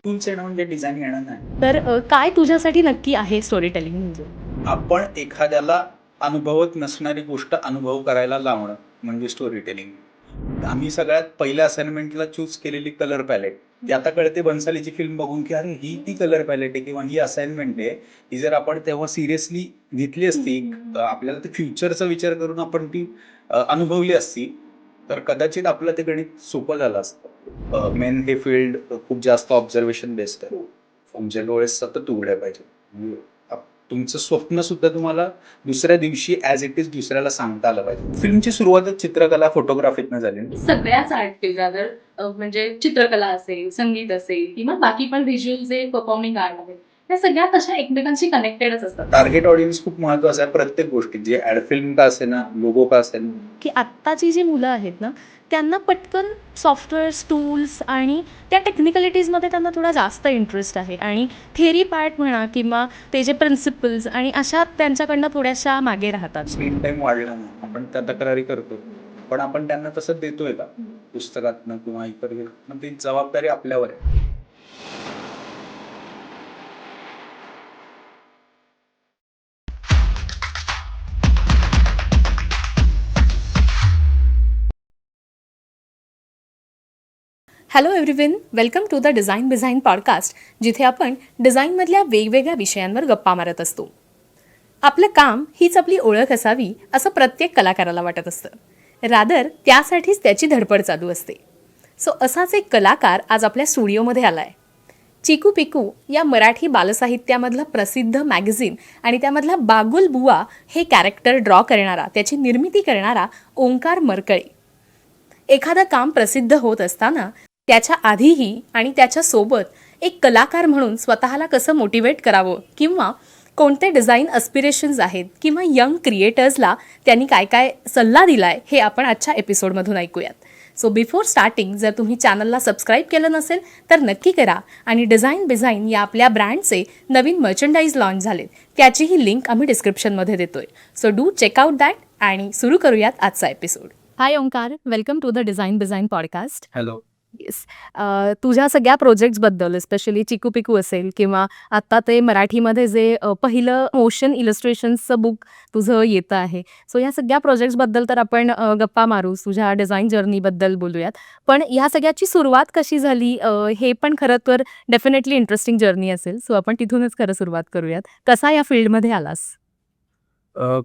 Tools येणं म्हणजे design येणं नाही. तर काय तुझ्यासाठी नक्की आहे स्टोरी टेलिंग म्हणजे? आपण एखाद्याला अनुभवत नसणारी गोष्ट अनुभव करायला लावणं म्हणजे स्टोरी टेलिंग. आम्ही सगळ्यात पहिल्या असाइनमेंटला चूज केलेली कलर पॅलेट. ती आता कळते बन्सालीची फिल्म बघून, की अरे ही ती कलर पॅलेट आहे किंवा ही असाइनमेंट आहे. ही जर आपण तेव्हा सिरियसली घेतली असती, आपल्याला ते फ्युचरचा विचार करून आपण ती अनुभवली असती, तर कदाचित आपलं ते गणित सोपं झालं असतं. मेन हे फील्ड खूप जास्त ऑब्झर्वेशन बेस्ड आहे. तुमचे डोळे सतत उघडे पाहिजे. तुमचं स्वप्न सुद्धा तुम्हाला दुसऱ्या दिवशी ॲज इट इज दुसऱ्याला सांगता आलं पाहिजे. फिल्मची सुरुवातच चित्रकला फोटोग्राफीतनं झाली. सगळ्याच आर्ट फील्डला म्हणजे चित्रकला असेल, संगीत असेल किंवा बाकी पण व्हिज्युअल जे परफॉर्मिंग आर्ट आहे, त्या सगळ्या तशा एकमेकांशी कनेक्टेडच असतात. टार्गेट ऑडियन्स खूप महत्वाचा आहे प्रत्येक गोष्टीत. जे ॲड फिल्म का असेल ना, लोगो का असेल. की आत्ताची जी मुलं आहेत ना, त्यांना पटकन सॉफ्टवेअर्स, टूल्स आणि त्या टेक्निकलिटीजमध्ये त्यांना थोडा जास्त इंटरेस्ट आहे आणि थिअरी पार्ट म्हणा किंवा ते जे प्रिन्सिपल्स आणि अशा त्यांच्याकडनं थोड्याशा मागे राहतात. स्क्रीन टाइम वाढला ना, आपण त्या तक्रारी करतो, पण आपण त्यांना तसं देतोय का पुस्तकातनं किंवा इतर ती जबाबदारी आपल्यावर आहे. Hello everyone, welcome to the design bizign podcast, जिथे आपण डिझाईनमधल्या वेगवेगळ्या विषयांवर गप्पा मारत असतो. आपलं काम हीच आपली ओळख असावी असं प्रत्येक कलाकाराला वाटत असतं. रादर त्यासाठीच त्याची धडपड चालू असते. सो असाच एक कलाकार आज आपल्या स्टुडिओमध्ये आला आहे. चिकू पिकू या मराठी बालसाहित्यामधलं प्रसिद्ध मॅगझिन आणि त्यामधला बागुल बुवा हे कॅरेक्टर ड्रॉ करणारा, त्याची निर्मिती करणारा ओंकार मरकळे. एखादं काम प्रसिद्ध होत असताना त्याच्या आधीही आणि त्याच्यासोबत एक कलाकार म्हणून स्वतःला कसं मोटिवेट करावं किंवा कोणते डिझाईन अस्पिरेशन्स आहेत किंवा यंग क्रिएटर्सला त्यांनी काय काय सल्ला दिला आहे हे आपण आजच्या एपिसोडमधून ऐकूयात. सो बिफोर स्टार्टिंग, जर तुम्ही चॅनलला सबस्क्राईब केलं नसेल तर नक्की करा आणि डिझाईन बिझाईन या आपल्या ब्रँडचे नवीन मर्चंडाईज लॉन्च झालेत, त्याचीही लिंक आम्ही डिस्क्रिप्शनमध्ये देतोय. सो डू चेकआउट दॅट आणि सुरू करूयात आजचा episode. Hi Omkar, welcome to the design bizign podcast. Hello. Yes. तुझ्या सगळ्या प्रोजेक्ट्सबद्दल, स्पेशली चिकू पिकू असेल किंवा आत्ता ते मराठीमध्ये जे पहिलं मोशन इलस्ट्रेशन्सचं बुक तुझं येतं आहे, सो या सगळ्या प्रोजेक्ट्सबद्दल तर आपण गप्पा मारू, तुझ्या डिझाईन जर्नीबद्दल बोलूयात. पण ह्या सगळ्याची सुरुवात कशी झाली हे पण खरं तर डेफिनेटली इंटरेस्टिंग जर्नी असेल. सो आपण तिथूनच खरं सुरुवात करूयात. कसा या फील्डमध्ये आलास?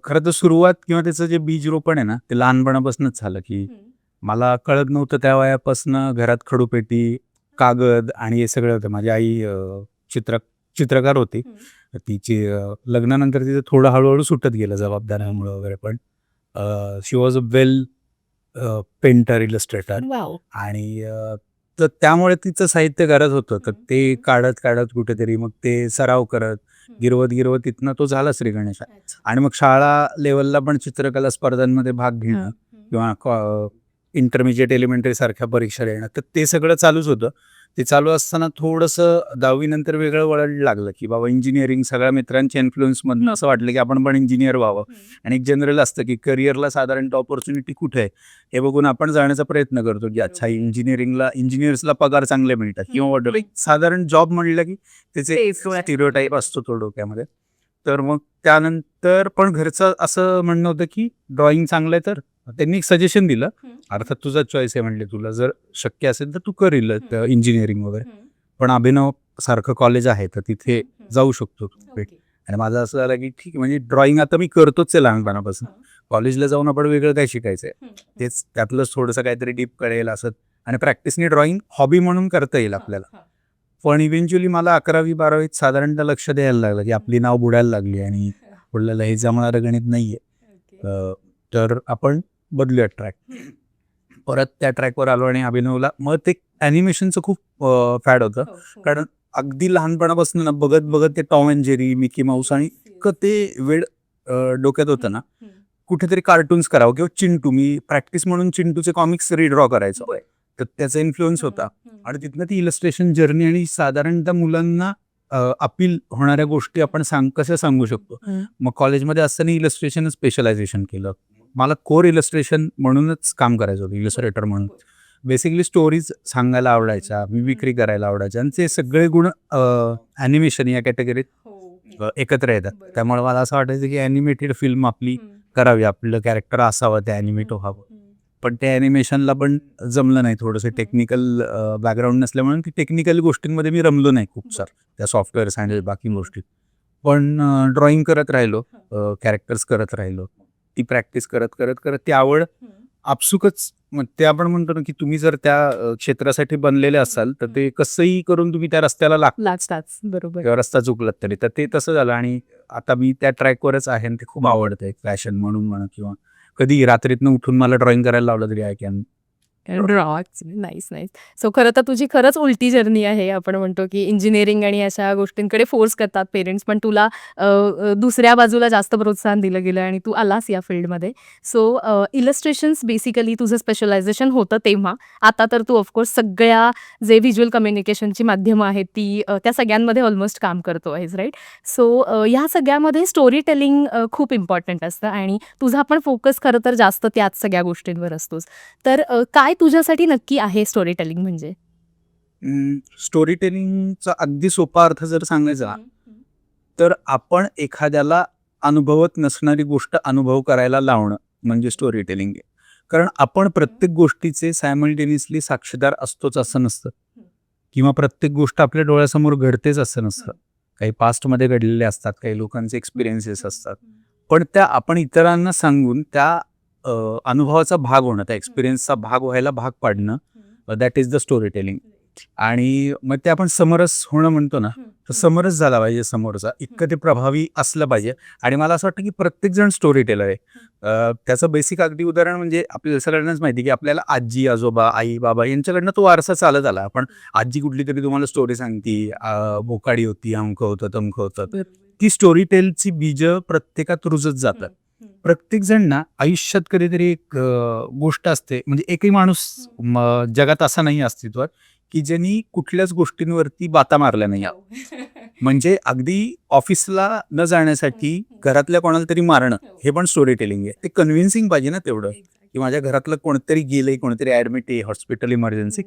खरं तर सुरुवात किंवा त्याचं जे बीज रोपण आहे ना, ते लहानपणापासूनच झालं, की मला कळत नव्हतं त्या वयापासनं घरात खडूपेटी, कागद आणि हे सगळं होतं. माझी आई चित्रकार होती. तर तिची लग्नानंतर तिचं थोडं हळूहळू सुटत गेलं जबाबदाऱ्यामुळं वगैरे, पण she was a well painter, illustrator. Wow. आणि तर त्यामुळे तिचं साहित्य घरात होतं. तर ते काढत काढत कुठेतरी मग ते सराव करत गिरवत गिरवत तिथनं तो झाला श्री गणेशा. आणि मग शाळा लेवलला पण चित्रकला स्पर्धांमध्ये भाग घेणं किंवा इंटरमिजिएट एलिमेंटरी सारख्या परीक्षा देणं, तर ते सगळं चालूच होतं. ते चालू असताना थोडंसं 10वी नंतर वेगळं वळण लागलं, की बाबा इंजिनिअरिंग, सगळ्या मित्रांच्या इन्फ्लुएन्समधनं असं वाटलं की आपण पण इंजिनियर व्हावं. आणि एक जनरल असतं की करिअरला साधारणतः ऑपॉर्च्युनिटी कुठे आहे हे बघून आपण जाण्याचा प्रयत्न करतो, की अच्छा इंजिनिअर्सला पगार चांगले मिळतात किंवा वॉटेवर. साधारण जॉब म्हणलं की त्याचे स्टिरियोटाईप असतो तो डोक्यामध्ये. तर मग त्यानंतर पण घरचं असं म्हणणं होतं की ड्रॉइंग चांगलं आहे, तर त्यांनी एक सजेशन दिलं. अर्थात तुझा चॉईस आहे, म्हणले तुला जर शक्य असेल तर तू कर इंजिनिअरिंग वगैरे, पण अभिनव सारखं कॉलेज आहे तर तिथे जाऊ शकतो तू. आणि माझं असं झालं की ठीक आहे, म्हणजे ड्रॉइंग आता मी करतोच आहे लहानपणापासून. कॉलेजला जाऊन आपण वेगळं काय शिकायचंय, तेच त्यातलंच थोडंसं काहीतरी डीप कळेल असं. आणि प्रॅक्टिसनी ड्रॉइंग हॉबी म्हणून करता येईल आपल्याला. पण इव्हेंच्युअली मला 11वी-12वीत साधारणतः लक्ष द्यायला लागलं की आपली नाव बुडायला लागली आणि आपल्याला हे जमणारं गणित नाहीये. तर आपण बदलूया ट्रॅक. परत त्या ट्रॅकवर आलो आणि अभिनवला मग ते ॲनिमेशनचं खूप फॅड होतं. कारण अगदी लहानपणापासून बघत बघत ते Tom and Jerry, Mickey Mouse आणि इतकं ते वेळ डोक्यात होतं ना, कुठेतरी कार्टून्स करावं किंवा चिंटू. मी प्रॅक्टिस म्हणून चिंटूचे कॉमिक्स रिड्रॉ करायचो. तर त्याचा इन्फ्लुएन्स होता. आणि तिथनं ती इलस्ट्रेशन जर्नी आणि साधारणतः मुलांना अपील होणाऱ्या गोष्टी आपण कसं सांगू शकतो. मग कॉलेजमध्ये असताना इलस्ट्रेशन स्पेशलायझेशन केलं. मला कोर इलस्ट्रेशन म्हणूनच काम करायचं होतं, इलस्ट्रेटर म्हणून. बेसिकली स्टोरीज सांगायला आवडायच्या, मिमिक्री करायला आवडायच्या आणि ते सगळे गुण ॲनिमेशन या कॅटेगरीत एकत्र येतात. त्यामुळे मला असं वाटायचं की ॲनिमेटेड फिल्म आपली करावी, आपलं कॅरेक्टर असावं, ते ॲनिमेट व्हावं. पण त्या ॲनिमेशनला पण जमलं नाही, थोडंसं टेक्निकल बॅकग्राऊंड नसल्यामुळे ती टेक्निकल गोष्टींमध्ये मी रमलो नाही खूप सार, त्या सॉफ्टवेअर हँडल बाकी गोष्टी. पण ड्रॉइंग करत राहिलो, कॅरेक्टर्स करत राहिलो, ती प्रॅक्टिस करत करत करत ती आवड आपसुकच, मग ते आपण म्हणतो ना की तुम्ही जर त्या क्षेत्रासाठी बनलेले असाल तर ते कसंही करून तुम्ही त्या रस्त्याला लागतात. बरोबर. किंवा रस्ता चुकलात तरी. तर ते तसं झालं आणि आता मी त्या ट्रॅकवरच आहे आणि ते खूप आवडतं, एक फॅशन म्हणून म्हणा किंवा कधी रात्रीतनं उठून मला ड्रॉइंग करायला लावलं तरी I can. Nice nice. So खरं तर तुझी खरंच उलटी जर्नी आहे. आपण म्हणतो की इंजिनिअरिंग आणि अशा गोष्टींकडे फोर्स करतात पेरेंट्स, पण तुला दुसऱ्या बाजूला जास्त प्रोत्साहन दिलं गेलं आणि तू आलास या फील्डमध्ये. सो इलस्ट्रेशन्स बेसिकली तुझं स्पेशलायझेशन होतं तेव्हा. आता तर तू ऑफकोर्स सगळ्या जे व्हिज्युअल कम्युनिकेशनची माध्यमं आहेत ती त्या सगळ्यांमध्ये ऑलमोस्ट काम करतो आहेस, राईट? सो ह्या सगळ्यामध्ये स्टोरी टेलिंग खूप इम्पॉर्टंट असतं आणि तुझा पण फोकस खरं तर जास्त त्याच सगळ्या गोष्टींवर असतोस. तर काय तुझ्यासाठी नक्की आहे स्टोरी टेलिंग म्हणजे? स्टोरी टेलिंगचा अगदी सोपा अर्थ जर सांगायचा तर आपण एखाद्याला अनुभवत नसणारी गोष्ट अनुभव करायला लावणं म्हणजे स्टोरी टेलिंग आहे. कारण आपण प्रत्येक गोष्टीचे सायमल्टेनियसली साक्षीदार असतोच असं नसतं, किंवा प्रत्येक गोष्ट आपल्या डोळ्यासमोर घडतेच असं नसतं. काही पास्टमध्ये घडलेले असतात, काही लोकांचे एक्सपिरियन्सेस असतात, पण त्या आपण इतरांना सांगून त्या अनुभवाचा भाग होणं, त्या एक्सपिरियन्सचा भाग व्हायला भाग पाडणं, that is the story telling. आणि मग ते आपण समरस होणं म्हणतो ना, तर समरस झाला पाहिजे समोरचा, इतकं ते प्रभावी असलं पाहिजे. आणि मला असं वाटतं की प्रत्येक जण स्टोरी टेलर आहे. त्याचं बेसिक अगदी उदाहरण म्हणजे आपल्याला सगळ्यांनाच माहिती की आपल्याला आजी आजोबा आई बाबा यांच्याकडनं तो वारसा चालत आला. आपण आजी कुठली तरी तुम्हाला स्टोरी सांगती, बोकाडी होती, अमकं होतं तमकं होतं, ती स्टोरी टेलची बीज प्रत्येकात रुजत जातात. प्रत्येक जण ना आयुष्यात कधीतरी एक गोष्ट असते, म्हणजे एकही माणूस जगात असा नाही अस्तित्वात की ज्यांनी कुठल्याच गोष्टींवरती बाता मारल्या नाही. म्हणजे अगदी ऑफिसला न जाण्यासाठी घरातल्या कोणाला तरी मारणं हे पण स्टोरी टेलिंग आहे. ते कन्व्हिन्सिंग पाहिजे ना तेवढं, की माझ्या घरातलं कोणतरी गेलंय, कोणतरी ऍडमिट आहे हॉस्पिटल इमर्जन्सी,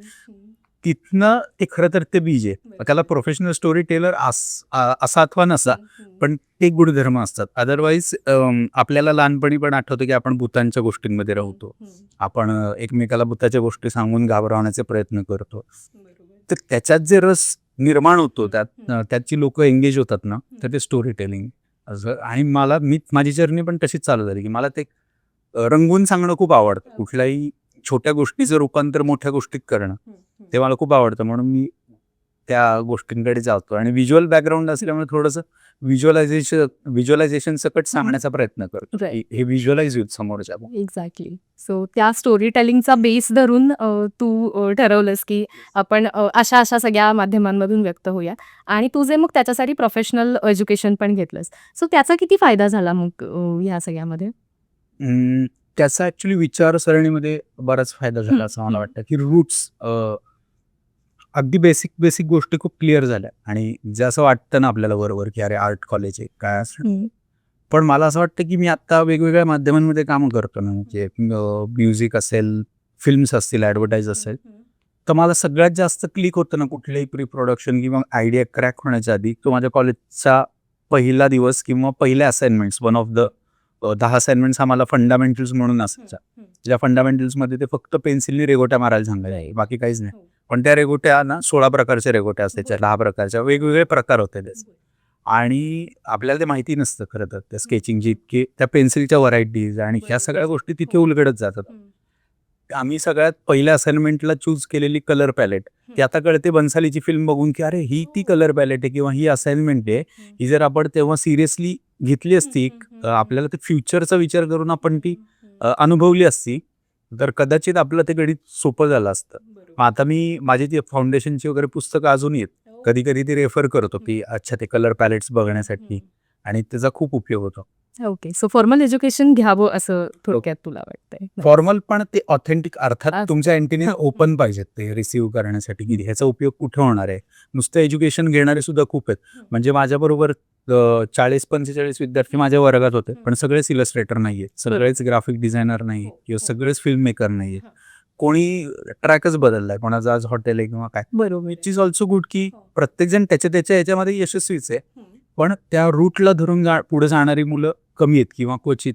तिथनं ते खरं तर ते बीज आहे. त्याला प्रोफेशनल स्टोरी टेलर असा अथवा नसा, पण ते गुणधर्म असतात. अदरवाईज आपल्याला लहानपणी पण आठवतं की आपण भूतांच्या गोष्टींमध्ये राहतो, आपण एकमेकाला भूताच्या गोष्टी सांगून घाबरवण्याचे प्रयत्न करतो. तर त्याच्यात जे रस निर्माण होतो, त्याची लोक एंगेज होतात ना, तर ते स्टोरी टेलिंग असं. आणि माझी जर्नी पण तशीच चालू झाली की मला ते रंगवून सांगणं खूप आवडतं. कुठल्याही छोट्या गोष्टीचं रूपांतर मोठ्या गोष्टीत करणं ते मला खूप आवडतं, म्हणून मी त्या गोष्टींकडे जातो. आणि व्हिज्युअल बॅकग्राऊंड असल्यामुळे थोडंसं व्हिज्युअलायझेशन सकट सांगण्याचा प्रयत्न करतो, की हे व्हिज्युअलाइज होईल समोरच्या. एक्झॅक्टली. सो त्या स्टोरी टेलिंगचा बेस धरून तू ठरवलंस की आपण अशा अशा सगळ्या माध्यमांमधून व्यक्त होऊया आणि तू जे मग त्याच्यासाठी प्रोफेशनल एज्युकेशन पण घेतलंस. सो त्याचा किती फायदा झाला मग ह्या सगळ्यामध्ये? त्याचा ऍक्च्युली विचारसरणीमध्ये बराच फायदा झाला असं मला वाटतं, की रूट्स अगदी बेसिक गोष्टी खूप क्लिअर झाल्या. आणि जे असं वाटतं ना आपल्याला बरोबर की अरे आर्ट कॉलेज आहे काय असं, पण मला असं वाटतं की मी आता वेगवेगळ्या माध्यमांमध्ये काम करतो ना, म्हणजे म्युझिक असेल, फिल्म्स असतील, ॲडव्हर्टाईज असेल, तर मला सगळ्यात जास्त क्लिक होतं ना कुठल्याही प्री प्रोडक्शन किंवा आयडिया क्रॅक होण्याच्या आधी, तो माझ्या कॉलेजचा पहिला दिवस किंवा पहिल्या assignments, one of the 10 assignments आम्हाला फंडामेंटल्स म्हणून असायच्या. ज्या फंडामेंटल्समध्ये ते फक्त पेन्सिलनी रेघोट्या मारायला सांगायचे, बाकी काहीच नाही. पण त्या रेघोट्या ना 16 प्रकारच्या रेघोट्या असायच्या, 10 प्रकारच्या, वेगवेगळे प्रकार होते त्याचे. आणि आपल्याला ते माहिती नसतं खरं तर त्या स्केचिंगची इतकी, त्या पेन्सिलच्या व्हरायटीज आणि ह्या सगळ्या गोष्टी तिथे उलगडत जातात. आम्ही सगळ्यात पहिल्या असाइनमेंटला चूज केलेली कलर पॅलेट, ती आता कळते बन्सालीची फिल्म बघून की अरे ही ती कलर पॅलेट आहे किंवा ही असाइनमेंट आहे, ही जर आपण तेव्हा सिरियसली घेतली असती, आपल्याला ते फ्युचरचा विचार करून आपण ती अनुभवली असती, तर कदाचित आपलं ते गणित सोपं झालं असतं. मग आता मी माझी ती फाउंडेशनची वगैरे पुस्तकं अजून येत, कधी कधी ती रेफर करतो की अच्छा ते कलर पॅलेट्स बघण्यासाठी, आणि त्याचा खूप उपयोग होतो. ओके. सो फॉर्मल एज्युकेशन घ्यावं असं थोडक्यात तुला वाटतंय? फॉर्मल पण ते ऑथेंटिक, अर्थात तुमच्या एंटीने हां. ओपन पाहिजेत ते रिसीव्ह करण्यासाठी, की ह्याचा उपयोग कुठे होणार आहे. नुसतं एज्युकेशन घेणारे सुद्धा खूप आहेत. म्हणजे माझ्याबरोबर 40-45 विद्यार्थी माझ्या वर्गात होते, पण सगळेच इलस्ट्रेटर नाहीये, सगळेच ग्राफिक डिझायनर नाही किंवा सगळेच फिल्म मेकर नाहीये. कोणी ट्रॅकच बदललाय, कोणाचं आज हॉटेल आहे किंवा काय. बरोबर. विच इज ऑल्सो गुड की प्रत्येकजण त्याच्या त्याच्या याच्यामध्ये यशस्वीच आहे, पण त्या रूटला धरून पुढे जाणारी मुलं कमी आहेत किंवा क्वचित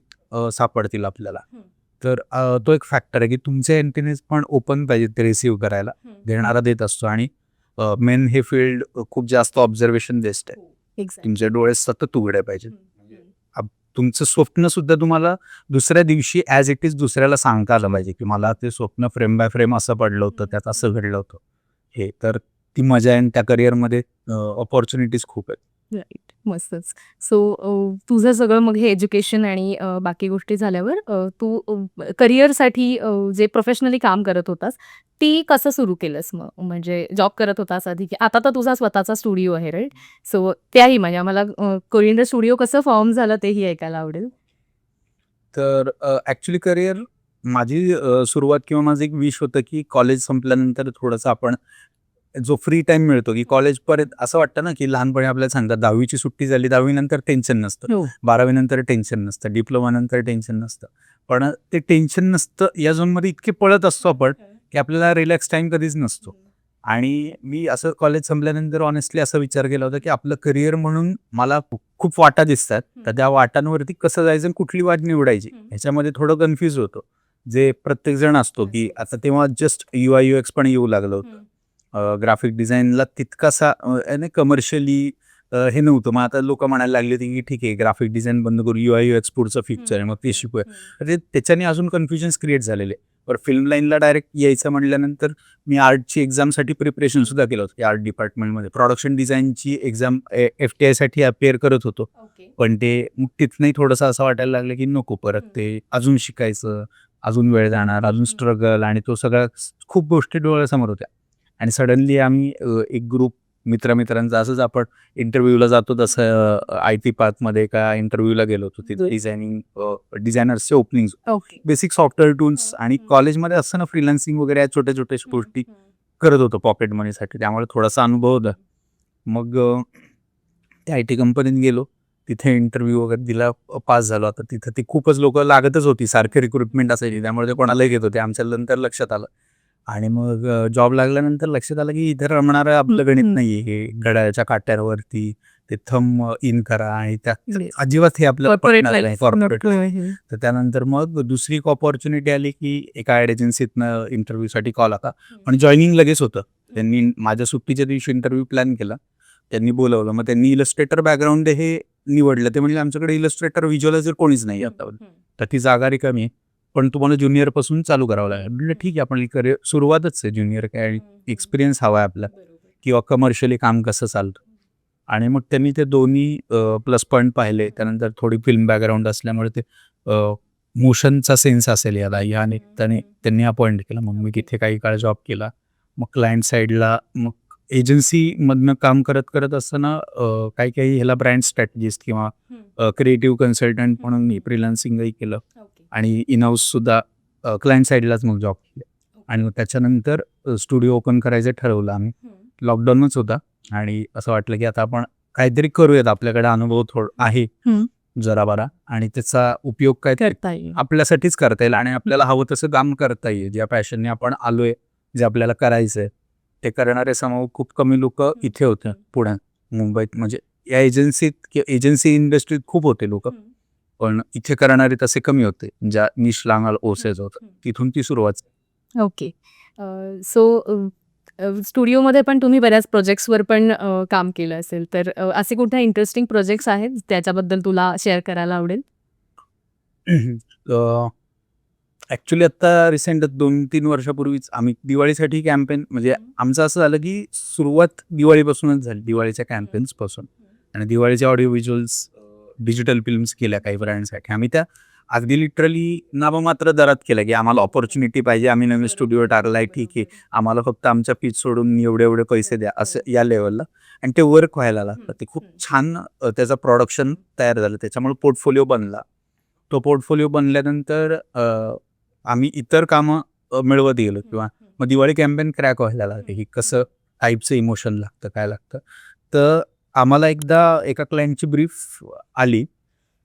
सापडतील आपल्याला. तर तो एक फॅक्टर आहे की तुमच्या एंट्रीनेस पण ओपन पाहिजे ते रिसीव्ह करायला. देणारा देत असतो आणि मेन हे फील्ड खूप जास्त ऑब्झर्वेशन बेस्ड आहे. तुमचे डोळे सतत उघडे पाहिजेत. तुमचं स्वप्न सुद्धा तुम्हाला दुसऱ्या दिवशी ॲज इट इज दुसऱ्याला सांगता आलं पाहिजे की मला ते स्वप्न फ्रेम बाय फ्रेम असं पडलं होतं, त्यात असं घडलं होतं. हे तर ती मजा आहे आणि त्या करिअरमध्ये ऑपॉर्च्युनिटीज खूप आहेत. राईट, मस्तच. सो तुझं सगळं मग हे एज्युकेशन आणि बाकी गोष्टी झाल्यावर तू करिअरसाठी जे प्रोफेशनली काम करत होतास ती कसं सुरू केलंस मग? म्हणजे जॉब करत होतास आधी की आता तर तुझा स्वतःचा स्टुडिओ आहे, राईट? सो त्याही म्हणजे आम्हाला कोरिएंडर स्टुडिओ कसं फॉर्म झालं तेही ऐकायला आवडेल. तर ॲक्च्युली करिअर माझी सुरुवात किंवा माझं एक विश होतं की कॉलेज संपल्यानंतर थोडंसं आपण जो फ्री टाइम मिळतो की कॉलेजपर्यंत असं वाटतं ना की लहानपणी आपल्याला सांगतात 10वीची सुट्टी झाली, 10वी नंतर टेन्शन नसतं, हो. 12वी नंतर टेन्शन नसतं, डिप्लोमा नंतर टेन्शन नसतं. पण ते टेन्शन नसतं या झोनमध्ये इतके पळत असतो आपण की आपल्याला रिलॅक्स टाइम कधीच नसतो. आणि मी असं कॉलेज संपल्यानंतर ऑनेस्टली असा विचार केला होता की आपलं करिअर म्हणून मला खूप वाटा दिसतात, तर त्या वाटांवरती कसं जायचं आणि कुठली वाट निवडायची ह्याच्यामध्ये थोडं कन्फ्यूज होतो, जे प्रत्येक जण असतो. की आता तेव्हा जस्ट UI UX पण येऊ लागलं होतं. ग्राफिक डिझाईनला तितकासा कमर्शियली हे नव्हतं. मग आता लोक म्हणायला लागले होते की ठीक आहे ग्राफिक डिझाईन बंद करू, UI UX पुढचं फ्युचर आहे, मग ते शिकूया. तर ते त्याच्याने अजून कन्फ्युजन्स क्रिएट झालेले. पण फिल्म लाईनला डायरेक्ट यायचं म्हटल्यानंतर मी आर्टची एक्झामसाठी प्रिपरेशन सुद्धा केलं होतं आर्ट डिपार्टमेंटमध्ये. प्रोडक्शन डिझाईनची एक्झाम FTI साठी अपेअर करत होतो, पण ते मग तिथनंही थोडंसं असं वाटायला लागलं की नको परत ते अजून शिकायचं, अजून वेळ जाणार, अजून स्ट्रगल आणि तो सगळ्या खूप गोष्टी डोळ्यासमोर होत्या. आणि सडनली आम्ही एक ग्रुप मित्रांचा असंच आपण इंटरव्ह्यूला जातो तसं IT पार्कमध्ये एका इंटरव्ह्यूला गेलो होतो. तिथे डिझायनर्सचे opening, okay. Basic software tools आणि कॉलेजमध्ये असतं ना फ्रीलान्सिंग वगैरे या छोट्या छोट्या गोष्टी करत होतो पॉकेट मनीसाठी, त्यामुळे थोडासा अनुभव होता. मग त्या IT कंपनीत गेलो, तिथे इंटरव्ह्यू वगैरे दिला, पास झालो. आता तिथं ती खूपच लोक लागतच होती, सारखे रिक्रुटमेंट असायची, त्यामुळे ते कोणालाही घेत होते. आमच्या नंतर लक्षात आलं आणि मग जॉब लागल्यानंतर लक्षात आलं की इथे रमणारं आपलं गणित नाही. हे घड्याळाच्या काट्यावरती ते थंब इन करा आणि त्यात अजिबात हे आपलं कॉर्पोरेट. तर त्यानंतर मग दुसरी एक ऑपॉर्च्युनिटी आली की एका ॲड एजन्सीतनं इंटरव्ह्यूसाठी कॉल आला आणि जॉईनिंग लगेच होतं. त्यांनी माझ्या सुट्टीच्या दिवशी इंटरव्ह्यू प्लॅन केला, त्यांनी बोलवलं. मग त्यांनी इलस्ट्रेटर बॅकग्राऊंड हे निवडलं. ते म्हणजे आमच्याकडे इलस्ट्रेटर व्हिज्युअलायझर कोणीच नाही आता, तर ती जागा रिकामी आहे, पण तुम्हाला ज्युनियर पासून चालू करावं लागेल. म्हणजे ठीक आहे, आपण करिअर सुरुवातच आहे, ज्युनियर काय एक्सपिरियन्स हवा आहे आपला किंवा कमर्शियली काम कसं चालतं. आणि मग त्यांनी ते दोन्ही प्लस पॉईंट पाहिले. त्यानंतर थोडी फिल्म बॅकग्राऊंड असल्यामुळे ते मोशनचा सेन्स असेल याला, या निमित्ताने त्यांनी अपॉइंट केलं. मग मी तिथे काही काळ जॉब केला. मग क्लायंट साईडला, मग एजन्सीमधनं काम करत असताना काही ह्याला ब्रँड स्ट्रॅटेजिस्ट किंवा क्रिएटिव्ह कन्सल्टंट म्हणून मी फ्रीलान्सिंगही केलं आणि इनहाऊस सुद्धा क्लायंट साईडलाच मग जॉब केले. आणि मग त्याच्यानंतर स्टुडिओ ओपन करायचं ठरवलं आम्ही. लॉकडाऊनच होता आणि असं वाटलं की आता आपण काहीतरी करूयात, आपल्याकडे अनुभव आहे जरा बरा आणि त्याचा उपयोग काय आपल्यासाठीच करता येईल आणि आपल्याला हवं तसं काम करता येईल. ज्या पॅशनने आपण आलोय, जे आपल्याला करायचंय ते करणारे समूह खूप कमी लोक इथे होते पुण्यात, मुंबईत. म्हणजे या एजन्सी इंडस्ट्रीत खूप होते लोक, पण इथे करणारे तसे कमी होते, ज्या निश लांगाल ओसेज होतं. तिथून ती सुरुवात. ओके. सो स्टुडिओमध्ये पण तुम्ही बऱ्याच प्रोजेक्ट्सवर पण काम केलं असेल, तर असे कुठे इंटरेस्टिंग प्रोजेक्ट्स आहेत त्याच्याबद्दल तुला शेअर करायला आवडेल? ॲक्च्युली आता रिसेंट 2-3 वर्षापूर्वीच आम्ही दिवाळीसाठी कॅम्पेन, म्हणजे आमचं असं झालं की सुरुवात दिवाळीपासूनच झाली, दिवाळीच्या कॅम्पेन्सपासून. आणि दिवाळीच्या ऑडिओ व्हिज्युअल्स, डिजिटल फिल्म्स केल्या काही ब्रँडसाठी. आम्ही त्या अगदी लिटरली नाममात्र दरात केल्या की आम्हाला ऑपॉर्च्युनिटी पाहिजे, आम्ही नवीन स्टुडिओ टाकलाय, ठीक आहे, आम्हाला फक्त आमच्या फीज सोडून एवढे पैसे द्या, असं या लेवलला. आणि ते वर्क व्हायला लागतं. ते खूप छान त्याचं प्रोडक्शन तयार झालं, त्याच्यामुळे पोर्टफोलिओ बनला. तो पोर्टफोलिओ बनल्यानंतर आम्ही इतर कामं मिळवत गेलो किंवा मग दिवाळी कॅम्पेन क्रॅक व्हायला लागते की कसं टाईपचं इमोशन लागतं, काय लागतं. तर आम्हाला एकदा एका क्लायंटची ब्रीफ आली,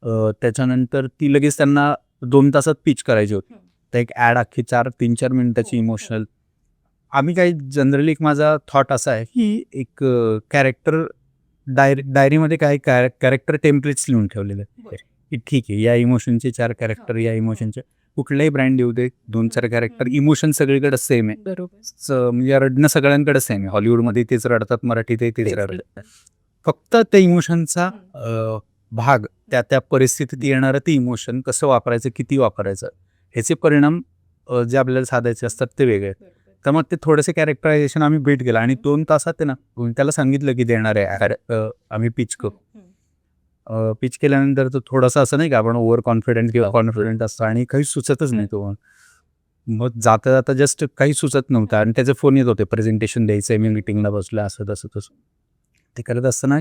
त्याच्यानंतर ती लगेच त्यांना 2 तासात पिच करायची होती. तर एक ॲड अख्खी 3-4 मिनिटाची इमोशनल. आम्ही काही जनरली एक माझा थॉट असा आहे की एक कॅरेक्टर डायरीमध्ये काही कॅरेक्टर टेम्पलेट्स लिहून ठेवलेले आहेत की ठीक आहे, या इमोशनचे 4 कॅरेक्टर, या इमोशनचे कुठलाही ब्रँड येऊ दे, 2-4 कॅरेक्टर, इमोशन सगळीकडे सेम आहे. बरोबर. म्हणजे रडणं सगळ्यांकडे सेम आहे. हॉलिवूडमध्ये तेच रडतात, मराठीतही तेच रडतात. फक्त त्या इमोशनचा भाग, त्या परिस्थितीत येणारं ते इमोशन कसं वापरायचं, किती वापरायचं, ह्याचे परिणाम जे आपल्याला साधायचे असतात ते वेगळे. तर मग ते थोडेसे कॅरेक्टरायझेशन आम्ही बिल्ड केलं आणि 2 तासात आहे ना, त्याला सांगितलं की देणार आहे, आम्ही पिच करू. पिच केल्यानंतर तो थोडासा असं नाही का आपण ओव्हर कॉन्फिडंट किंवा कॉन्फिडंट असतो आणि काही सुचतच नाही तो. मग जाता जाता जस्ट काही सुचत नव्हतं आणि त्याचे फोन येत होते, प्रेझेंटेशन द्यायचं आहे, मी मिटिंगला बसलो, असं तसं तसं. ते करत असताना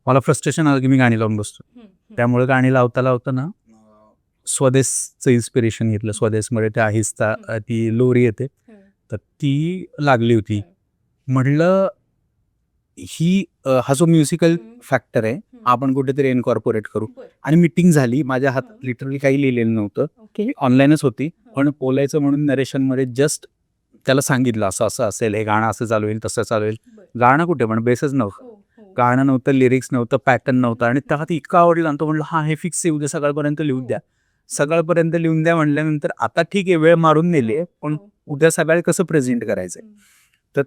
मला फ्रस्ट्रेशन आलं की मी गाणी लावून बसतो. त्यामुळे गाणी लावता लावता ना स्वदेशचं इन्स्पिरेशन घेतलं. स्वदेशमध्ये त्या आहिस्ता ती लोरी येते, तर ती लागली होती. म्हटलं हा जो म्युझिकल फॅक्टर आहे आपण कुठेतरी इनकॉर्पोरेट करू. आणि मीटिंग झाली, माझ्या हातात लिटरली काही लिहिलेलं नव्हतं, ऑनलाईनच होती, पण बोलायचं म्हणून नरेशनमध्ये जस्ट त्याला सांगितलं असं असं असेल, हे गाणं असं चालू होईल, तसं चालू होईल. गाणं कुठे, पण बेसच नव्हतं, गाणं नव्हतं, लिरिक्स नव्हतं, पॅटर्न नव्हतं. आणि त्या हाती इतका आवडला आणि तो म्हणलं हा हे फिक्स आहे, उद्या सकाळपर्यंत लिहून द्या. सकाळपर्यंत लिहून द्या म्हणल्यानंतर आता ठीक आहे, वेळ मारून नेली आहे, पण उद्या सकाळी कसं प्रेझेंट करायचंय. तर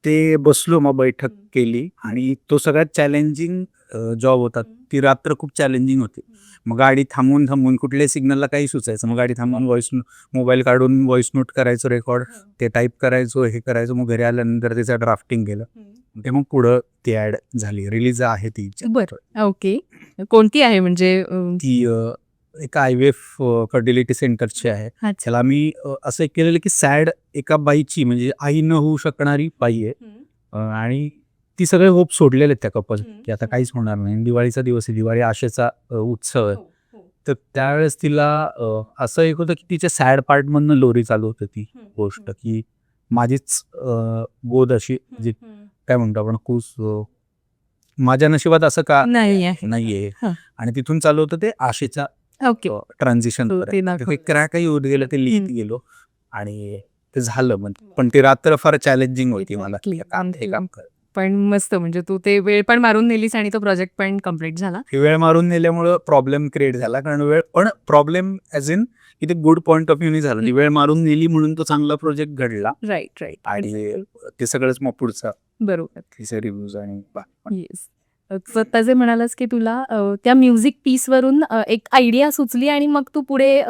ते बसलो, मग बैठक केली आणि तो सगळ्यात चॅलेंजिंग जॉब होता. ती रात्र खूप चॅलेंजिंग होती. मग गाडी थांबून थांबून कुठल्याही सिग्नलला काही सुचायचं, मग गाडी थांबून मोबाईल काढून व्हॉइस नोट करायचो, रेकॉर्ड, ते टाईप करायचो, हे करायचो. मग घरी आल्यानंतर त्याचं ड्राफ्टिंग केलं. ते मग पुढं ती ॲड झाली, रिलीज आहे ती. बरं, ओके. कोणती आहे म्हणजे ती एक IVF फर्टिलिटी सेंटरची आहे. त्याला मी असं केलेलं की सॅड एका बाईची, म्हणजे आई न होऊ शकणारी बाई आहे आणि ती सगळे होप सोडलेले आहेत त्या कपल की आता काहीच होणार नाही. दिवाळीचा दिवस आहे, दिवाळी आशेचा उत्सव आहे. तर त्यावेळेस तिला असं एक होतं की तिच्या सॅड पार्टमधनं लोरी चालू होतं ती गोष्ट की माझीच गोद अशी, जी काय म्हणतो आपण, खूस माझ्या नशिबात असं का नाहीये. आणि तिथून चालू होतं ते आशेचा ट्रान्झिशन. क्रॅकही होत गेलं, ते लिहित गेलो आणि ते झालं. पण ती रात्र फार चॅलेंजिंग होती मला, हे काम कर. पण मस्त, म्हणजे तू ते वेळ पण मारून नेलीस आणि तो प्रोजेक्ट पण कम्प्लीट झाला. ही वेळ मारून नेल्यामुळं प्रॉब्लेम क्रिएट झाला, कारण पण प्रॉब्लेम ॲज इन इथे गुड पॉईंट ऑफ व्ह्यूनी झाला. वेळ मारून नेली म्हणून तो चांगला प्रोजेक्ट घडला. राईट. आणि ते सगळंच मग पुढचा बरोबर रिव्ह्यूज आणि येस. स्वतः जे म्हणालास की तुला त्या म्युझिक पीसवरून एक आयडिया सुचली आणि मग तू पुढे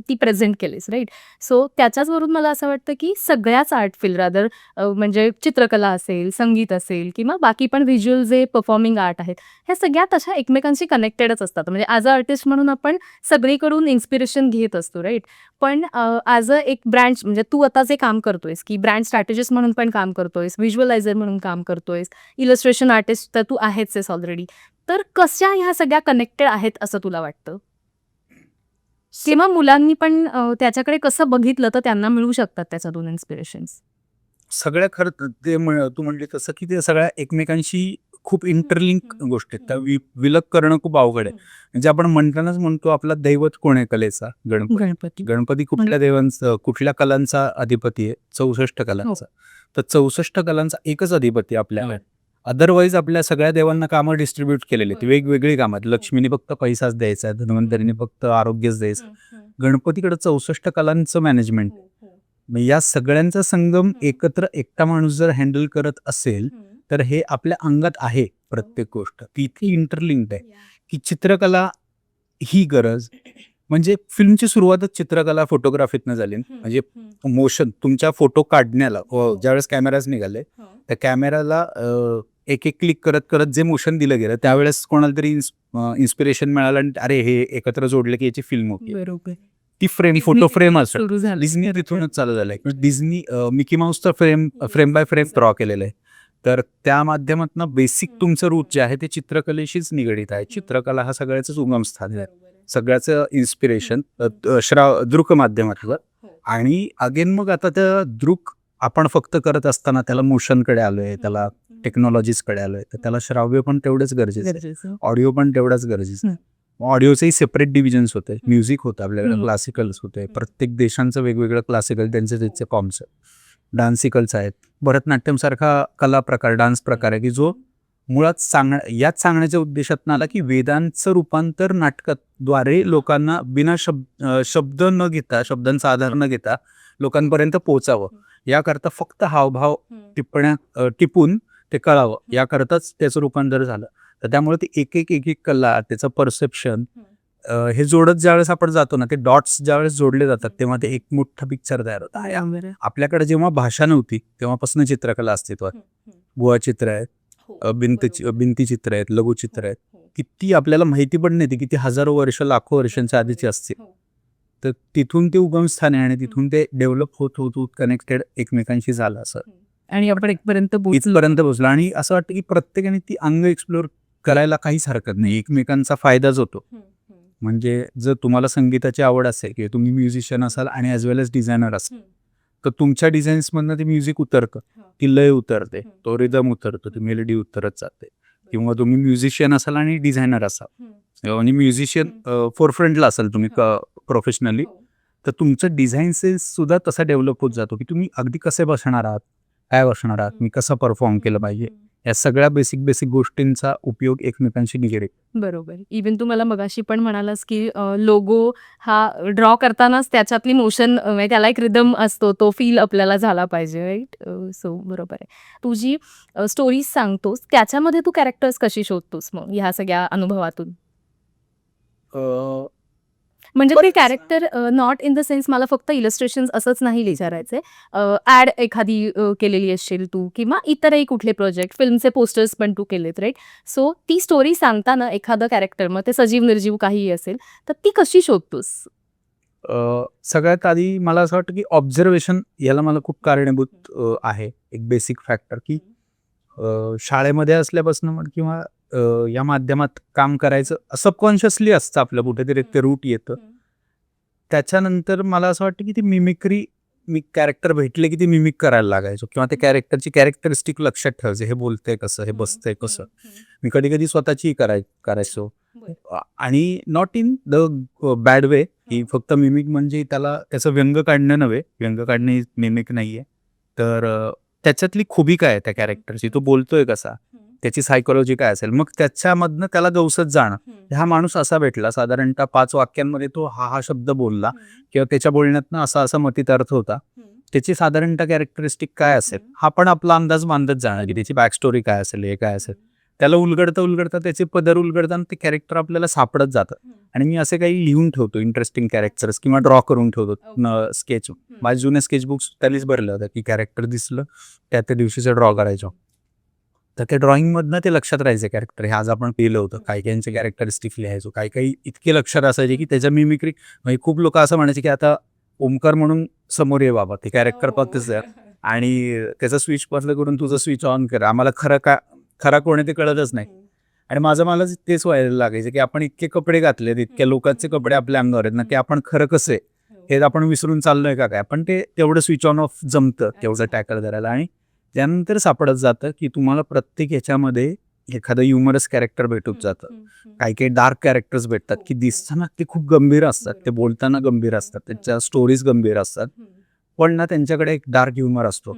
ती प्रेझेंट केलीस, राईट. सो त्याच्याचवरून मला असं वाटतं की सगळ्याच आर्ट फील्ड रादर, म्हणजे चित्रकला असेल, संगीत असेल किंवा बाकी पण व्हिज्युअल जे परफॉर्मिंग आर्ट आहेत, ह्या सगळ्यात अशा एकमेकांशी कनेक्टेडच असतात. म्हणजे ॲज अ आर्टिस्ट म्हणून आपण सगळीकडून इन्स्पिरेशन घेत असतो, राईट. पण ॲज अ एक ब्रँड, म्हणजे तू आता जे काम करतोयस की ब्रँड स्ट्रॅटेजिस्ट म्हणून पण काम करतोयस, व्हिज्युअलायझर म्हणून काम करतोयस, इलस्ट्रेशन आर्टिस्ट तर तू आहेच ऑलरेडी. तर कशा ह्या सगळ्या कनेक्टेड आहेत असं तुला वाटतं? किंवा मुलांनी पण त्याच्याकडे कसं बघितलं तर त्यांना मिळू शकतात त्याच्यातून इन्स्पिरेशन्स? सगळ्या खरं तू म्हणली तसं की ते सगळ्या एकमेकांशी खूप इंटरलिंक गोष्टी आहेत. त्या विलग करणं खूप अवघड आहे. म्हणजे आपण म्हणतानाच म्हणतो आपला दैवत कोण आहे कलेचा? गणपती. गणपती कुठल्या देवांचं, कुठल्या कलांचा अधिपती आहे? 64 कलांचा. तर 64 कलांचा एकच अधिपती आपल्याला. अदरवाईज आपल्या सगळ्या देवांना कामं डिस्ट्रीब्यूट केलेली आहेत, वेगवेगळी कामं आहेत. लक्ष्मीने फक्त पैसाच द्यायचा आहे, धन्वंतरीने फक्त आरोग्यच द्यायचं. गणपतीकडे 64 कलांचं मॅनेजमेंट. मग या सगळ्यांचा संगम एकत्र एकटा माणूस जर हँडल करत असेल तर हे आपल्या अंगात आहे प्रत्येक गोष्ट. ती इतकी इंटरलिंक्ड आहे की चित्रकला ही गरज, म्हणजे फिल्मची सुरुवातच चित्रकला फोटोग्राफीतनं झाली. म्हणजे मोशन, तुमच्या फोटो काढण्याला ज्यावेळेस कॅमेराज निघाले, त्या कॅमेराला एक एक क्लिक करत करत जे मोशन दिलं गेलं, त्यावेळेस कोणाला तरी इन्स्पिरेशन मिळालं आणि अरे हे एकत्र जोडलं की याची फिल्म होती. बरोबर. ती फ्रेम, फोटो फ्रेम असतो. सुरू झालं. डिझनी तिथूनच चालू झालंय. डिझनी मिकी माऊसचा फ्रेम बाय फ्रेम ड्रॉ केलेलं आहे. तर त्या माध्यमातून बेसिक तुमचं रूट जे आहे ते चित्रकलेशीच निगडीत आहे. चित्रकला हा सगळ्याच उगमस्थान आहे, सगळ्याचं इन्स्पिरेशन दृक माध्यमातलं. आणि अगेन मग आता त्या दृक आपण फक्त करत असताना त्याला मोशनकडे आलोय, त्याला टेक्नॉलॉजीजकडे आलोय, तर त्याला श्राव्य पण तेवढंच गरजेचं आहे, ऑडिओ पण तेवढाच गरजेचं आहे. ऑडिओचेही सेपरेट डिव्हिजन्स होते, म्युझिक होतं आपल्याकडे, हम्म. क्लासिकल्स होते, प्रत्येक देशांचं वेगवेगळं क्लासिकल त्यांचे त्याचे फॉर्म्स आहेत, डान्सिकल्स आहेत, भरतनाट्यमसारखा कला प्रकार, डान्स प्रकार आहे की जो मुळात याच सांगण्याच्या उद्देशातून आला की वेदांचं रूपांतर नाटकाद्वारे लोकांना बिना शब्द न घेता, शब्दांचा आधार न घेता लोकांपर्यंत पोहोचावं, याकरता फक्त हावभाव टिपून ते कळावं, याकरताच त्याचं रूपांतर झालं. तर त्यामुळे ती एक एक कला, त्याचं परसेप्शन हे जोडत ज्यावेळेस आपण जातो ना, ते डॉट्स ज्यावेळेस जोडले जातात तेव्हा ते एक मोठा पिक्चर तयार होतं. आपल्याकडे जेव्हा भाषा नव्हती तेव्हापासून चित्रकला अस्तित्वात, गुहाचित्र आहेत, भिंतीचित्र आहेत, लघुचित्र आहेत, किती आपल्याला माहिती पण नाही, किती हजारो वर्ष, लाखो वर्षांच्या आधीची असतील. तर तिथून ते उगमस्थान आहे आणि तिथून ते डेव्हलप होत होत होत कनेक्टेड एकमेकांशी झालं असं आणि आपण इथपर्यंत इथपर्यंत पोहोचलो. आणि असं वाटतं की प्रत्येकाने ती अंग एक्सप्लोर करायला काहीच हरकत नाही, एकमेकांचा फायदाच होतो. म्हणजे जर तुम्हाला संगीताची आवड असेल किंवा तुम्ही म्युझिशियन असाल आणि ॲज वेल एज डिझायनर असाल, तर तुमच्या डिझाईन्समधनं ते म्युझिक उतरतं, ती लय उतरते, तो रिदम उतरतो, ती मेलडी उतरत जाते. किंवा तुम्ही म्युझिशियन असाल आणि डिझायनर असाल आणि म्युझिशियन फोरफ्रंटला असाल तुम्ही प्रोफेशनली, तर तुमचं डिझाईन सेन्स सुद्धा तसा डेव्हलप होत जातो की तुम्ही अगदी कसे बसणार आहात, काय बसणार आहात, मी कसं परफॉर्म केलं पाहिजे, या सगळ्या बेसिक गोष्टींचा उपयोग एकमेकांशी निगडीत. बरोबर. इव्हन तू मला मगाशी पण म्हणालास की लोगो हा ड्रॉ करतानाच त्याच्यातली मोशन, म्हणजे त्याला एक रिदम असतो, तो फील आपल्याला झाला पाहिजे, राईट? सो बरोबर आहे. तू जी स्टोरीज सांगतोस त्याच्यामध्ये तू कॅरेक्टर्स कशी शोधतोस मग ह्या सगळ्या अनुभवातून? म्हणजे ते character not in the sense मला फक्त इलस्ट्रेशन्स असंच नाही विचारायचंय. ॲड एखादी केलेली असशील तू किंवा इतरही कुठले प्रोजेक्ट, फिल्मचे पोस्टर्स पण तू केलेत, राईट? सो ती स्टोरी सांगताना एखादं कॅरेक्टर, मग ते सजीव निर्जीव काहीही असेल, तर ती कशी शोधतोस? सगळ्यात आधी मला असं वाटतं की ऑब्झर्वेशन याला मला खूप कारणीभूत आहे. एक बेसिक फॅक्टर की शाळेमध्ये असल्यापासून किंवा या माध्यमात काम करायचं सबकॉन्शियसली असतं आपलं, कुठेतरी ते रूट येतं. त्याच्यानंतर मला असं वाटतं की ती मिमिक्री, मी कॅरेक्टर भेटले की ती मिमिक करायला लागायचो किंवा त्या कॅरेक्टरची कॅरेक्टरिस्टिक लक्षात ठेवायचं, हे बोलतंय कसं, हे बसतंय कसं. मी कधी कधी स्वतःची करायचो आणि नॉट इन द बॅड वे, की फक्त मिमिक म्हणजे त्याचं व्यंग काढणं नव्हे, व्यंग काढणे मिमिक नाहीये. तर त्याच्यातली खूबी काय आहे त्या कॅरेक्टरची, तो बोलतोय कसा, त्याची सायकोलॉजी काय असेल, मग त्याच्यामधनं त्याला गवसत जाणं. हा माणूस असा भेटला, साधारणतः 5 वाक्यांमध्ये तो हा शब्द बोलला किंवा त्याच्या बोलण्यातनं असा मतीत अर्थ होता, त्याची साधारणतः कॅरेक्टरिस्टिक काय असेल हा पण आपला अंदाज बांधत जाणार की त्याची बॅक स्टोरी काय असेल, हे काय असेल. त्याला उलगडता त्याचे पदर उलगडताना ते कॅरेक्टर आपल्याला सापडत जातं. आणि मी असे काही लिहून ठेवतो इंटरेस्टिंग कॅरेक्टर्स किंवा ड्रॉ करून ठेवतो स्केच. माझे जुने स्केचबुक्स त्यानेच भरलं होतं की कॅरेक्टर दिसलं त्या दिवशीचं ड्रॉ करायचो. तर त्या ड्रॉइंगमधनं ते लक्षात राहायचं कॅरेक्टर हे आज आपण केलं होतं. काही काहींचे कॅरेक्टरिस्टिक लिहायचो, काही इतके लक्षात असायचे की त्याच्या मिमिक्री. म्हणजे खूप लोक असं म्हणायचे की आता ओमकार म्हणून समोर ये बाबा, ते कॅरेक्टर फक्तच आहे आणि त्याचा स्विच बंद करून तुझं स्विच ऑन कर, आम्हाला खरा कोण आहे ते कळतच नाही. आणि मला तेच व्हायला लागायचं की आपण इतके कपडे घातलेत, इतक्या लोकांचे कपडे आपल्या अंगावर आहेत ना, की आपण खरं कसं आहे हे आपण विसरून चाललोय का काय. पण ते तेवढं स्विच ऑन ऑफ जमतं तेवढं टॅकल करायला. आणि त्यानंतर सापडत जातं की तुम्हाला प्रत्येक ह्याच्यामध्ये एखादं ह्युमरस कॅरेक्टर भेटून जातं. काही डार्क कॅरेक्टर्स भेटतात की दिसताना ते खूप गंभीर असतात, ते बोलताना गंभीर असतात, त्यांच्या स्टोरीज गंभीर असतात, पण ना त्यांच्याकडे एक डार्क ह्युमर असतो.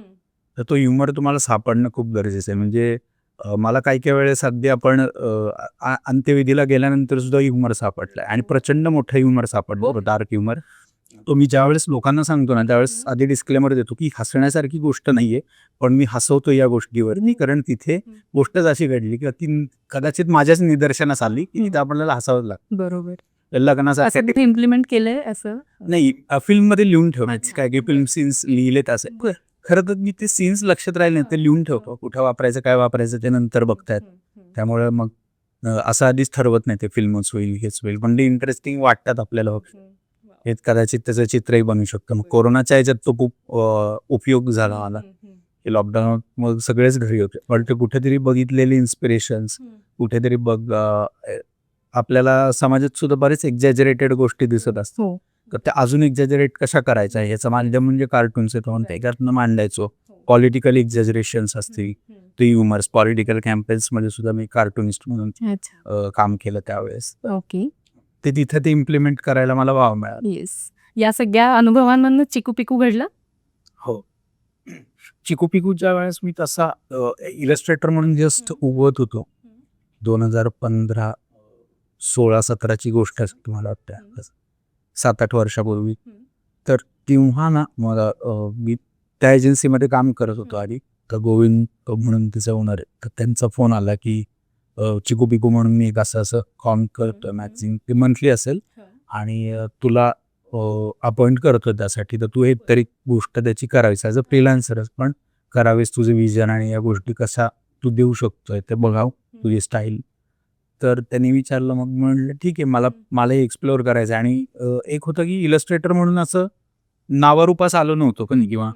तर तो ह्युमर तुम्हाला सापडणं खूप गरजेचं आहे. म्हणजे मला काही वेळेस अगदी आपण अंत्यविधीला गेल्यानंतर सुद्धा ह्युमर सापडलाय आणि प्रचंड मोठं ह्युमर सापडलं, डार्क ह्युमर. तो मी ज्यावेळेस लोकांना सांगतो ना त्यावेळेस आधी डिस्क्लेमर देतो की हसण्यासारखी गोष्ट नाहीये, पण मी हसवतो या गोष्टीवर, कारण तिथे गोष्टच अशी घडली किंवा ती कदाचित माझ्याच निदर्शनास आली की तिथे आपल्याला हसावं लागतं. बरोबर. लग्नासाठी इम्प्लिमेंट केलंय असं नाही, फिल्म मध्ये लिहून ठेवण्याची काय फिल्म सीन्स लिहिलेत असे. खरं तर मी ते सीन्स लक्षात राहिले ते लिहून ठेवतो, कुठं वापरायचं काय वापरायचं ते नंतर बघतायत. त्यामुळे मग असं आधीच ठरवत नाही ते फिल्मच होईल हेच होईल, पण ते इंटरेस्टिंग वाटतात आपल्याला. हे कदाचित त्याचं चित्रही बनू शकतं. मग कोरोनाच्या ह्याच्यात तो खूप उपयोग झाला मला की लॉकडाऊन मग सगळेच घरी होते, पण ते कुठेतरी बघितलेले इन्स्पिरेशन्स कुठेतरी आपल्याला समाजात सुद्धा बरेच एक्झॅजरेटेड गोष्टी दिसत असतात. तर त्या अजून एक्झॅजरेट कशा करायच्या याचं माध्यम म्हणजे कार्टून्स आहे, तो त्याच्यातनं मांडायचो. पॉलिटिकल एक्झॅजरेशन्स असतील, ते ह्युमर्स, पॉलिटिकल कॅम्पेन्स मध्ये सुद्धा मी कार्टुनिस्ट म्हणून काम केलं त्यावेळेस. ओके. ते तिथे ते इम्प्लिमेंट करायला मला वाव मिळाला. येस. या सगळ्या अनुभवांमधनं चिकू पिकू घडला? हो. चिकू पिकूच्या वेळेस मी तसा इलस्ट्रेटर म्हणून जस्ट उगवत होतो. 2015, 16-17ची गोष्ट असेल तुम्हाला वाटतं, 7-8 वर्षापूर्वी. तर तेव्हा ना मला मी त्या एजन्सीमध्ये काम करत होतो आणि तर गोविंद म्हणून तिचा ओनर आहे. तर त्यांचा फोन आला की चिकू पिकू म्हणून मी एक असं काम करतोय मॅगझिन, ते मंथली असेल आणि तुला अपॉइंट करतो त्यासाठी, तर तू एक तरी गोष्ट त्याची करावीस ॲज अ फ्रीलान्सरच, पण करावीस. तुझे विजन आणि या गोष्टी कशा तू देऊ शकतोय ते बघाव, तुझी स्टाईल. तर त्यांनी विचारलं, मग म्हणलं ठीक आहे, मलाही एक्सप्लोअर करायचं आहे. आणि एक होतं की इलस्ट्रेटर म्हणून असं नावारूपास आलो नव्हतो कधी किंवा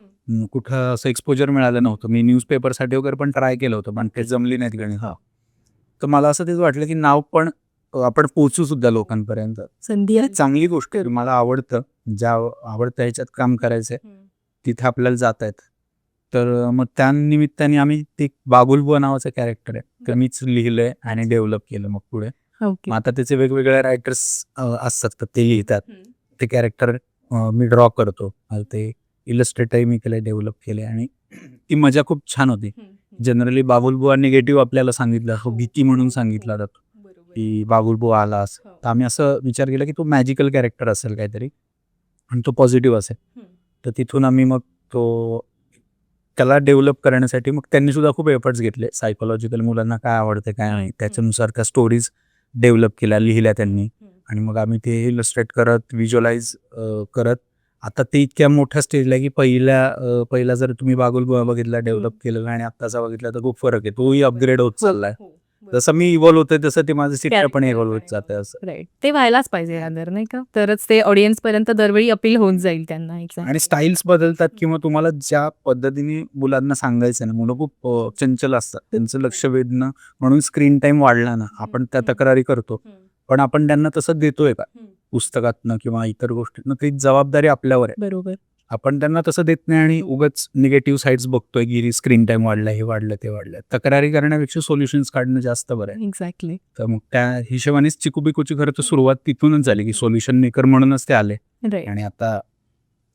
कुठं असं एक्सपोजर मिळालं नव्हतं. मी न्यूजपेपरसाठी वगैरे पण ट्राय केलं होतं, पण ते जमली नाहीत गणित. तर मला असं तेच वाटलं की नाव पण आपण पोचू सुद्धा लोकांपर्यंत. संधी ही चांगली गोष्ट आहे. मला आवडतं, ज्या आवडतं ह्याच्यात काम करायचंय तिथे आपल्याला जाता येतं. तर मग त्या निमित्ताने आम्ही ते बाबुलबुवा नावाचं कॅरेक्टर आहे, तर मीच लिहिलंय आणि डेव्हलप केलं मग पुढे. ओके. मग आता त्याचे वेगवेगळे रायटर्स असतात, तर ते लिहितात. ते कॅरेक्टर मी ड्रॉ करतो. ते इलस्ट्रेटरही मी केलं, डेव्हलप केले आणि ती मजा खूप छान होती. जनरली बाबुलबुवा निगेटिव्ह आपल्याला सांगितलं, तो भीती म्हणून सांगितला जातो की बाबुलबुवा आला असं. तर आम्ही असं विचार केला की तो मॅजिकल कॅरेक्टर असेल काहीतरी आणि तो पॉझिटिव्ह असेल. तर तिथून आम्ही मग तो त्याला डेव्हलप करण्यासाठी मग त्यांनी सुद्धा खूप एफर्ट्स घेतले. सायकोलॉजिकल मुलांना काय आवडते काय नाही त्याच्यानुसार त्या स्टोरीज डेव्हलप केल्या, लिहिल्या त्यांनी. आणि मग आम्ही ते इलस्ट्रेट करत, व्हिज्युअलाइज करत आता ते इतक्या मोठ्या स्टेजला की पहिला जर तुम्ही बाबुलबुवा बघितला डेव्हलप केलेला आणि आत्ताचा बघितला तर खूप फरक आहे. तोही अपग्रेड होत चाललाय. जसं मी इव्हॉल्व होतोय तसं ते माझं चित्र पण इव्हॉल्व होत जातंय असं. राईट. ते व्हायलाच पाहिजे रादर, नाही का? तरच ते ऑडियन्स पर्यंत दरवेळी अपील होऊन जाईल त्यांना. आणि स्टाईल्स बदलतात किंवा तुम्हाला ज्या पद्धतीने मुलांना सांगायचं ना, मुलं खूप चंचल असतात, त्यांचं लक्ष वेधणं म्हणून स्क्रीन टाइम वाढला ना, आपण त्या तक्रारी करतो, पण आपण त्यांना तसं देतोय का पुस्तकातनं किंवा इतर गोष्टीतनं, ती जबाबदारी आपल्यावर आहे. बरोबर. आपण त्यांना तसं देत नाही आणि उगाच निगेटिव्ह साईड्स बघतोय की स्क्रीन टाइम वाढला, हे वाढलं ते वाढलं. तक्रारी करण्यापेक्षा सोल्युशन्स काढणं जास्त बरं आहे. एक्झॅक्टली. तर मग त्या हिशोबानेच चिकू पिकूची खरं तर सुरुवात तिथूनच झाली की सोल्युशन मेकर म्हणूनच ते आले राईट. आणि आता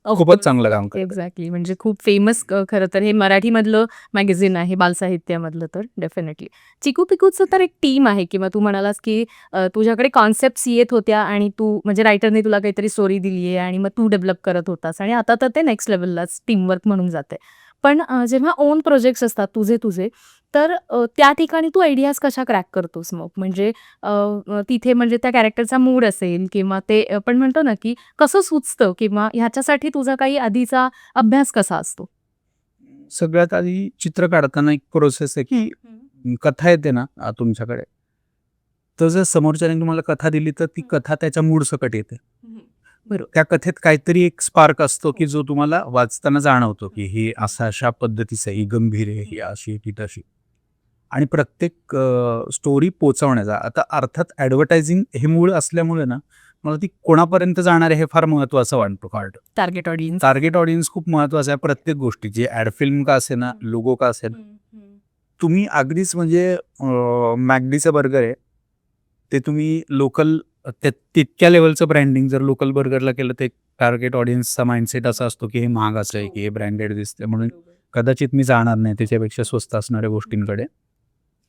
खूपच चांगलं काम करतात. एक्झॅक्टली. म्हणजे खूप फेमस खरं तर हे मराठीमधलं मॅगझिन आहे बालसाहित्यामधलं, तर डेफिनेटली. चिकू पिकूचं तर एक टीम आहे किंवा तू म्हणालास की तुझ्याकडे कॉन्सेप्ट्स येत होत्या आणि तू म्हणजे रायटरने तुला काहीतरी स्टोरी दिली आहे आणि मग तू डेव्हलप करत होतास आणि आता तर ते नेक्स्ट लेवललाच टीमवर्क म्हणून जाते. पण जेव्हा ओन प्रोजेक्ट्स असतात तुझे तर त्या ठिकाणी तू आयडियाज कशा क्रॅक करतोस मग? म्हणजे तिथे म्हणजे त्या कॅरेक्टरचा मूड असेल किंवा ते आपण म्हणतो ना की कसं सुचतं किंवा ह्याच्यासाठी तुझा काही आधीचा अभ्यास कसा असतो? सगळ्यात आधी चित्र काढताना एक प्रोसेस आहे की कथा येते ना तुमच्याकडे, तर जर समोरच्याने तुम्हाला कथा दिली तर ती कथा त्याच्या मूड सकट येते. बरोबर. त्या कथेत काहीतरी एक स्पार्क असतो की जो तुम्हाला वाचताना जाणवतो की ही अशा पद्धतीचं आहे, ही गंभीर आहे, ही अशी ती तशी. आणि प्रत्येक स्टोरी पोचवण्याचा आता अर्थात ॲडव्हर्टायझिंग हे मूळ असल्यामुळे ना, मला ती कोणापर्यंत जाणार आहे हे फार महत्त्वाचं वाटतं. Target audience. टार्गेट ऑडियन्स खूप महत्त्वाचं आहे प्रत्येक गोष्टीची. ॲड फिल्म का असे ना, लोगो का असेल, तुम्ही अगदीच म्हणजे मॅकडीचं बर्गर आहे, ते तुम्ही लोकल तितक्या लेवलचं ब्रँडिंग जर लोकल बर्गरला केलं, ते टार्गेट ऑडियन्सचा माइंडसेट असा असतो की हे महागाचं आहे की हे ब्रँडेड दिसते म्हणून कदाचित मी जाणार नाही त्याच्यापेक्षा स्वस्त असणाऱ्या गोष्टींकडे.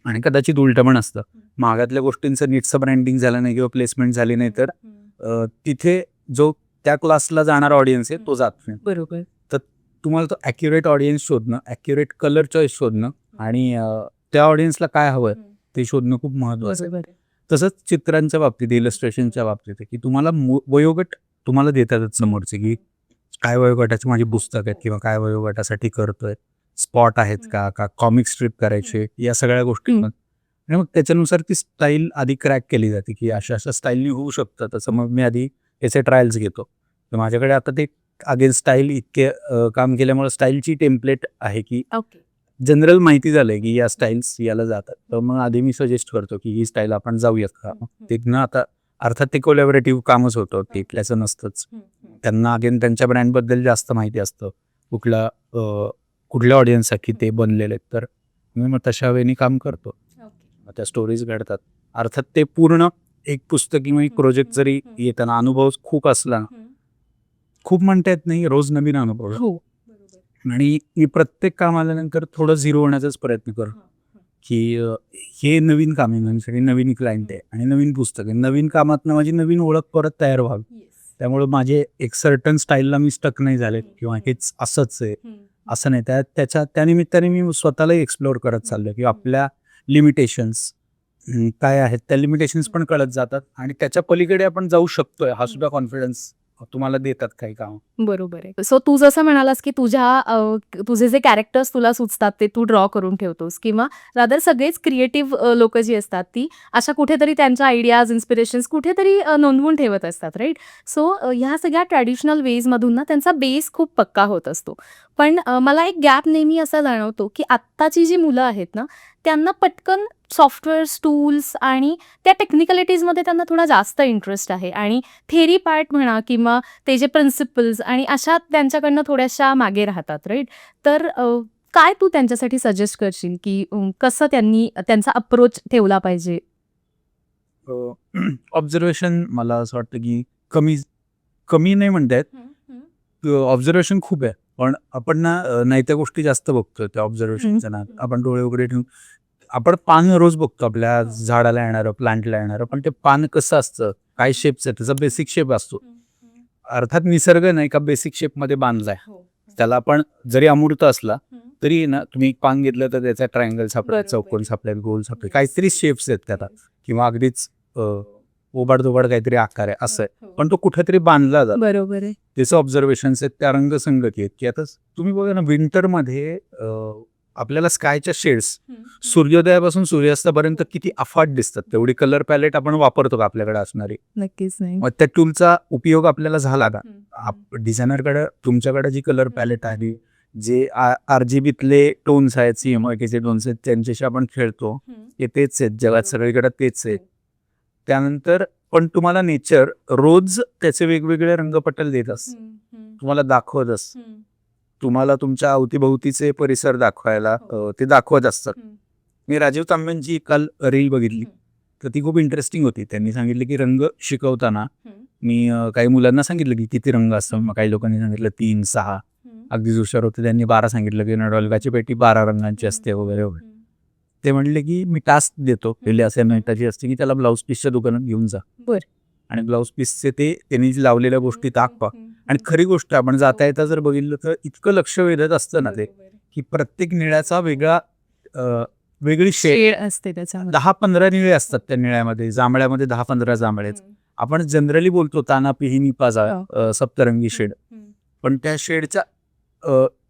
आणि कदाचित उलटं पण असतं, महागातल्या गोष्टींचं नीटचं ब्रँडिंग झालं नाही किंवा प्लेसमेंट झाली नाही तर तिथे जो त्या क्लासला जाणारा ऑडियन्स आहे तो जात नाही. बरोबर. तर तुम्हाला तो ॲक्युरेट ऑडियन्स शोधणं, ॲक्युरेट कलर चॉईस शोधणं आणि त्या ऑडियन्सला काय हवंय ते शोधणं खूप महत्त्वाचं आहे. बरोबर. तसंच चित्रांच्या बाबतीत, इलस्ट्रेशनच्या बाबतीत आहे की तुम्हाला वयोगट तुम्हाला देतातच समोरचे की काय वयोगटाची माझी पुस्तक आहेत किंवा काय वयोगटासाठी करतोय, स्पॉट आहेत का कॉमिक स्ट्रिप करायचे, या सगळ्या गोष्टी. आणि मग त्याच्यानुसार ती स्टाईल आधी क्रॅक केली जाते की अशा स्टाईलनी होऊ शकतं. तसं मग मी आधी याचे ट्रायल्स घेतो. तर माझ्याकडे आता ते अगेन स्टाईल इतके काम केल्यामुळे स्टाईलची टेम्पलेट आहे की ओके. जनरल माहिती झालंय की या स्टाईल्स याला जातात. तर मग आधी मी सजेस्ट करतो की ही स्टाईल आपण जाऊयात का. ते ना आता अर्थात ते कोलॅबोरेटिव्ह कामच होतं, ते एकल्याचं नसतंच. त्यांना अगेन त्यांच्या ब्रँडबद्दल जास्त माहिती असतं, कुठल्या ऑडियन्ससाठी ते बनलेले आहेत. तर मी मग तशा वेळी काम करतो. त्या स्टोरीज घडतात. अर्थात ते पूर्ण एक पुस्तक किंवा एक प्रोजेक्ट जरी येताना अनुभव खूप असला, खूप म्हणता येत नाही, रोज नवीन अनुभव. हो. आणि मी प्रत्येक काम आल्यानंतर थोडं झिरो होण्याचाच प्रयत्न करतो, की हे नवीन काम आहे, माझ्यासाठी नवीन क्लायंट आहे आणि नवीन पुस्तक आहे. नवीन कामातनं माझी नवीन ओळख परत तयार व्हावी. त्यामुळे माझे एक सर्टन स्टाईलला मी स्टक नाही झाले किंवा हेच असंच आहे असं नाही. त्या निमित्ताने मी स्वतःला एक्सप्लोअर करत चाललो, की आपल्या लिमिटेशन्स काय आहेत, त्या लिमिटेशन्स पण कळत जातात आणि त्याच्या पलीकडे आपण जाऊ शकतोय हा सुद्धा कॉन्फिडन्स तुम्हाला देतात काही काम. बरोबर आहे. सो तू जसं म्हणालास, की तुझे जे कॅरेक्टर्स तुला सुचतात ते तू ड्रॉ करून ठेवतोस किंवा रादर सगळेच क्रिएटिव्ह लोकं जी असतात ती अशा कुठेतरी त्यांच्या आयडियाज, इन्स्पिरेशन्स कुठेतरी नोंदवून ठेवत असतात, राईट? सो ह्या सगळ्या ट्रॅडिशनल वेजमधून ना त्यांचा बेस खूप पक्का होत असतो. पण मला एक गॅप नेहमी असा जाणवतो, की आत्ताची जी मुलं आहेत ना, त्यांना पटकन सॉफ्टवेअर्स, टूल्स आणि त्या टेक्निकॅलिटीजमध्ये त्यांना थोडा जास्त इंटरेस्ट आहे आणि थेरी पार्ट म्हणा किंवा ते जे प्रिन्सिपल्स आणि अशा त्यांच्याकडनं थोड्याशा मागे राहतात, राईट? तर काय तू त्यांच्यासाठी सजेस्ट करशील, की कसं त्यांनी त्यांचा अप्रोच ठेवला पाहिजे? ऑब्झर्वेशन मला असं वाटतं की कमी नाही म्हणता येत, ऑब्झर्वेशन खूप आहे, पण आपण ना नाही त्या गोष्टी जास्त बघतो त्या ऑब्झर्वेशनच्या ना. आपण डोळे वगैरे ठेवून आपण पान रोज बघतो, आपल्या झाडाला येणारं, प्लांटला येणारं, पण ते पान कसं असतं, काय शेपच आहे, त्याचा बेसिक शेप असतो. अर्थात निसर्ग नाही का बेसिक शेपमध्ये बांधलाय. त्याला आपण जरी अमूर्त असला तरी ना, तुम्ही एक पान घेतलं तर त्याचा ट्रायंगल सापडेल, चौकोन सापडेल, गोल सापडेल, काहीतरी शेप्स आहेत त्याला किंवा अगदीच ओबाड काहीतरी आकार आहे असं आहे, पण तो कुठेतरी बांधला जातो. बरोबर आहे. त्याचं ऑब्झर्वेशन्स आहेत, त्या रंगसंगती आहेत, की आता तुम्ही बघा ना विंटरमध्ये आपल्याला स्कायच्या शेड्स सूर्योदयापासून सूर्यास्तापर्यंत किती अफाट दिसतात. तेवढी कलर पॅलेट आपण वापरतो का आपल्याकडे असणारी? नक्कीच नाही. मग त्या टूलचा उपयोग आपल्याला झाला का? डिझायनरकडे तुमच्याकडे जी कलर पॅलेट आहे, जे RGBतले टोन्स आहेत, CMYKचे टोन्स आहेत, त्यांच्याशी आपण खेळतो, हे तेच आहेत जगात सगळीकडे तेच आहेत. त्यानंतर पण तुम्हाला नेचर रोज त्याचे वेगवेगळे रंगपटल देत असत, तुम्हाला दाखवत असत, तुम्हाला तुमच्या अवतीभोवतीचे परिसर दाखवायला ते दाखवत असतात. मी राजीव तांब्यांची काल रील बघितली, तर ती खूप इंटरेस्टिंग होती. त्यांनी सांगितलं की रंग शिकवताना मी काही मुलांना सांगितलं की किती रंग असतात, मग काही लोकांनी सांगितलं 3, 6, अगदी हुशार होते त्यांनी 12 सांगितलं की नडॉल्गाची पेटी 12 रंगांची असते वगैरे वगैरे. ते म्हणले की मी टास्क देतो पहिले असाइनमेंटाची असते की त्याला ब्लाऊज पीसच्या दुकानात घेऊन जा आणि ब्लाऊज पीसचे ते त्यांनी लावलेल्या गोष्टी दाखवा. आणि खरी गोष्ट आपण जाता येता जर बघितलं तर इतकं लक्ष वेधत असतं ना ते, की प्रत्येक निळ्याचा वेगळी शेड असते त्याच्या 10-15 निळे असतात त्या निळ्यामध्ये, जांभळ्यामध्ये 10-15 जांभळे. आपण जनरली बोलतो ताना पिहिनी पाजा सप्तरंगी शेड, पण त्या शेडच्या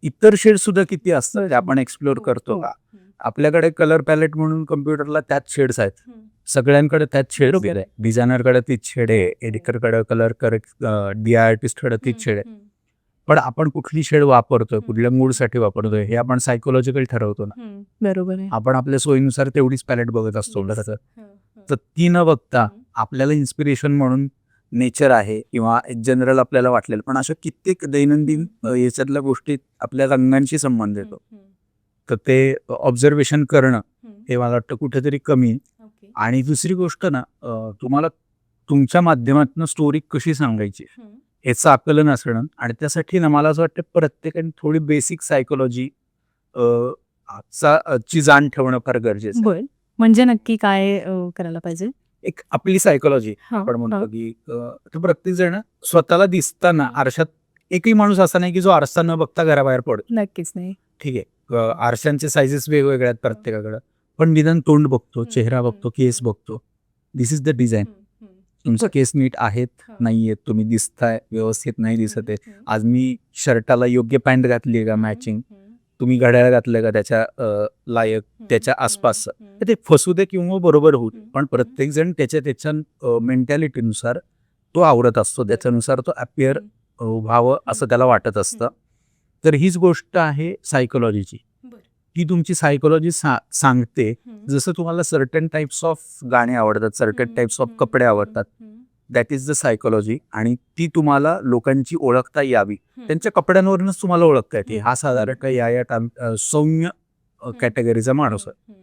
इतर शेड सुद्धा किती असतात ते आपण एक्सप्लोअर करतो का? आपल्याकडे कलर पॅलेट म्हणून कम्प्युटरला त्याच शेड्स आहेत, सगळ्यांकडे त्याच शेड आहे. डिझायनरकडे तीच शेड आहे, एडिटरकडे कलर DI आर्टिस्टकडे तीच शेड आहे. पण आपण कुठली शेड वापरतोय, कुठल्या मूडसाठी वापरतोय हे आपण सायकोलॉजिकल ठरवतो ना. बरोबर आहे. आपण आपल्या सोयीनुसार तेवढीच पॅलेट बघत असतो. तर ती न बघता आपल्याला इन्स्पिरेशन म्हणून नेचर आहे किंवा जनरल आपल्याला वाटलेलं, पण अशा कित्येक दैनंदिन याच्यातल्या गोष्टी आपल्या रंगांशी संबंध येतो. तर ते ऑब्झर्वेशन करणं हे मला वाटतं कुठेतरी कमी. आणि दुसरी गोष्ट ना, तुम्हाला तुमच्या माध्यमातून स्टोरी कशी सांगायची याचं आकलन असणं, आणि त्यासाठी ना मला असं वाटतं प्रत्येकाने थोडी बेसिक सायकोलॉजी ची जाण ठेवणं फार गरजेचं आहे. म्हणजे नक्की काय करायला पाहिजे? एक आपली सायकोलॉजी आपण म्हणतो की प्रत्येक जण स्वतःला दिसताना आरशात, एकही माणूस असा नाही की जो आरसा न बघता घराबाहेर पडतो. नक्कीच नाही. ठीक आहे, आरशांचे सायझेस वेगवेगळे आहेत प्रत्येकाकडे, पण निदान तोंड बघतो, चेहरा बघतो, केस बघतो. दिस इज द डिझाईन. तुमचं केस नीट आहेत, नाहीयेत, तुम्ही दिसताय व्यवस्थित, नाही दिसत आहे. आज मी शर्टाला योग्य पॅन्ट घातली आहे का मॅचिंग, तुम्ही घड्याळ घातलं का त्याच्या लायक, त्याच्या आसपास, ते फसू दे किंवा बरोबर होऊ दे, पण प्रत्येक जण त्याच्या मेंटॅलिटीनुसार तो आवरत असतो, त्याच्यानुसार तो अपिअर व्हावं असं त्याला वाटत असतं. तर हीच गोष्ट आहे सायकोलॉजीची, की तुमची सायकोलॉजी सांगते. जसं तुम्हाला सर्टन टाइप्स ऑफ गाणे आवडतात, सर्टन टाइप्स ऑफ कपडे आवडतात, दॅट इज द सायकोलॉजी. आणि ती तुम्हाला लोकांची ओळखता यावी, त्यांच्या कपड्यांवरूनच तुम्हाला ओळखता येते हा साधारण या सौम्य कॅटेगरीचा माणूस आहे.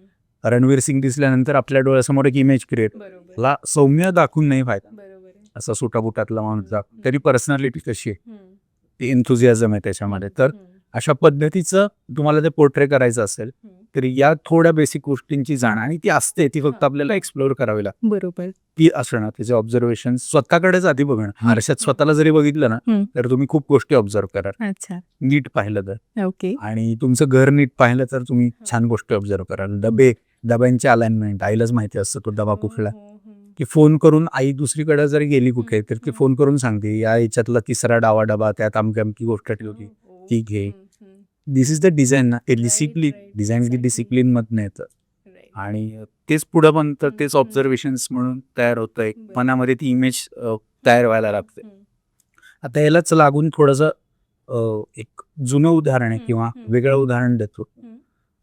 रणवीर सिंग दिसल्यानंतर आपल्या डोळ्यासमोर एक इमेज क्रिएट बरोबर ला सौम्य दाखवून नाही फायदा. बरोबर आहे. असा सुटाबुटातला माणूस दाखवून त्याची पर्सनॅलिटी कशी आहे, हम्म. ती एन्थुझियाझम आहे त्याच्यामध्ये. तर हम्म. अशा पद्धतीचं तुम्हाला ते पोर्ट्रे करायचं असेल हम्म. तर या थोड्या बेसिक गोष्टींची जाण आणि ती असते, ती फक्त हा. आपल्याला एक्सप्लोअर करावी लागते. बरोबर ती असणं, त्याचे ऑब्झर्वेशन स्वतःकडेच आधी बघणं. हम्म. आरशात स्वतःला जरी बघितलं ना हम्म. तर तुम्ही खूप गोष्टी ऑब्झर्व कराल, अच्छा नीट पाहिलं तर. ओके आणि तुमचं घर नीट पाहिलं तर तुम्ही छान गोष्टी ऑब्झर्व कराल. डब्यांचे अलाइनमेंट आईलाच माहिती असतं तो डबा कुठला, की फोन करून आई दुसरीकडे जरी गेली कुठे तर ती फोन करून सांगते या याच्यातला तिसरा डावा डबा त्यात अमकी अमकी गोष्ट ठेवली, ती घे. दिस इज द डिझाईन ना, ते डिसिप्लिन. डिझाईन डिसिप्लिन मधनं येतं आणि तेच पुढं बनतं, तेच ऑब्झर्वेशन्स म्हणून तयार होतं. एक मनामध्ये ती इमेज तयार व्हायला लागते. आता यालाच लागून थोडंसं एक जुनं उदाहरण आहे किंवा वेगळं उदाहरण देतो.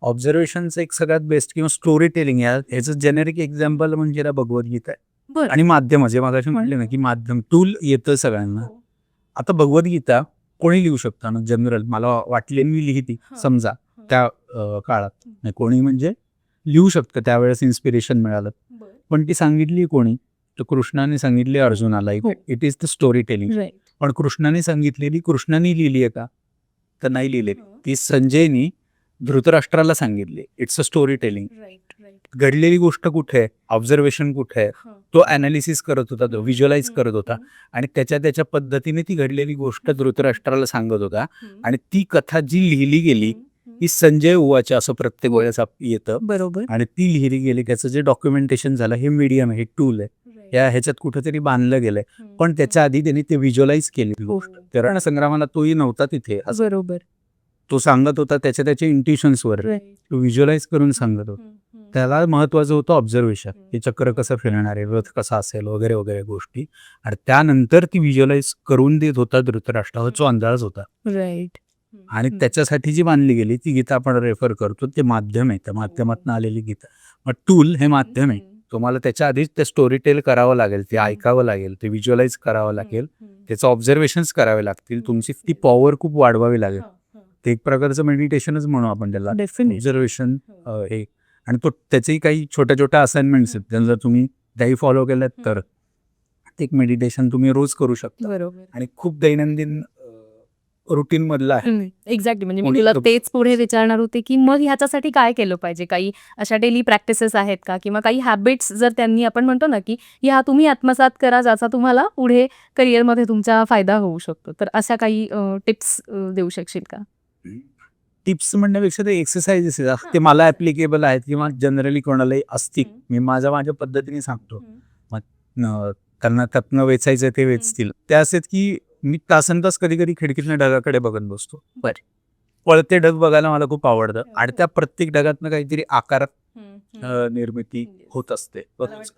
ऑब्झर्वेशनचं एक सगळ्यात बेस्ट किंवा स्टोरी टेलिंग याचं जेनेरिक एक्झाम्पल म्हणजे ना भगवद्गीता आहे. बरं आणि माध्यम जे मागाशी म्हटले ना की माध्यम टूल येतं सगळ्यांना. आता भगवद्गीता कोणी लिहू शकतं ना, जनरल मला वाटले मी लिहिती समजा त्या काळात नाही, कोणी म्हणजे लिहू शकतं, त्यावेळेस इन्स्पिरेशन मिळालं. पण ती सांगितली कोणी, तर कृष्णाने सांगितली अर्जुनाला. It is the story telling. Right पण कृष्णाने सांगितलेली कृष्णाने लिहिली आहे का, तर नाही लिहिलेली. ती संजयनी धृतराष्ट्राला सांगितली. It's a story telling. Right right घडलेली गोष्ट कुठे आहे, ऑब्झर्वेशन कुठे आहे, तो अनालिसिस करत होता, तो व्हिज्युअलाइज करत होता आणि त्याच्या पद्धतीने ती घडलेली गोष्ट धृतराष्ट्राला सांगत होता. आणि ती कथा जी लिहिली गेली ती संजय उवाच असं प्रत्येक वेळेस येतं बरोबर आणि ती लिहिली गेली. त्याचं जे डॉक्युमेंटेशन झालं हे मीडियम आहे, हे टूल आहे, ह्याच्यात कुठेतरी बांधलं गेलंय. पण त्याच्या आधी त्यांनी ते व्हिज्युअलाइज केली गोष्ट. तर संग्रामाला तोही नव्हता तिथे, बरोबर तो सांगत होता त्याच्या इंट्युशन्सवर, तो व्हिज्युअलाइज करून सांगत होता. त्याला महत्वाचं होतं ऑब्झर्वेशन, हे चक्र कसं फिरणार आहे, रथ कसा असेल वगैरे वगैरे गोष्टी. आणि त्यानंतर ती व्हिज्युअलाइज करून देत होता धृतराष्ट्रावर, जो अंदाज होता. राईट आणि त्याच्यासाठी जी बांधली गेली ती गीता आपण रेफर करतो, ते माध्यम आहे, त्या माध्यमातून आलेली गीता. मग टूल हे माध्यम आहे. तुम्हाला त्याच्या आधीच ते स्टोरी टेल करावं लागेल, ते ऐकावं लागेल, ते व्हिज्युअलाइज करावं लागेल, त्याचं ऑब्झर्वेशन्स करावे लागतील, तुमची ती पॉवर खूप वाढवावी लागेल. ते एक प्रकारचं मेडिटेशनच म्हणू आपण त्याला, ऑब्झर्वेशन हे. आणि तो त्याचेही काही छोट्या छोट्या असाइनमेंट्स आहेत, जर तुम्ही त्याही फॉलो केल्यात तर ते एक मेडिटेशन तुम्ही रोज करू शकता. बरोबर आणि खूप दैनंदिन रुटीन मधला आहे. एक्झॅक्टली. म्हणजे मी तुला तेच पुढे विचारणार होते की मग ह्याच्यासाठी काय केलं पाहिजे, काही अशा डेली प्रॅक्टिसेस आहेत का, किंवा काही हॅबिट्स जर त्यांनी, आपण म्हणतो ना की ह्या तुम्ही आत्मसात करा ज्याचा तुम्हाला पुढे करिअरमध्ये तुमचा फायदा होऊ शकतो, तर अशा काही टिप्स देऊ शकशील का? टिप्स म्हणण्यापेक्षा ते एक्सरसाइजेस आहेत, ते मला ऍप्लिकेबल आहेत किंवा जनरली कोणालाही असतील. मी माझ्या पद्धतीने सांगतो, मग त्यांना त्यातनं वेचायचं ते वेचतील. ते असेच की मी तासनतास कधी कधी खिडकीतल्या ढगाकडे बघत बसतो. पळते ढग बघायला मला खूप आवडतं आणि त्या प्रत्येक ढगातनं काहीतरी आकार निर्मिती होत असते.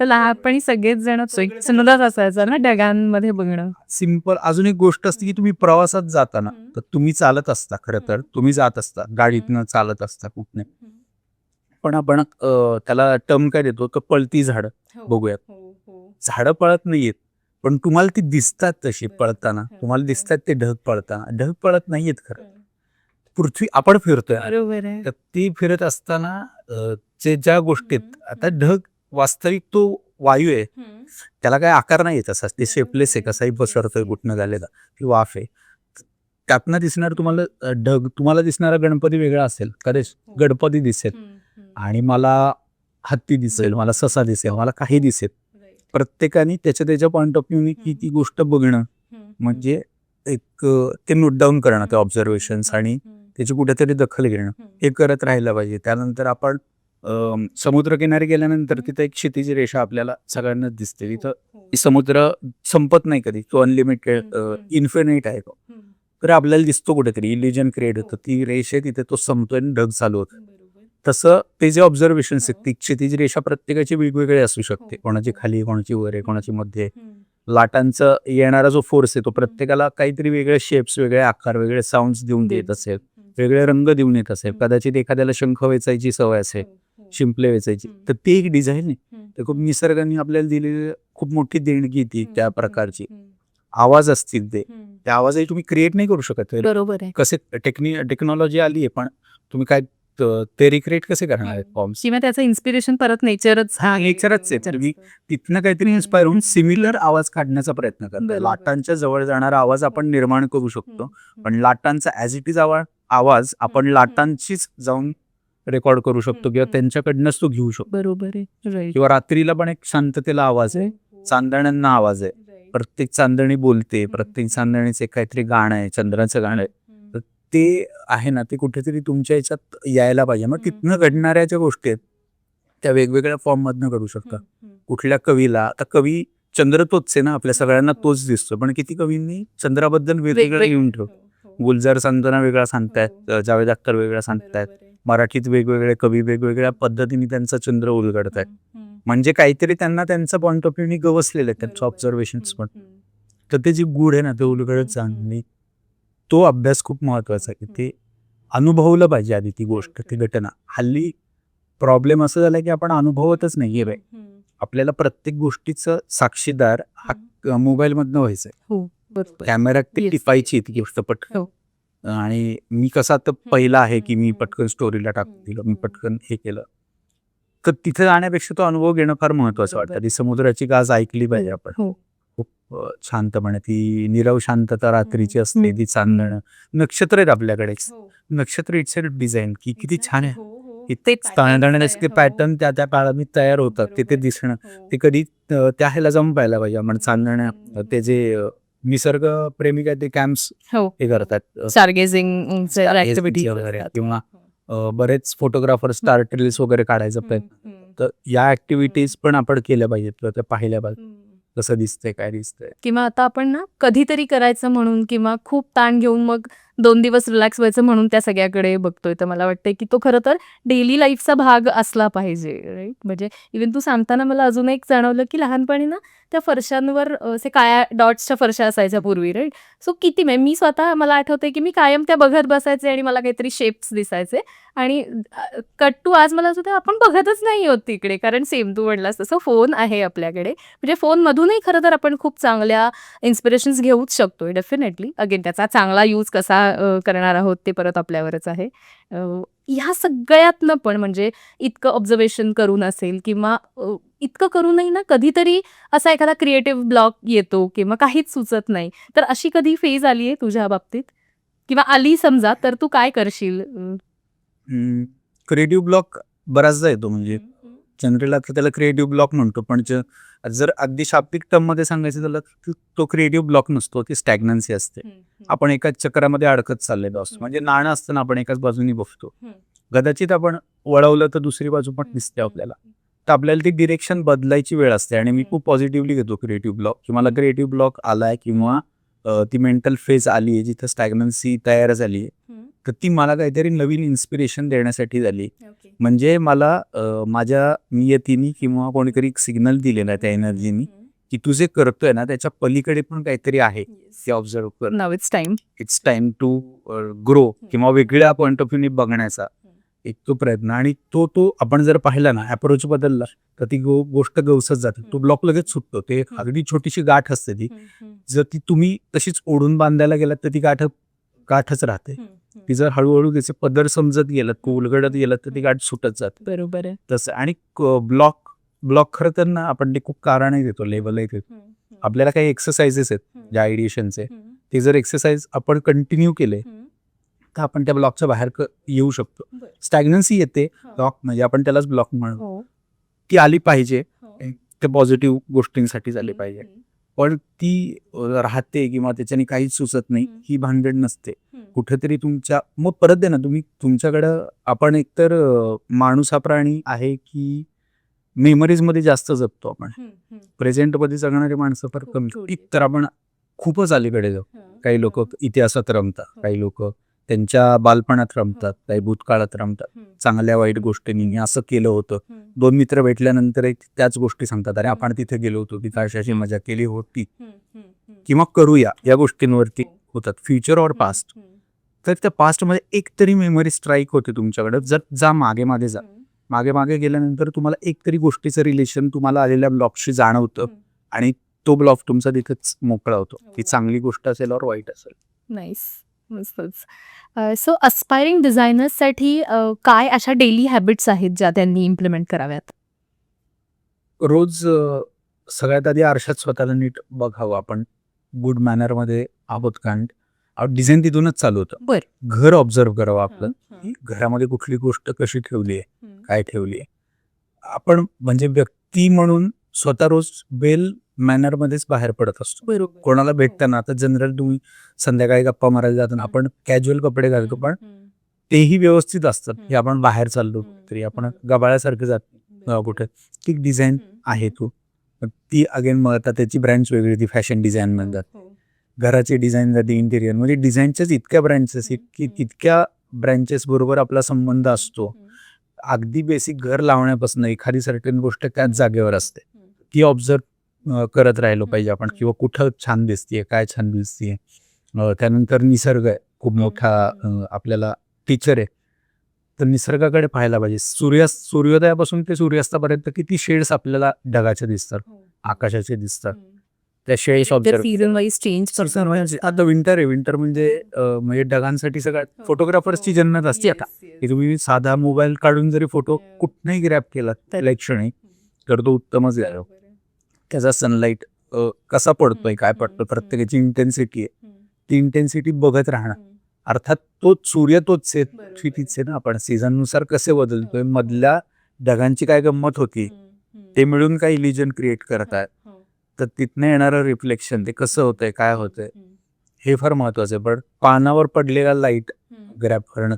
तर लहानपणी सगळेच जण सुंदर असायचं ना ढगांमध्ये बघणं. सिंपल. अजून एक गोष्ट असते की तुम्ही प्रवासात जाताना, तर तुम्ही चालत असता, खरं तर तुम्ही जात असता गाडीतनं, चालत असता कुठने, पण आपण त्याला टर्म काय देतो, तर पळती झाडं. बघूयात, झाडं पळत नाहीयेत पण तुम्हाला ती दिसतात तशी पळताना, तुम्हाला दिसतात ते ढग पळताना. ढग पळत नाहीयेत खरं, पृथ्वी आपण फिरतोय. बरोबर आहे. तर ती फिरत असताना ज्या गोष्टीत, आता ढग वास्तविक तो वायू आहे, त्याला काय आकार नाही येत असा, ते शेपलेस आहे, कसाही पसरतोय कुठनं झालेला, ती वाफ आहे. त्यातनं दिसणार तुम्हाला ढग, तुम्हाला दिसणारा गणपती वेगळा असेल, कदाचित गणपती दिसेल आणि मला हत्ती दिसेल, मला ससा दिसेल, मला काही दिसेल. प्रत्येकाने त्याच्या पॉइंट ऑफ व्ह्यूने ती गोष्ट बघणं म्हणजे एक ते नोट डाऊन करणं, ते ऑब्झर्वेशन्स, आणि त्याची कुठेतरी दखल घेणं, हे करत राहिलं पाहिजे. त्यानंतर आपण समुद्रकिनारी गेल्यानंतर तिथं एक क्षितिज रेषा आपल्याला सगळ्यांनाच दिसते. तिथं समुद्र संपत नाही कधी, तो अनलिमिटेड इन्फिनिट आहे तो. तर आपल्याला दिसतो कुठेतरी, इल्युजन क्रिएट होतं, ती रेषे तिथे तो संपतोय आणि ढग चालू होतं. तसं ते जे ऑब्झर्वेशन्स आहेत, ती क्षितिज रेषा प्रत्येकाची वेगवेगळी असू शकते, कोणाची खाली, कोणाची वर आहे, कोणाची मध्ये. लाटांचा येणारा जो फोर्स आहे तो प्रत्येकाला काहीतरी वेगळे शेप्स, वेगळे आकार, वेगळे साऊंड्स देऊन देत असेल, वेगळे रंग देऊन येत असेल. कदाचित एखाद्याला शंख वेचायची सवय असेल, शिंपले वेचायची, तर ते एक डिझाईन आहे. तर खूप निसर्गाने आपल्याला दिलेली खूप मोठी देणगी ती त्या प्रकारची. आवाज असतील ते आवाजही तुम्ही क्रिएट नाही करू शकत. बरोबर आहे. कसे टेक्नॉलॉजी आली आहे, पण तुम्ही काय ते रिक्रिएट कसे करणार आहेत फॉर्म्स? किंवा त्याचं इन्स्पिरेशन परत नेचरच हा नेचरच आहे. तुम्ही तिथनं काहीतरी इन्स्पायर होऊन सिमिलर आवाज काढण्याचा प्रयत्न करता. बरोबर. लाटांच्या जवळ जाणारा आवाज आपण निर्माण करू शकतो, पण लाटांचा ॲज इट इज आवाज आपण लाटांचीच जाऊन रेकॉर्ड करू शकतो किंवा त्यांच्याकडनंच तो घेऊ शकतो. बरोबर आहे. राईट. किंवा रात्रीला पण एक शांततेला आवाज आहे, चांदण्यांना आवाज आहे. प्रत्येक चांदणी बोलते, प्रत्येक चांदणीचे काहीतरी गाणं आहे, चंद्राचं गाणं आहे. तर ते आहे ना, ते कुठेतरी तुमच्या ह्याच्यात यायला पाहिजे. मग तिथनं घडणाऱ्या ज्या गोष्टी आहेत त्या वेगवेगळ्या फॉर्ममधनं घडू शकतात. कुठल्या कवीला, आता कवी चंद्र तोच आहे ना, आपल्या सगळ्यांना तोच दिसतो, पण किती कवींनी चंद्राबद्दल वेगवेगळं लिहून ठेव. गुलजार सांगताना वेगळा सांगतायत, जावेद अख्तर वेगळा सांगतायत, मराठीत वेगवेगळे कवी वेगवेगळ्या पद्धतीने त्यांचा चंद्र उलगडतायत. म्हणजे काहीतरी त्यांना त्यांचा पॉईंट ऑफ व्ह्यूनी गवसलेलं आहे त्यांचं ऑब्झर्वेशन्स पण. तर ते जे गूढ आहे ना ते उलगडत जाणे, तो अभ्यास खूप महत्वाचा आहे की ते अनुभवलं पाहिजे आधी ती गोष्ट, ती घटना. हल्ली प्रॉब्लेम असं झालाय की आपण अनुभवतच नाहीये बाई. आपल्याला प्रत्येक गोष्टीचं साक्षीदार हा मोबाईल मधनं व्हायचंय. हो बरोबर. कॅमेरा ती Yes. टिपायची ती गोष्ट पटकन. हो. आणि मी कसा तर पहिला आहे की मी पटकन स्टोरीला टाकून दिलं, मी पटकन हे केलं. तर तिथे जाण्यापेक्षा तो अनुभव घेणं फार महत्वाचं बरोबर. वाटतं. ती समुद्राची गाज ऐकली पाहिजे आपण हो. खूप शांतपणे. ती नीरव शांतता रात्रीची असते, ती चांदणं, नक्षत्र आहेत आपल्याकडे. नक्षत्र इट्स डिझाईन की किती छान आहे. तेच चांदण्याचे पॅटर्न त्या त्या काळात तयार होतात, ते दिसणं ते कधी त्या ह्याला जाऊन पाहायला पाहिजे आपण. चांदण्या ते जे निसर्ग प्रेमिक आहेत ते कॅम्प्स हो. हे करतात, स्टारगेझिंग ऍक्टिव्हिटी वगैरे, किंवा बरेच फोटोग्राफर स्टार ट्रेल्स वगैरे काढायचा प्रयत्न. तर या ऍक्टिव्हिटीज पण आपण केल्या पाहिजेत, तर त्या पाहिल्या पाहिजे कसं दिसतंय, काय दिसतंय. किंवा आता आपण ना कधीतरी करायचं म्हणून किंवा खूप ताण घेऊन मग 2 दिवस रिलॅक्स व्हायचं म्हणून त्या सगळ्याकडे बघतोय. तर मला वाटतंय की तो खरं तर डेली लाईफचा भाग असला पाहिजे. राईट. म्हणजे इव्हन तू सांगताना मला अजून एक जाणवलं की लहानपणी ना त्या फरशांवर असे काळ्या डॉट्सच्या फरशा असायच्या पूर्वी. राईट. सो किती म्हणजे मी स्वतः मला आठवते की मी कायम त्या बघत बसायचे आणि मला काहीतरी शेप्स दिसायचे आणि कट टू आज मला असं आपण बघतच नाही आहोत तिकडे, कारण सेम तू म्हणलास तसं फोन आहे आपल्याकडे. म्हणजे फोनमधूनही खरं तर आपण खूप चांगल्या इन्स्पिरेशन्स घेऊच शकतोय डेफिनेटली. अगेन त्याचा चांगला यूज कसा करणार आहोत ते परत आपल्यावरच आहे. ह्या सगळ्यातनं पण म्हणजे इतकं ऑब्झर्वेशन करून असेल किंवा इतकं करूनही ना कधीतरी असा एखादा क्रिएटिव्ह ब्लॉक येतो किंवा काहीच सुचत नाही. तर अशी कधी फेज आली आहे तुझ्या बाबतीत किंवा आली समजा तर तू काय करशील? क्रिएटिव्ह ब्लॉक बराचदा येतो. म्हणजे जनरल आता त्याला क्रिएटिव्ह ब्लॉक म्हणतो, पण जर अगदी शाब्दिक टर्म मध्ये सांगायचं झालं तर तो क्रिएटिव्ह ब्लॉक नसतो, ती स्टॅग्नन्सी असते. आपण एकाच चक्रामध्ये अडकत चाललेलो असतो. म्हणजे नाणं असताना आपण एकाच बाजूनी बघतो, कदाचित आपण वळवलं तर दुसरी बाजू पण दिसते आपल्याला. तर आपल्याला ती डिरेक्शन बदलायची वेळ असते. आणि मी खूप पॉझिटिव्हली घेतो क्रिएटिव्ह ब्लॉक, की मला क्रिएटिव्ह ब्लॉक आलाय किंवा ती मेंटल फेज आली आहे जिथं स्टॅग्नन्सी तयार झाली आहे, तर ती मला काहीतरी नवीन इन्स्पिरेशन देण्यासाठी झाली. म्हणजे मला माझ्या नियतीनी किंवा कोणीतरी सिग्नल दिलेला आहे त्या एनर्जीनी की तू जे करतोय ना त्याच्या पलीकडे पण काहीतरी आहे, ते ऑब्झर्व कर. Now it's time. It's time to grow किंवा वेगळ्या पॉईंट ऑफ व्ह्यूनी बघण्याचा एक तो प्रयत्न. आणि तो आपण जर पाहिला ना, अप्रोच बदलला तर ती गोष्ट गवसत जाते. तो ब्लॉक लगेच सुटतो. ते अगदी छोटीशी गाठ असते ती, जर ती तुम्ही तशीच ओढून बांधायला गेलात तर ती गाठच राहते. ती जर हळूहळू त्याचे पदर समजत गेलं, उलगडत गेलं तर ती गाठ सुटत जाते. बरोबर आहे. तसं. आणि ब्लॉक खरं तर ना आपण ते खूप कारणही देतो, लेवलही देतो. आपल्याला काही एक्सरसाइजेस आहेत ज्या आयडिएशनचे, ते जर एक्सरसाइज आपण कंटिन्यू केले तर आपण त्या ब्लॉकच्या बाहेर येऊ शकतो. स्टॅग्नन्सी येते, ब्लॉक म्हणजे आपण त्यालाच ब्लॉक म्हणतो. ती आली पाहिजे, ते पॉझिटिव्ह गोष्टींसाठी झाली पाहिजे, पण ती राहते किंवा त्याच्याने काहीच सुचत नाही ही भानगड नसते. कुठेतरी तुमच्या मग परत आहे ना, तुम्ही तुमच्याकडं आपण एकतर माणूस हा प्राणी आहे की मेमरीज मध्ये जास्त जपतो आपण. प्रेझेंट मध्ये जगणारी माणसं फार कमी. तर आपण खूपच अलीकडे जाऊ. काही लोक इतिहासात रमतात, काही लोक त्यांच्या बालपणात रमतात, काही भूतकाळात रमतात, चांगल्या वाईट गोष्टींनी. असं केलं होतं, 2 मित्र भेटल्यानंतर त्याच गोष्टी सांगतात, अरे आपण तिथे गेलो होतो, तिथे अशाची मजा केली होती किंवा करूया, या गोष्टींवरती होतात. फ्युचर और पास्ट. तर त्या पास्ट मध्ये एक तरी मेमरी स्ट्राईक होते तुमच्याकडे. जर जा मागे मागे गेल्यानंतर तुम्हाला एक तरी गोष्टीचं रिलेशन तुम्हाला आलेल्या ब्लॉकशी जाणवतं आणि तो ब्लॉक तुमचा तिथेच मोकळा होतो. ती चांगली गोष्ट असेल और वाईट असेल. नाईस. मस्तच. सो अस्पायरिंग डिझायनर्ससाठी काय अशा डेली हॅबिट्स आहेत ज्या त्यांनी इम्प्लिमेंट कराव्यात? रोज सगळ्यात आधी आरशात स्वतःला नीट बघावं आपण गुड मॅनरमध्ये आहोत का. डिझाईन तिथूनच चालू होतं. बरं. घर ऑब्झर्व करावं आपलं की घरामध्ये कुठली गोष्ट कशी ठेवली आहे, काय ठेवली आहे. आपण म्हणजे व्यक्ती म्हणून स्वतः रोज वेल मॅनरमध्येच बाहेर पडत असतो. बरोबर. कोणाला भेटताना आता जनरल तुम्ही संध्याकाळी गप्पा मारायला जाताना आपण कॅज्युअल कपडे घालतो, पण तेही व्यवस्थित असतात की आपण बाहेर चाललो तरी आपण गबाळ्यासारखं जात कुठे ती डिझाईन आहे तू ती अगेन मग आता त्याची ब्रँड्स वेगळी, ती फॅशन डिझाईन म्हणतात. घराची डिझाईन जाते, इंटिरियर म्हणजे डिझाईनच्याच इतक्या ब्रँचेस की तितक्या ब्रँचेस बरोबर आपला संबंध असतो. अगदी बेसिक घर लावण्यापासून एखादी सर्टन गोष्ट त्याच जागेवर असते, ती ऑब्झर्व करत राहिलो पाहिजे आपण, किंवा कुठं छान दिसतीये, काय छान दिसतीये. त्यानंतर निसर्ग आहे खूप मोठा आपल्याला टीचर आहे, तर निसर्गाकडे पाहायला पाहिजे. सूर्योदयापासून ते सूर्यास्तापर्यंत किती शेड्स आपल्याला ढगाचे दिसतात, आकाशाचे दिसतात, त्या shades observe. Season wise change आता विंटर आहे, विंटर म्हणजे ढगांसाठी सगळ्यात फोटोग्राफर्सची जन्नत असते. आता की तुम्ही साधा मोबाईल काढून जरी फोटो कुठनंही ग्रॅब केला त्याला एक क्षणी, तर तो उत्तमच आहे. त्याचा सनलाईट कसा पडतोय, काय पडतोय, प्रत्येकाची इंटेन्सिटी आहे, ती इंटेन्सिटी बघत राहणं. अर्थात तोच सूर्य तोच आहे, तीच आहे ना. आपण सीझननुसार कसे बदलतोय, मधल्या ढगांची काय गंमत होती, ते मिळून काय इल्युजन क्रिएट करत आहेत, तर तिथनं येणारं रिफ्लेक्शन ते कसं होतंय, काय होतंय, हे फार महत्वाचं आहे. पण पानावर पडलेला लाईट ग्रॅब करणं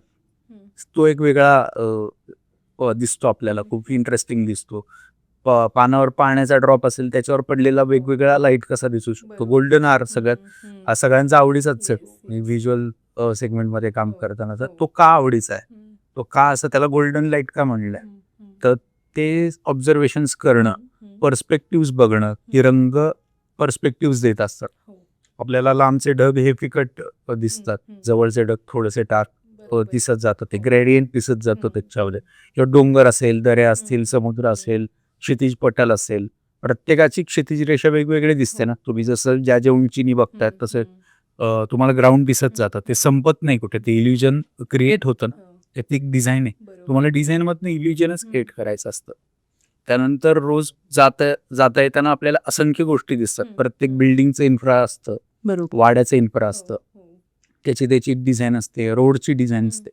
तो एक वेगळा दिसतो आपल्याला, खूप इंटरेस्टिंग दिसतो. पानावर पाण्याचा ड्रॉप असेल त्याच्यावर पडलेला वेगवेगळा लाईट कसा दिसू शकतो. गोल्डन आर सगळ्यात सगळ्यांचा आवडीचाच आहे व्हिज्युअल सेगमेंटमध्ये काम करताना. तर तो का आवडीचा आहे, तो का असं त्याला गोल्डन लाईट का म्हणलंय, तर ते ऑब्झर्वेशन्स करणं, पर्स्पेक्टिव्ह बघणं, की रंग पर्स्पेक्टिव्ह देत असतात. आपल्याला लांबचे ढग हे फिकट दिसतात, जवळचे ढग थोडेसे डार्क दिसत जातं, ते ग्रेडियंट दिसत जातं त्याच्यामध्ये. किंवा डोंगर असेल, दऱ्या असतील, समुद्र असेल, क्षितिज पटल असेल, प्रत्येकाची क्षितिज रेषा वेगवेगळी दिसते ना. तुम्ही जसं ज्या उंचीनी बघताय तसं तुम्हाला ग्राउंड दिसत जातं, ते संपत नाही कुठे, ते इल्युजन क्रिएट होतं ना. त्यात एक डिझाईन आहे, तुम्हाला डिझाईनमधनं इल्युजनच क्रिएट करायचं असतं. त्यानंतर रोज जाता येताना आपल्याला असंख्य गोष्टी दिसतात. प्रत्येक बिल्डिंगचं इन्फ्रा असतं, वाड्याचं इन्फ्रा असतं, त्याची डिझाईन असते, रोडची डिझाईन असते.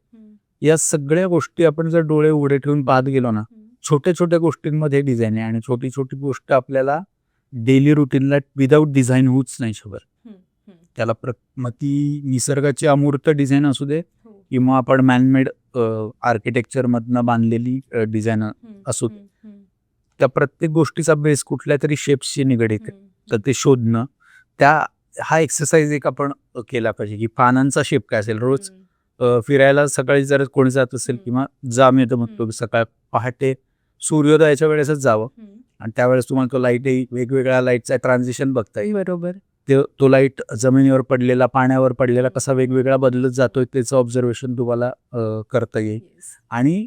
या सगळ्या गोष्टी आपण जर डोळे उघडे ठेवून पाहत गेलो ना, छोट्या छोट्या गोष्टींमध्ये डिझाईन आहे, आणि छोटी छोटी गोष्ट आपल्याला डेली रुटीनला विदाऊट डिझाईन होऊच नाही शकत. त्याला मग ती निसर्गाची अमूर्त डिझाईन असू दे, किंवा आपण मॅनमेड आर्किटेक्चर मधनं बांधलेली डिझाईन असू दे, त्या प्रत्येक गोष्टीचा बेस कुठल्या तरी शेप्सशी निगडीत आहे, तर ते शोधणं, हा एक्सरसाइज एक आपण केला पाहिजे. की पानांचा शेप काय असेल. रोज फिरायला सकाळी जर कोणी जात असेल, किंवा मी तर म्हणतो सकाळ पहाटे सूर्योदयाच्या वेळेसच जावं, आणि त्यावेळेस तुम्हाला तो लाईटही वेगवेगळ्या लाईटचा ट्रान्झिशन बघता येईल. बरोबर. तो लाईट जमिनीवर पडलेला, पाण्यावर पडलेला कसा वेगवेगळा बदलत जातोय त्याचं ऑब्झर्वेशन तुम्हाला करता येईल. आणि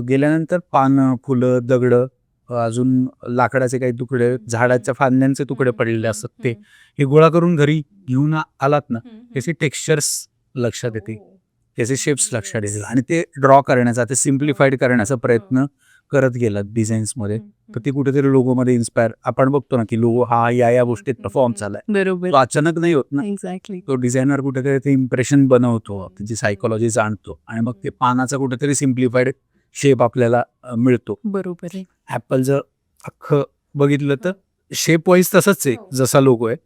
गेल्यानंतर पानं, फुलं, दगडं, अजून लाकडाचे काही तुकडे, झाडाच्या फांद्यांचे तुकडे पडलेले असतात, ते हे गोळा करून घरी घेऊन आलात ना, त्याचे टेक्स्चर्स लक्षात येते, त्याचे शेप्स लक्षात येतील, आणि ते ड्रॉ करण्याचा, ते सिम्प्लिफाईड करण्याचा प्रयत्न करत गेलात डिझाईन्समध्ये, तर ते कुठेतरी लोगोमध्ये इन्स्पायर. आपण बघतो ना की लोगो हा या गोष्टीत परफॉर्म झालाय, बरोबर. तो अचानक नाही होत ना. एक्झॅक्टली. तो डिझायनर कुठेतरी ते इम्प्रेशन बनवतो, त्याची सायकोलॉजी जाणतो, आणि मग ते पानाचा कुठेतरी सिम्प्लिफाईड शेप आपल्याला मिळतो. बरोबर आहे. ऍपल जर अख्खं बघितलं तर शेप वाईज तसंच आहे जसा लोगो आहे,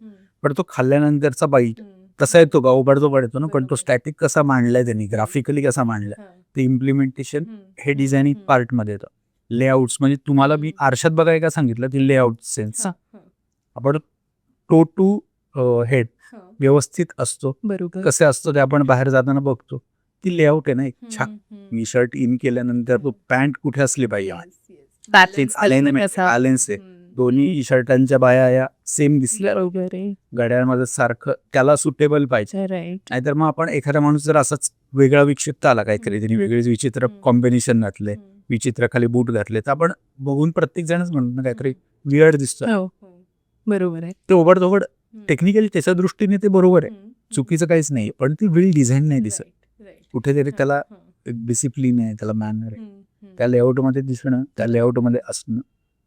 पण तो खाल्ल्यानंतरचा बाईट तसा येतो का, ओबडधोबड येतो ना. पण तो स्टॅटिक कसा मांडलाय त्यांनी, ग्राफिकली कसा मांडलाय, ते इम्प्लिमेंटेशन हे डिझायनिंग पार्टमध्ये येतं. लेआउट्स म्हणजे तुम्हाला मी आरशात बघाय का सांगितलं, ती लेआउट सेन्स. आपण टो टू हेड व्यवस्थित असतो, बरोबर. कसे असतो ते आपण बाहेर जाताना बघतो, ती लेआउट आहे ना एक छान. मी शर्ट इन केल्यानंतर तो पॅन्ट कुठे असली पाहिजे, बॅलेन्स आहे, दोन्ही शर्टांच्या बाया या सेम दिसल्या, घड्याळमध्ये सारखं त्याला सुटेबल पाहिजे. नाहीतर मग आपण एखादा माणूस जर असाच वेगळा विक्षिप्त आला काहीतरी, त्यांनी वेगळेच विचित्र कॉम्बिनेशन घातले, विचित्र खाली बूट घातले, तर आपण बघून प्रत्येक जणच म्हणतो ना काहीतरी वियर्ड दिसतं. बरोबर आहे. ते ओबडधोबड टेक्निकली त्याच्या दृष्टीने ते बरोबर आहे, चुकीचं काहीच नाही, पण ती वेल डिझाईन नाही दिसत. कुठेतरी त्याला एक डिसिप्लिन आहे, त्याला मॅनर आहे, त्या लेआउटमध्ये दिसणं, त्या लेआउटमध्ये असणं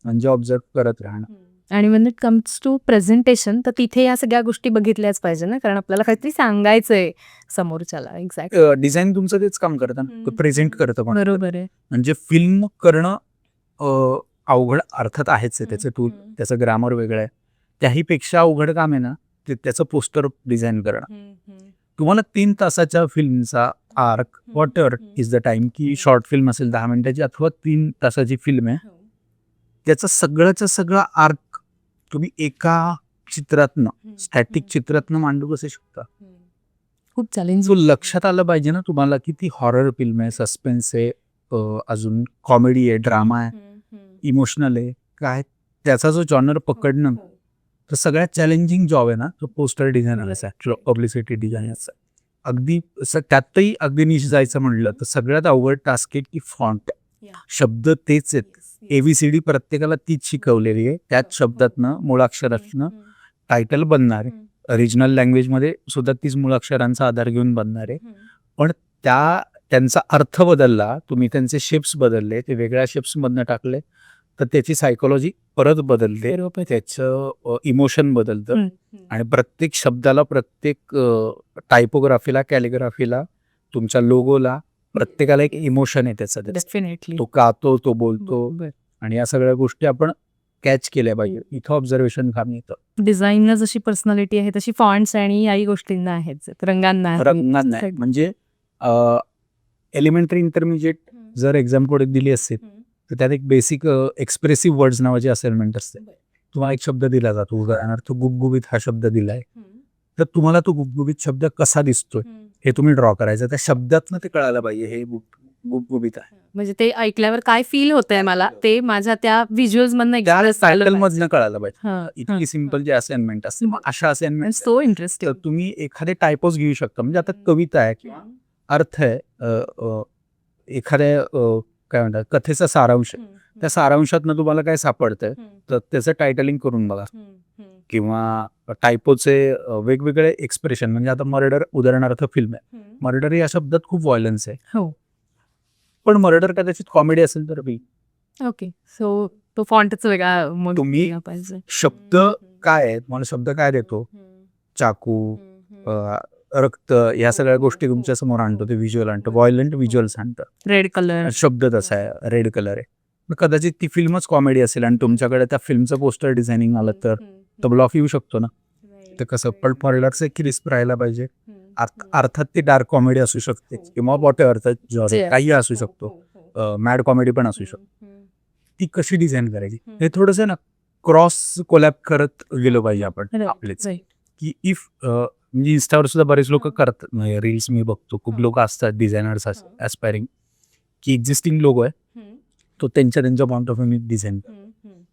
म्हणजे ऑब्झर्व करत राहणं. आणि when it comes to presentation तर तिथे या सगळ्या गोष्टी बघितल्याच पाहिजे ना, कारण आपल्याला काहीतरी सांगायचंय समोरच्याला. एक्झॅक्ट डिझाईन तुमचं तेच काम करतं ना, प्रेझेंट करतं पण. बरोबर आहे. म्हणजे फिल्म करणं अवघड अर्थात आहेच आहे, त्याचं टूल, त्याचं ग्रामर वेगळं आहे. त्याही पेक्षा अवघड काम आहे ना ते त्याचं पोस्टर डिझाईन करणं. तुम्हाला 3 तासाच्या फिल्मचा arc what ever is the time, की शॉर्ट फिल्म असेल 10 मिनिटाची अथवा 3 तासाची फिल्म आहे, त्याचं सगळंचं सगळं आर्क तुम्ही एका चित्रातनं, स्टॅटिक चित्रातनं मांडू कसं शकता. खूप चॅलेंज. जो लक्षात आलं पाहिजे ना तुम्हाला की ती हॉरर फिल्म आहे, सस्पेन्स आहे, अजून कॉमेडी आहे, ड्रामा आहे, इमोशनल आहे, काय त्याचा जो जॉनर पकडणं, तर सगळ्यात चॅलेंजिंग जॉब आहे ना तो पोस्टर डिझायनरचा आहे, पब्लिसिटी डिझायनरचा. अगदी त्यातही अगदी निश जायचं म्हणलं तर सगळ्यात अवघड टास्क आहे की फॉन्ट, शब्द तेच आहेत, ABCD प्रत्येकाला तीच शिकवलेली आहे, त्याच शब्दातनं मुळाक्षरातनं टायटल बनणार आहे. रिजनल लँग्वेजमध्ये सुद्धा तीच मुळाक्षरांचा आधार घेऊन बनणार आहे, पण त्यांचा अर्थ बदलला, तुम्ही त्यांचे शेप्स बदलले, ते वेगळ्या शेप्समधनं टाकले तर त्याची सायकोलॉजी परत बदलते, त्याचं इमोशन बदलतं आणि प्रत्येक शब्दाला, प्रत्येक टायपोग्राफीला, कॅलिग्राफीला, तुमच्या लोगोला, प्रत्येकाला एक इमोशन आहे त्याचं. डेफिनेटली तो गातो, तो बोलतो आणि या सगळ्या गोष्टी आपण कॅच केल्या पाहिजे. इथं ऑब्झर्वेशन काम येतं. डिझाईनला जशी पर्सनॅलिटी आहे तशी फॉन्ट्स आणि याही गोष्टींना आहेत, रंगांना नाही म्हणजे एलिमेंटरी इंटरमिजिएट जर एक्झाम कोड दिली असेल तर त्यात एक बेसिक एक्सप्रेसिव्ह वर्ड्स नावाची असाइनमेंट असते. तुम्हाला एक शब्द दिला जातो, उदाहरणार्थ गुबगुबीत हा शब्द दिलाय, तर तुम्हाला तो गुबगुबीत शब्द कसा दिसतोय हे तुम्ही ड्रॉ करायचं. त्या शब्दातनं ते कळायला पाहिजे हे गुबगुबीत आहे. म्हणजे ते ऐकल्यावर काय फील होतंय मला ते माझ्या त्या व्हिज्युअल्स मधनं टायटल मधनं कळायला पाहिजे. इतकी सिंपल जे असाइनमेंट असते, मग अशा असाइनमेंट सो इंटरेस्टिंग. तर तुम्ही एखादे टायपोज घेऊ शकता. म्हणजे आता कविता आहे किंवा अर्थ आहे, एखाद्या काय म्हणतात कथेचा सारांश, त्या सारांशातनं तुम्हाला काय सापडतंय तर त्याचं टायटलिंग करून बघा. किंवा टायपोचे वेगवेगळे एक्सप्रेशन, म्हणजे आता मर्डर उदाहरणार्थ फिल्म आहे, मर्डर या शब्दात खूप व्हायलन्स आहे, हो, पण मर्डर कदाचित कॉमेडी असेल तर ओके. सो तो फॉन्टच वेगळा मग तुम्ही पाहिजे. शब्द काय आहेत, मला शब्द काय देतो, चाकू, रक्त, या सगळ्या गोष्टी तुमच्या समोर आणतो, ते व्हिज्युअल आणतो, व्हायलंट व्हिज्युअल्स आणतं. रेड कलर शब्द तसा आहे, रेड कलर आहे. मग कदाचित ती फिल्मच कॉमेडी असेल आणि तुमच्याकडे त्या फिल्मचं पोस्टर डिझायनिंग आलं तर ब्लॉक येऊ शकतो ना. तर कसं, पण मर्डरचं एक क्रिस्प राहायला पाहिजे. अर्थात ती डार्क कॉमेडी असू शकते किंवा वॉट अर्थात काही असू शकतो, मॅड कॉमेडी पण असू शकतो. ती कशी डिझाईन करायची हे थोडंसं ना क्रॉस कोलॅब करत गेलो पाहिजे आपण आपलेच. की इफ म्हणजे इन्स्टावर सुद्धा बरेच लोक करतात, रील्स मी बघतो, खूप लोक असतात डिझायनर्स ॲस्पायरिंग, की एक्झिस्टिंग लोगो आहे तो त्यांच्या पॉईंट ऑफ व्ह्यू डिझाईन,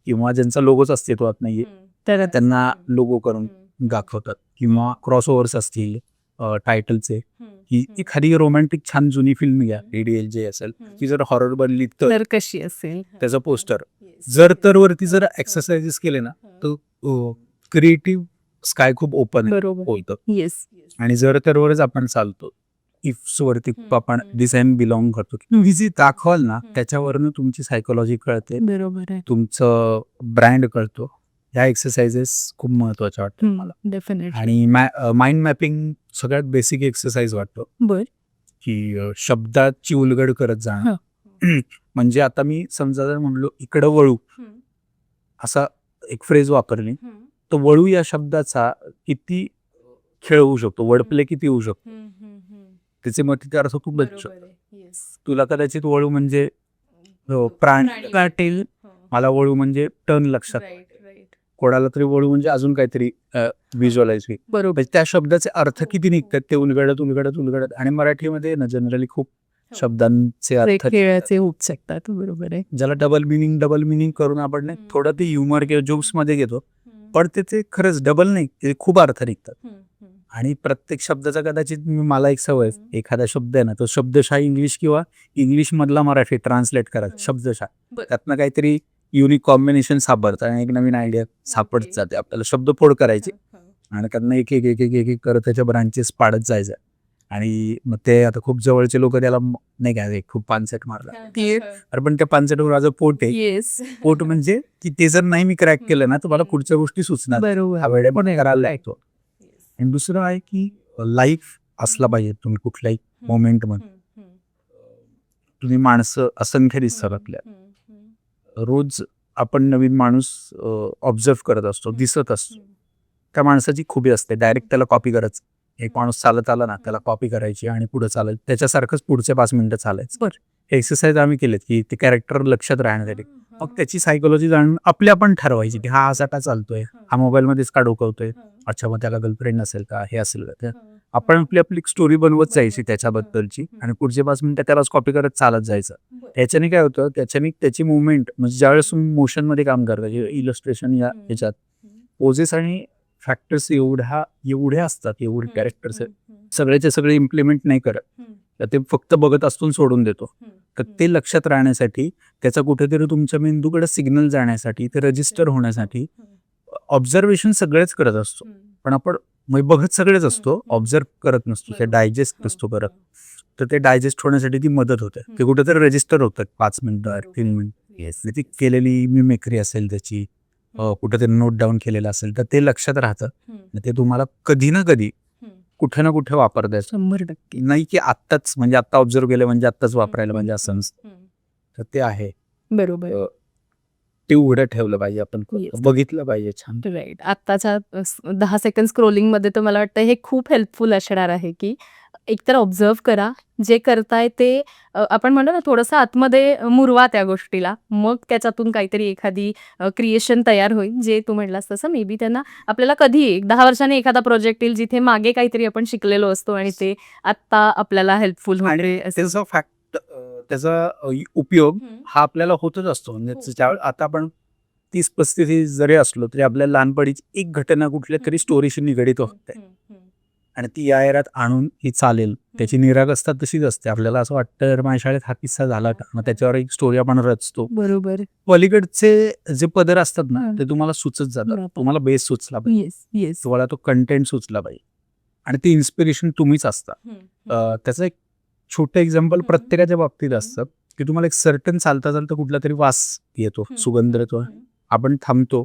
किंवा ज्यांचा लोगोच अस्तित्वात नाहीये तर त्यांना लोगो करून दाखवतात. किंवा क्रॉस ओव्हर्स असतील टायटलचे, की एखादी रोमॅन्टिक छान जुनी फिल्म घ्या, DDLJ असेल, ती जर हॉरर बनली तर कशी असेल त्याचं पोस्टर, जर तर वरती जर एक्सरसाइजेस केले ना तर क्रिएटिव्ह स्काय खूप ओपन होतं. आणि जर तर वरच आपण चालतो, इफ्स वरती खूप आपण डिझाईन बिलॉंग करतो, तुम्ही जे दाखवाल ना त्याच्यावरनं तुमची सायकोलॉजी कळते, बरोबर आहे, तुमचं ब्रँड कळतो. ह्या एक्सरसाइजेस खूप महत्वाच्या वाटतात मला. डेफिनेटली. आणि माइंड मॅपिंग सगळ्यात बेसिक एक्सरसाइज वाटतो, बर, की शब्दाची उलगड करत जाणं. म्हणजे आता मी समजा जर म्हणलो इकडं वळू, असा एक फ्रेज वापरली तर वळू या शब्दाचा किती खेळ होऊ शकतो, वर्डप्ले किती होऊ शकतो, त्याचे मग तिथे अर्थ खूप बदलू शकतो. तुला कदाचित वळू म्हणजे प्राणी वाटेल, मला वळू म्हणजे टर्न लक्षात, कोणाला तरी वळू म्हणजे अजून काहीतरी व्हिज्युअलाइज होईल. बरोबर. त्या शब्दाचे अर्थ किती निघतात ते उलगडत उलगडत उलगडत. आणि मराठीमध्ये ना जनरली खूप शब्दांचे अर्थ खेळाचे होऊ शकतात. बरोबर आहे. ज्याला डबल मिनिंग करून आपण थोडं ते ह्युमर किंवा जोक्स मध्ये घेतो, पण ते खरंच डबल नाही, ते खूप अर्थ निघतात. आणि प्रत्येक शब्दाचा कदाचित मला एक सवय, एखादा शब्द आहे ना तो शब्दशः इंग्लिश किंवा इंग्लिश मधला मराठी ट्रान्सलेट करायचा शब्दशः, त्यातनं काहीतरी युनिक कॉम्बिनेशन सापडतं आणि एक नवीन आयडिया सापडत जाते आपल्याला. शब्दफोड करायची आणि त्यांना एक एक एक एक एक एक करत त्याच्या ब्रांचेस पाडत जायचं. आणि मग ते आता खूप जवळचे लोक त्याला नाही का एक खूप पानसट मारला ती अरे पण त्या पानसटवर माझं पोट आहे. येस पोट म्हणजे की ते जर नाही मी क्रॅक केलं ना तर मला पुढच्या गोष्टी सुचणार बरोबर हा वेळे पण करायला लागतो. आणि दुसरं आहे की लाईफ असला पाहिजे तुम्ही कुठल्याही मोमेंटमध्ये. तुम्ही माणसं असंख्य दिसतात आपल्या रोज आपण नवीन माणूस ऑब्झर्व करत असतो दिसत असतो. त्या माणसाची खुबी असते डायरेक्ट त्याला कॉपी करायचं. एक माणूस चालत आला ना त्याला कॉपी करायची आणि पुढे चालेल त्याच्यासारखंच पुढचे 5 मिनिटं चालायचं. हे एक्सरसाइज आम्ही केलेत की ते कॅरेक्टर लक्षात राहण्यासाठी. मग त्याची सायकोलॉजी जाणून आपली आपण ठरवायची की हा असा का चालतोय हा मोबाईलमध्येच का डोकवतोय अच्छा मग त्याला गर्लफ्रेंड नसेल का हे असेल का ते आपण आपली आपली स्टोरी बनवत जायची त्याच्याबद्दलची आणि पुढचे 5 मिनिटं त्यालाच कॉपी करत चालत जायचं. त्याच्याने काय होतं त्याच्याने त्याची मुवमेंट म्हणजे ज्यावेळेस तुम्ही मोशनमध्ये काम करता इलस्ट्रेशन या ह्याच्यात पोजेस आणि फॅक्टर्स एवढ्या असतात एवढे कॅरेक्टर्स सगळेचे सगळे इम्प्लिमेंट नाही करत तर ते फक्त बघत असतो सोडून देतो. तर ते लक्षात राहण्यासाठी त्याचा कुठेतरी तुमच्या मेंदूकडे सिग्नल जाण्यासाठी ते रजिस्टर होण्यासाठी ऑब्झर्वेशन सगळेच करत असतो. पण आपण बघत सगळेच असतो ऑब्झर्व करत नसतो ते डायजेस्ट नसतो करत. तर ते डायजेस्ट होण्यासाठी ती मदत होते ते कुठेतरी रजिस्टर होतं 5 मिनिटं 3 मिनिटं ती केलेली मिमिक्री असेल त्याची कुठेतरी नोट डाऊन केलेलं असेल तर ते लक्षात राहतं. ते तुम्हाला कधी ना कधी कुठे ना कुठे वापरता येतं 100% नाही की आत्ताच म्हणजे आत्ता ऑब्झर्व केलं म्हणजे आत्ताच वापरायला म्हणजे असं नसतं. तर ते आहे बरोबर ते उघडं ठेवलं पाहिजे आपण Yes. बघितलं पाहिजे छान. राईट आत्ताच्या 10 सेकंड स्क्रोलिंगमध्ये तर मला वाटतं हे खूप हेल्पफुल असणार आहे की एकतर ऑब्झर्व करा जे करताय ते आपण म्हणतो ना थोडंसं आतमध्ये मुरवा त्या गोष्टीला मग त्याच्यातून काहीतरी एखादी क्रिएशन तयार होईल जे तू म्हणलास तसं मे बी त्यांना आपल्याला कधी 10 वर्षांनी एखादा प्रोजेक्ट येईल जिथे मागे काहीतरी आपण शिकलेलो असतो आणि ते आत्ता आपल्याला हेल्पफुल आणि त्याचा फॅक्ट त्याचा उपयोग हा आपल्याला होतच असतो म्हणजे ज्यावेळेस आता आपण 30-35 जरी असलो तरी आपल्याला लहानपणीची एक घटना कुठल्या तरी स्टोरीशी निगडीत होते आणि ती या एरात आणून ही चालेल त्याची निरागसता तशीच असते. आपल्याला असं वाटतं माझ्या शाळेत हा किस्सा झाला का मग त्याच्यावर एक स्टोरी आपण रचतो. बरोबर पलीकडचे जे पदर असतात ना ते तुम्हाला सुचत जातात. तुम्हाला बेस सुचला पाहिजे येस येस तुम्हाला तो कंटेंट सुचला पाहिजे आणि ती इन्स्पिरेशन तुम्हीच असता. त्याचं एक छोटं एक्झाम्पल प्रत्येकाच्या बाबतीत असतं की तुम्हाला एक सर्टन चालता चालता कुठला तरी वास येतो सुगंध येतो आपण थांबतो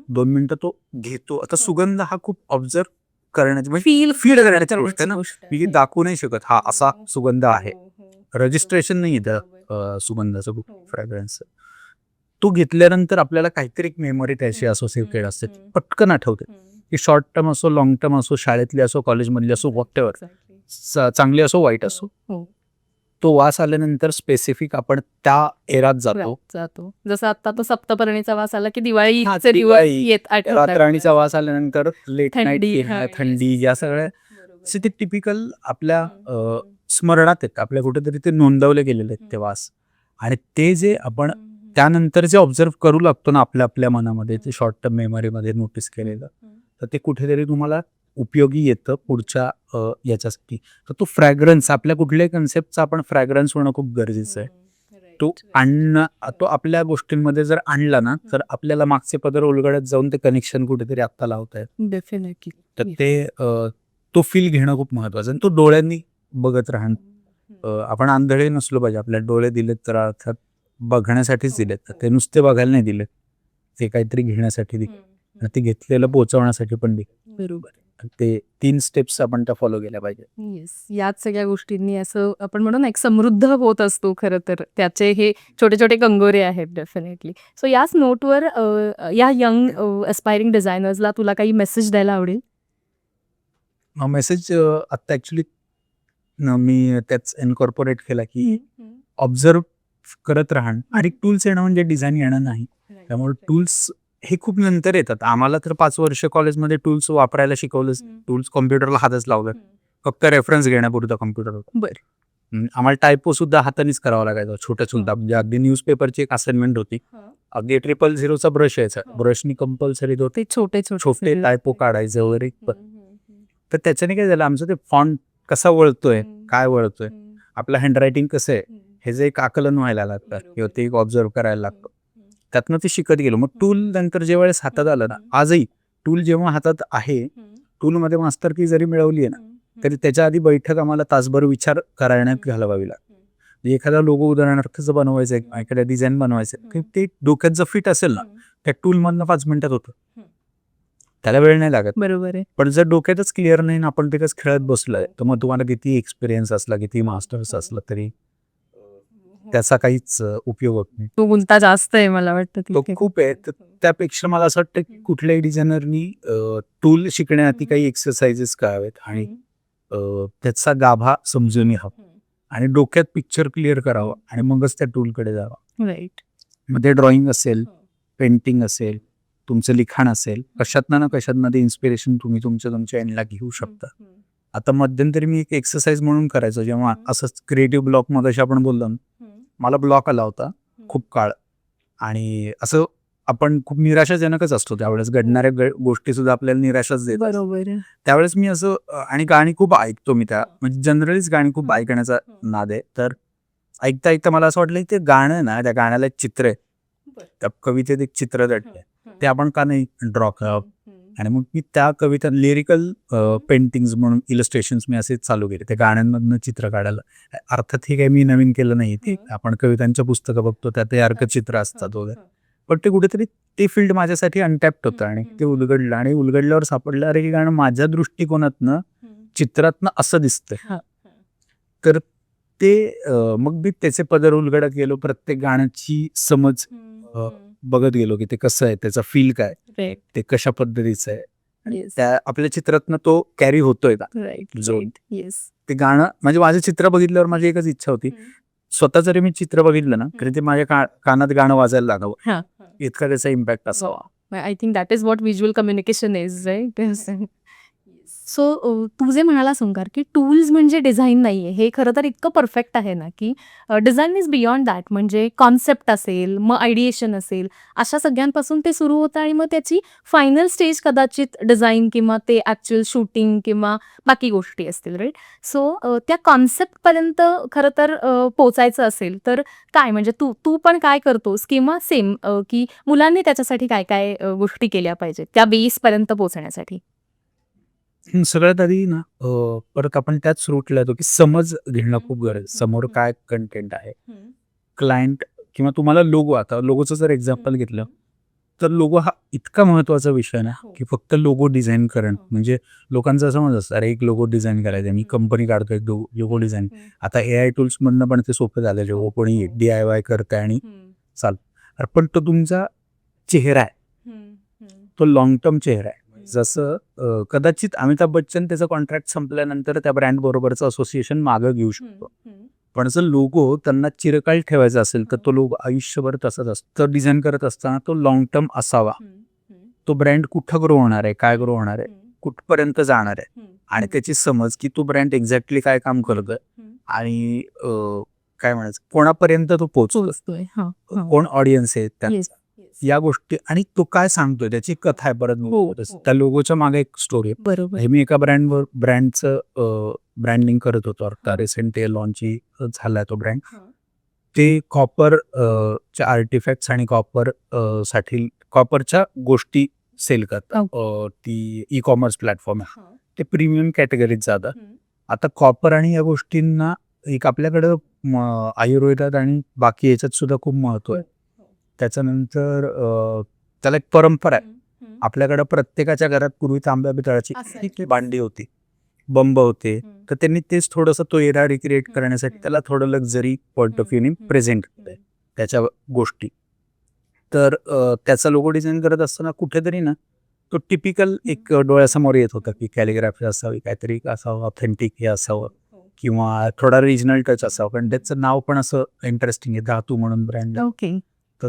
2 मिनिटं तो घेतो. आता सुगंध हा खूप ऑब्झर्व करण्याची म्हणजे फील करण्याची गोष्ट आहे ना मी दाखवू नाही शकत हा असा सुगंध आहे. रजिस्ट्रेशन नाही आहे सुगंधाचं फ्रॅग्रन्सचं. तो घेतल्यानंतर आपल्याला काहीतरी एक मेमरी त्याशी असोसिएटेड असते पटकन आठवते की शॉर्ट टर्म असो लॉंग टर्म असो शाळेतली असो कॉलेजमधली असो व्हॉटेवर चांगली असो वाईट असो तो वास आल्यानंतर स्पेसिफिक आपण त्या एरात जातो. जसं आता तो सप्तपर्णीचा वास आला की दिवाळी रात्रणीचा वास आल्यानंतर लेट थंडी, नाईट थंडी या सगळ्या ते टिपिकल आपल्या स्मरणात आहेत आपल्या कुठेतरी ते नोंदवले गेलेले आहेत ते वास आणि ते जे आपण त्यानंतर जे ऑब्झर्व करू लागतो ना आपल्या मनामध्ये ते शॉर्ट टर्म मेमरीमध्ये नोटीस केलेलं तर ते कुठेतरी तुम्हाला उपयोगी येतं पुढच्या याच्यासाठी. तर तो फ्रॅग्रन्स आपल्या कुठल्याही कन्सेप्टचा आपण फ्रॅग्रन्स होणं खूप गरजेचं आहे. तो आपल्या गोष्टींमध्ये जर आणला ना तर आपल्याला मागचे पदर उलगडत जाऊन ते कनेक्शन कुठेतरी आत्ता लावता येत. डेफिनेटली तर ते तो फील घेणं खूप महत्वाचं आणि तो डोळ्यांनी बघत राहणं. आपण आंधळे नसलो पाहिजे आपल्या डोळे दिलेत तर अर्थात बघण्यासाठीच दिलेत तर ते नुसते बघायला नाही दिले ते काहीतरी घेण्यासाठी दिले ते घेतलेलं पोहोचवण्यासाठी पण दिले. बरोबर ते 3 स्टेप्स आपण त्या फॉलो केल्या पाहिजे. येस याच सगळ्या गोष्टींनी असं आपण म्हणू ना एक समृद्ध होत असतो खरं तर त्याचे हे छोटे छोटे कंगोरे आहेत डेफिनेटली. सो याच नोटवर या यंग अस्पायरिंग डिझायनर्सला तुला काही मेसेज द्यायला आवडेल? मेसेज आता ऍक्च्युली मी त्याच इनकॉर्पोरेट केला की ऑब्झर्व करत राहणं आणि टूल्स येणं म्हणजे डिझाईन येणं नाही. त्यामुळे टूल्स हे खूप नंतर येतात. आम्हाला तर 5 वर्ष कॉलेजमध्ये टूल्स वापरायला शिकवलं. टूल्स कॉम्प्युटरला हातच लावलं फक्त रेफरन्स घेण्यापुरता कॉम्प्युटर होता. बरं आम्हाला टायपो सुद्धा हातानेच करावा लागायचा छोट्या सुद्धा म्हणजे अगदी न्यूजपेपरची एक असाइनमेंट होती. अगदी 000चा ब्रश यायचा ब्रशनी कंपल्सरी ते छोटे छोटे टायपो काढायचे वगैरे. तर त्याच्याने काय झालं आमचं ते फॉन्ट कसा वळतोय काय वळतोय आपलं हँडरायटिंग कसं आहे हे जे एक आकलन व्हायला लागतं किंवा ते एक ऑब्झर्व करायला लागतं त्यातनं ते शिकत गेलो. मग टूल नंतर जेव्हा हातात आलं ना आजही टूल जेव्हा हातात आहे टूलमध्ये मास्टर की जरी मिळवली आहे ना तरी त्याच्या आधी बैठक आम्हाला तासभर विचार करण्यात घालवावी लागते. म्हणजे एखादा लोगो उदाहरणार्थचं बनवायचं आहे, एखाद्या डिझाईन बनावायचं आहे, की ते डोक्यात जर फिट असेल ना त्या टूलमधनं 5 मिनिटात होतं. त्याला वेळ नाही लागत. बरोबर आहे. पण जर डोक्यातच क्लिअर नाही ना आपण तिथेच खेळत बसलोय तर मग तुम्हाला किती एक्सपिरियन्स असला किती मास्टर्स असला तरी त्याचा काहीच उपयोग होत नाही. तो गुंता जास्त आहे मला वाटतं तो तिथे. खूप आहे. तर त्यापेक्षा मला असं वाटतं की कुठल्याही डिझायनरनी टूल शिकण्याआधी काही एक्सरसाइजेस करावेत आणि त्याचा गाभा समजून घ्यावा आणि डोक्यात पिक्चर क्लिअर करावं आणि मगच त्या टूलकडे जावं. राईट. मग ते ड्रॉइंग असेल, पेंटिंग असेल, तुमचं लिखाण असेल, कशातनं ना कशातनं ते इन्स्पिरेशन तुम्ही तुमच्या एंडला घेऊ शकता. आता मध्यंतरी मी एक एक्सरसाइज म्हणून करायचो जेव्हा असंच क्रिएटिव्ह ब्लॉक मगाशी आपण बोललो ना, मला ब्लॉक आला होता खूप काळ आणि असं आपण खूप निराशाजनकच असतो त्यावेळेस घडणाऱ्या गोष्टी सुद्धा आपल्याला निराशाच देतात. बरोबर आहे. त्यावेळेस मी असं आणि गाणी खूप ऐकतो मी त्या म्हणजे जनरलीच गाणी खूप ऐकण्याचा नाद आहे. तर ऐकता ऐकता मला असं वाटलं की ते गाणं आहे ना त्या गाण्याला एक चित्र आहे, त्या कवितेत एक चित्र दडलंय, ते आपण का नाही ड्रॉ करावं. आणि मग मी त्या कविता लिरिकल पेंटिंग्स म्हणून इलस्ट्रेशन्स मी असे चालू केले त्या गाण्यांमधनं चित्र काढायला. अर्थात हे काही मी नवीन केलं नाही, ते आपण कवितांच्या पुस्तकं बघतो त्यात अर्कचित्र असतात वगैरे, पण ते कुठेतरी ते फील्ड माझ्यासाठी अनटॅप्ड होतं आणि ते उलगडलं आणि उलगडल्यावर सापडलं अरे हे गाणं माझ्या दृष्टिकोनातनं चित्रातनं असं दिसतंय. तर ते मग मी त्याचे पदर उलगडत गेलो, प्रत्येक गाण्याची समज बघत गेलो की ते कसं आहे, त्याचा फील काय, ते कशा पद्धतीचं आहे आणि त्या आपल्या चित्रातनं तो कॅरी होतोय का झोन. ते गाणं म्हणजे माझं चित्र बघितल्यावर माझी एकच इच्छा होती, स्वतः जरी मी चित्र बघितलं ना तरी ते माझ्या कानात गाणं वाजायला लागावं, इतका त्याचा इम्पॅक्ट असावा. I think that is what visual communication is, right? So तू जे म्हणाला ओंकार की टूल्स म्हणजे डिझाईन नाहीये, हे खरं तर इतकं परफेक्ट आहे ना की डिझाईन इज बियॉन्ड दॅट. म्हणजे कॉन्सेप्ट असेल, मग आयडिएशन असेल, अशा सगळ्यांपासून ते सुरू होतं आणि मग त्याची फायनल स्टेज कदाचित डिझाईन किंवा ते ॲक्च्युअल शूटिंग किंवा बाकी गोष्टी असतील, राईट? सो त्या कॉन्सेप्टपर्यंत खरं तर पोचायचं असेल तर काय म्हणजे तू पण काय करतोस किंवा सेम की मुलांनी त्याच्यासाठी काय काय गोष्टी केल्या पाहिजेत त्या बेसपर्यंत पोहोचण्यासाठी? सगळ्यात आधी ना परत आपण त्याच रूटला येतो की समज घेणं खूप गरजेचं. समोर काय कंटेंट आहे, क्लायंट किंवा तुम्हाला लोगो, आता लोगोचं जर एक्झाम्पल घेतलं तर लोगो हा इतका महत्वाचा विषय ना की फक्त लोगो डिझाईन करणं म्हणजे लोकांचा समज असतं अरे एक लोगो डिझाईन करायचा, मी कंपनी काढतोय लोगो डिझाईन. आता AI टूल्स मधनं पण ते सोपं झालं, जेव्हा कोणी DIY करतंय आणि पण तो तुमचा चेहरा आहे, तो लॉंग टर्म चेहरा आहे. जसं कदाचित अमिताभ बच्चन त्याचं कॉन्ट्रॅक्ट संपल्यानंतर त्या ब्रँड बरोबरचं असोसिएशन मागं घेऊ शकतो, पण जर लोगो त्यांना चिरकाल ठेवायचा असेल तर तो लोगो आयुष्यभर तसाच असतो. डिझाईन करत असताना तो लॉंग टर्म असावा. तो ब्रँड कुठं ग्रो होणार आहे, काय ग्रो होणार आहे, कुठपर्यंत जाणार आहे आणि त्याची समज की तो ब्रँड एक्झॅक्टली काय काम करतोय आणि काय म्हणायचं कोणापर्यंत तो पोहोचतोय, कोण ऑडियन्स आहे त्यांचा, या गोष्टी आणि तो काय सांगतोय त्याची कथा आहे. परत त्या लोगोच्या मागे एक स्टोरी आहे. बरोबर. मी एका ब्रँडचं ब्रँडिंग करत होतो, आता रिसेंट लॉन्च झालाय तो ब्रँड. ते कॉपर च्या आर्टिफॅक्ट्स आणि साठी कॉपरच्या गोष्टी सेल करतात. ती ई कॉमर्स प्लॅटफॉर्म आहे, ते प्रीमियम कॅटेगरीत जातात. आता कॉपर आणि या गोष्टींना एक आपल्याकडं आयुर्वेदात आणि बाकी याच्यात सुद्धा खूप महत्व आहे. त्याच्यानंतर त्याला एक परंपरा आहे. आपल्याकडं प्रत्येकाच्या घरात पूर्वी तांब्या पितळाची भांडी होती, बंब होते, तर त्यांनी तेच थोडंसं तो एरा रिक्रिएट करण्यासाठी त्याला थोडं लक्झरी पॉइंट ऑफ व्ह्यूने प्रेझेंट करतंय त्याच्या गोष्टी. तर त्याचा लोगो डिझाईन करत असताना कुठेतरी ना तो टिपिकल एक डोळ्यासमोर येत होता की कॅलिग्राफी असावी, काहीतरी असावं, ऑथेंटिक हे असावं किंवा थोडा रिजनल टच असावं, कारण त्याचं नाव पण असं इंटरेस्टिंग आहे, धातू म्हणून ब्रँड. तर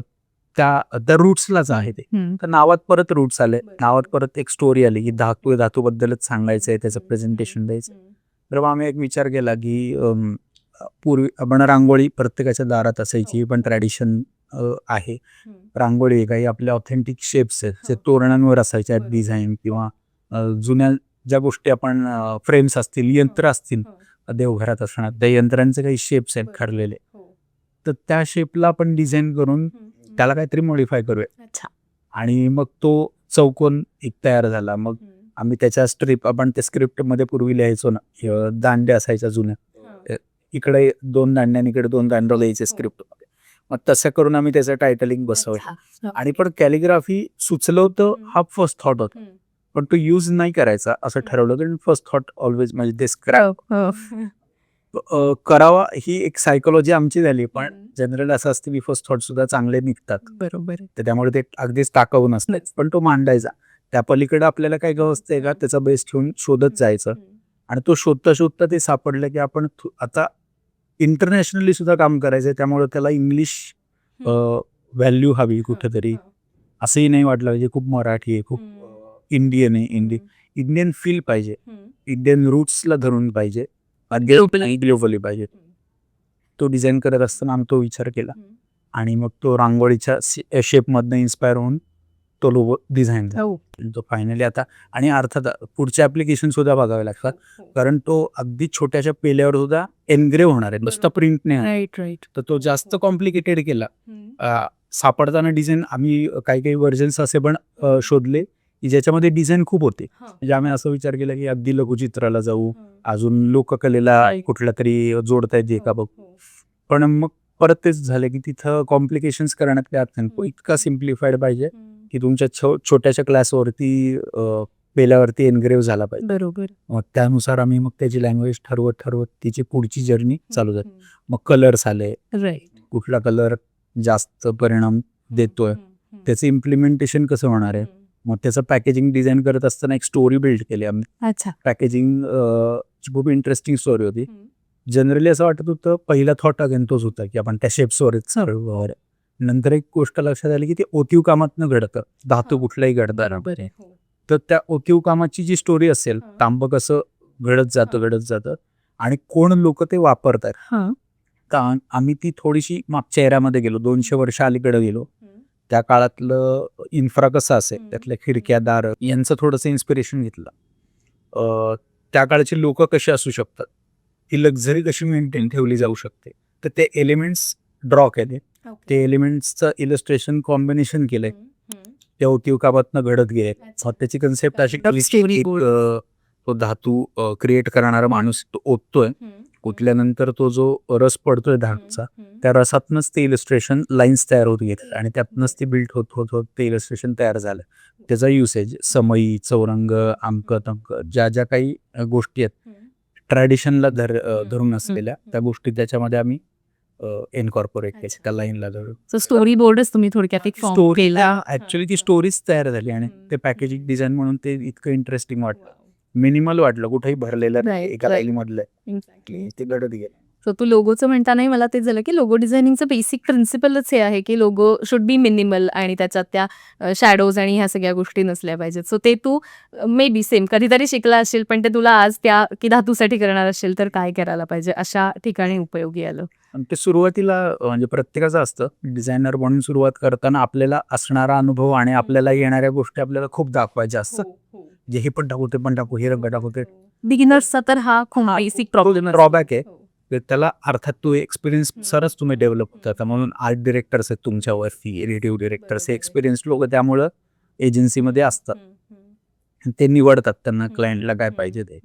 त्या रूट्सलाच आहे ते. तर नावात परत रूट्स आले, नावात परत एक स्टोरी आली की धातूबद्दलच सांगायचं आहे, त्याचं प्रेझेंटेशन द्यायचं. तर मग आम्ही एक विचार केला की पूर्वी आपण रांगोळी प्रत्येकाच्या दारात असायची, पण ट्रॅडिशन आहे रांगोळी, काही आपल्या ऑथेंटिक शेप्स आहेत जे तोरणांवर असायच्या डिझाईन किंवा जुन्या ज्या गोष्टी आपण फ्रेम्स असतील, यंत्र असतील देवघरात असणार, त्या यंत्रांचे काही शेप्स आहेत काढलेले, तर त्या शेपला आपण डिझाईन करून त्याला काहीतरी मॉडिफाय करूया आणि मग तो चौकोन एक तयार झाला. मग आम्ही त्याच्या स्ट्रिप आपण त्या स्क्रिप्टमध्ये पूर्वी लिहायचो ना, दांड्या असायच्या जुन्या, इकडे 2 दांड्या आणि इकडे 2 दांड्या लिहायचे स्क्रिप्ट. मग तसं करून आम्ही त्याचं टायटलिंग बसवलं. आणि पण कॅलिग्राफी सुचलं होतं, हा फर्स्ट थॉट होता, पण तो यूज नाही करायचा असं ठरवलं होतं. फर्स्ट थॉट ऑलवेज म्हणजे ते करावा ही एक सायकोलॉजी आमची झाली. पण जनरल असं असतं की फर्स्ट थॉट सुद्धा चांगले निघतात. बरोबर. तर त्यामुळे ते अगदीच टाकावं नसतं, पण तो मांडायचा. त्या पलीकडे आपल्याला काय गवस्त आहे का त्याचा बेस ठेवून शोधत जायचं. आणि तो शोधता शोधता ते सापडलं की आपण आता इंटरनॅशनली सुद्धा काम करायचंय, त्यामुळे त्याला इंग्लिश व्हॅल्यू हवी कुठेतरी. असंही नाही वाटलं पाहिजे खूप मराठी आहे, खूप इंडियन आहे, इंडियन फील पाहिजे, इंडियन रूट्सला धरून पाहिजे, ग्लोबली पाहिजे. तो डिझाईन करत असताना आम्ही तो विचार केला आणि मग तो रांगोळीच्या शेपमधनं इन्स्पायर होऊन तो लोगो डिझाईन झाला. तो फायनली आता, आणि अर्थात पुढचे ऍप्लिकेशन सुद्धा बघावे लागतात, कारण तो अगदी छोट्याशा पेल्यावर सुद्धा एनग्रेव होणार आहे, नुसता प्रिंट नाही. तर तो जास्त कॉम्प्लिकेटेड केला. सापडताना डिझाईन आम्ही काही व्हर्जन्स असे पण शोधले की ज्याच्यामध्ये डिझाईन खूप होते. म्हणजे आम्ही असं विचार केला की अगदी लघुचित्राला जाऊ, अजून लोककलेला कुठला तरी जोडता येते का बघ. पण मग परत तेच झालं की तिथं कॉम्प्लिकेशन्स करण्यात काय अर्थ नाही. इतका सिम्प्लिफाईड पाहिजे की तुमच्या छोट्याशा क्लासवरती पेल्यावरती एनग्रेव झाला पाहिजे. बरोबर. मग त्यानुसार आम्ही मग त्याची लँग्वेज ठरवत तिची पुढची जर्नी चालू झाली. मग कलर्स आले, कुठला कलर जास्त परिणाम देतोय, त्याचं इम्प्लिमेंटेशन कसं होणार आहे. मग त्याचं पॅकेजिंग डिझाईन करत असताना एक स्टोरी बिल्ड केली आम्ही. पॅकेजिंग खूप इंटरेस्टिंग स्टोरी होती. जनरली असं वाटत होतं, पहिला थॉट अगेन तोच होता की आपण त्या शेप्सवरच वगैरे. नंतर एक गोष्ट लक्षात आली की ते ओतीव कामातनं घडतं, धातू कुठलाही घडतं. तर त्या ओतीव कामाची जी स्टोरी असेल, तांब कसं घडत जातं आणि कोण लोक ते वापरतात, आम्ही ती थोडीशी मागच्या एरामध्ये गेलो, 200 वर्ष अलीकडे गेलो. त्या काळातलं इन्फ्रा कसं असेल, त्यातल्या खिडक्या दार यांचं थोडंसं इन्स्पिरेशन घेतलं. त्या काळचे लोक कसे असू शकतात, ही लक्झरी कशी मेंटेन ठेवली जाऊ शकते, तर ते एलिमेंट्स ड्रॉ केले. ते एलिमेंट्सचं इलस्ट्रेशन कॉम्बिनेशन केलंय, त्या ओतीवकामातनं घडत गेले. त्याची कन्सेप्ट अशी तो धातू क्रिएट करणारा माणूस तो ओततोय, ओतल्यानंतर तो जो रस पडतोय धातूचा, त्या रसातनच ते इलस्ट्रेशन लाईन्स तयार होत गेले आणि त्यातनंच ते बिल्ड होत ते इलस्ट्रेशन तयार झालं. त्याचा युसेज समई, चौरंग, अंक तंक, ज्या काही गोष्टी आहेत ट्रॅडिशनला धरून असलेल्या, त्या गोष्टी त्याच्यामध्ये आम्ही इनकॉर्पोरेट केल्या त्या लाईनला धरून. स्टोरी बोर्डच तुम्ही थोडक्यात एक फॉर्म केला. ऍक्च्युली ती स्टोरीज तयार झाली आणि ते पॅकेजिंग डिझाईन म्हणून ते इतकं इंटरेस्टिंग वाटलं, मिनिमल वाटलं, कुठेही भरलेलं एका लाईन मधलं ते घडत गेलं. सो तू लोगोचं म्हणतानाही मला ते झालं की लोगो डिझायनिंगचं बेसिक प्रिन्सिपलच हे आहे की लोगो शुड बी मिनिमल आणि त्याच्यात त्या शॅडोज आणि ह्या सगळ्या गोष्टी नसल्या पाहिजेत. सो ते तू मे बी सेम कधीतरी शिकला असेल, पण ते तुला आज त्या की धातूसाठी करणार असेल तर काय करायला पाहिजे अशा ठिकाणी उपयोगी आलं. आणि ते सुरुवातीला म्हणजे प्रत्येकाचं असतं, डिझायनर म्हणून सुरुवात करताना आपल्याला असणारा अनुभव आणि आपल्याला येणाऱ्या गोष्टी आपल्याला खूप दाखवायच्या असतात. जे हे पण टाकू, ते पण टाकू, हे रंग टाकू, ते बिगिनर्सचा तर हा खूप बेसिक प्रॉब्लेम ड्रॉबॅक आहे. त्याला अर्थात तो एक्सपिरियन्स सरच तुम्ही डेव्हलप होतात. म्हणून आर्ट डिरेक्टर्स आहेत तुमच्यावरती, एडिटिव्ह डिरेक्टर्स हे एक्सपिरियन्स लोक त्यामुळं एजन्सीमध्ये असतात, ते निवडतात त्यांना क्लायंटला काय पाहिजे ते.